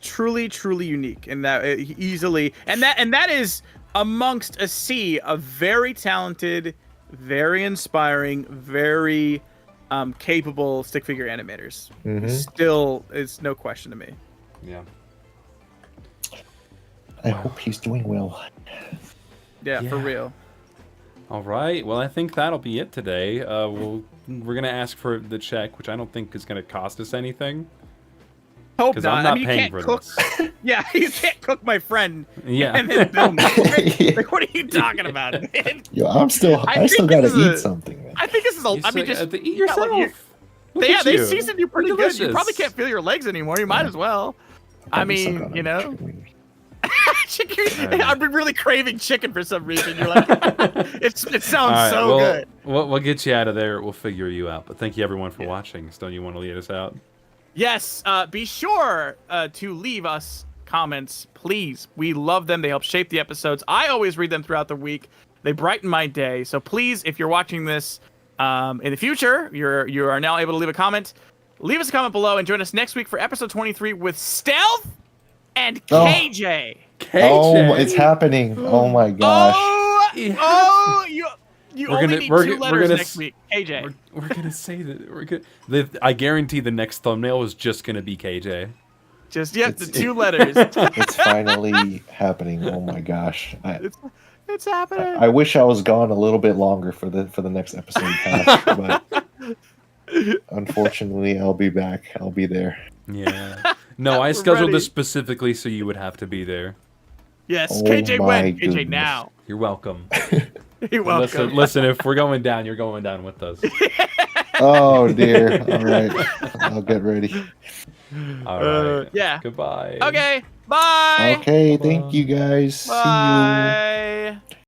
truly unique, and that easily and that is amongst a sea of very talented, very inspiring, very capable stick figure animators. Still, it's no question to me. Yeah. I hope he's doing well. Yeah, for real. All right. Well, I think that'll be it today. We're gonna ask for the check, which I don't think is gonna cost us anything. Hope not. I'm not I mean, paying for this. Yeah, you can't cook my friend. Yeah. And then bill me. Like, what are you talking about, man? Yo, I still gotta eat something, man. I think this is a. I mean, just eat yourself. They seasoned you pretty good. You Delicious. probably can't feel your legs anymore. You might as well. I mean, you know. Chicken. I've been really craving chicken for some reason. You're like, it sounds good. We'll get you out of there. We'll figure you out. But thank you everyone for watching. Stone, you want to lead us out? Yes. Be sure to leave us comments, please. We love them. They help shape the episodes. I always read them throughout the week. They brighten my day. So please, if you're watching this in the future, you are now able to leave a comment. Leave us a comment below and join us next week for episode 23 with Stealth and KJ. Oh, it's happening. Oh my gosh. You only need 2 letters next week. KJ. We're gonna say that. I guarantee the next thumbnail is just gonna be KJ. Just the 2 letters. It's finally happening. Oh my gosh. It's happening. I wish I was gone a little bit longer for the next episode cast, but unfortunately I'll be back. I'll be there. Yeah. No, I scheduled this specifically so you would have to be there. Yes, Oh KJ my when? KJ goodness. now. You're welcome. You're welcome. Listen, if we're going down, you're going down with us. Oh dear. All right. I'll get ready. All right. Yeah. Goodbye. Okay. Bye. Okay, thank you guys. See you. Bye.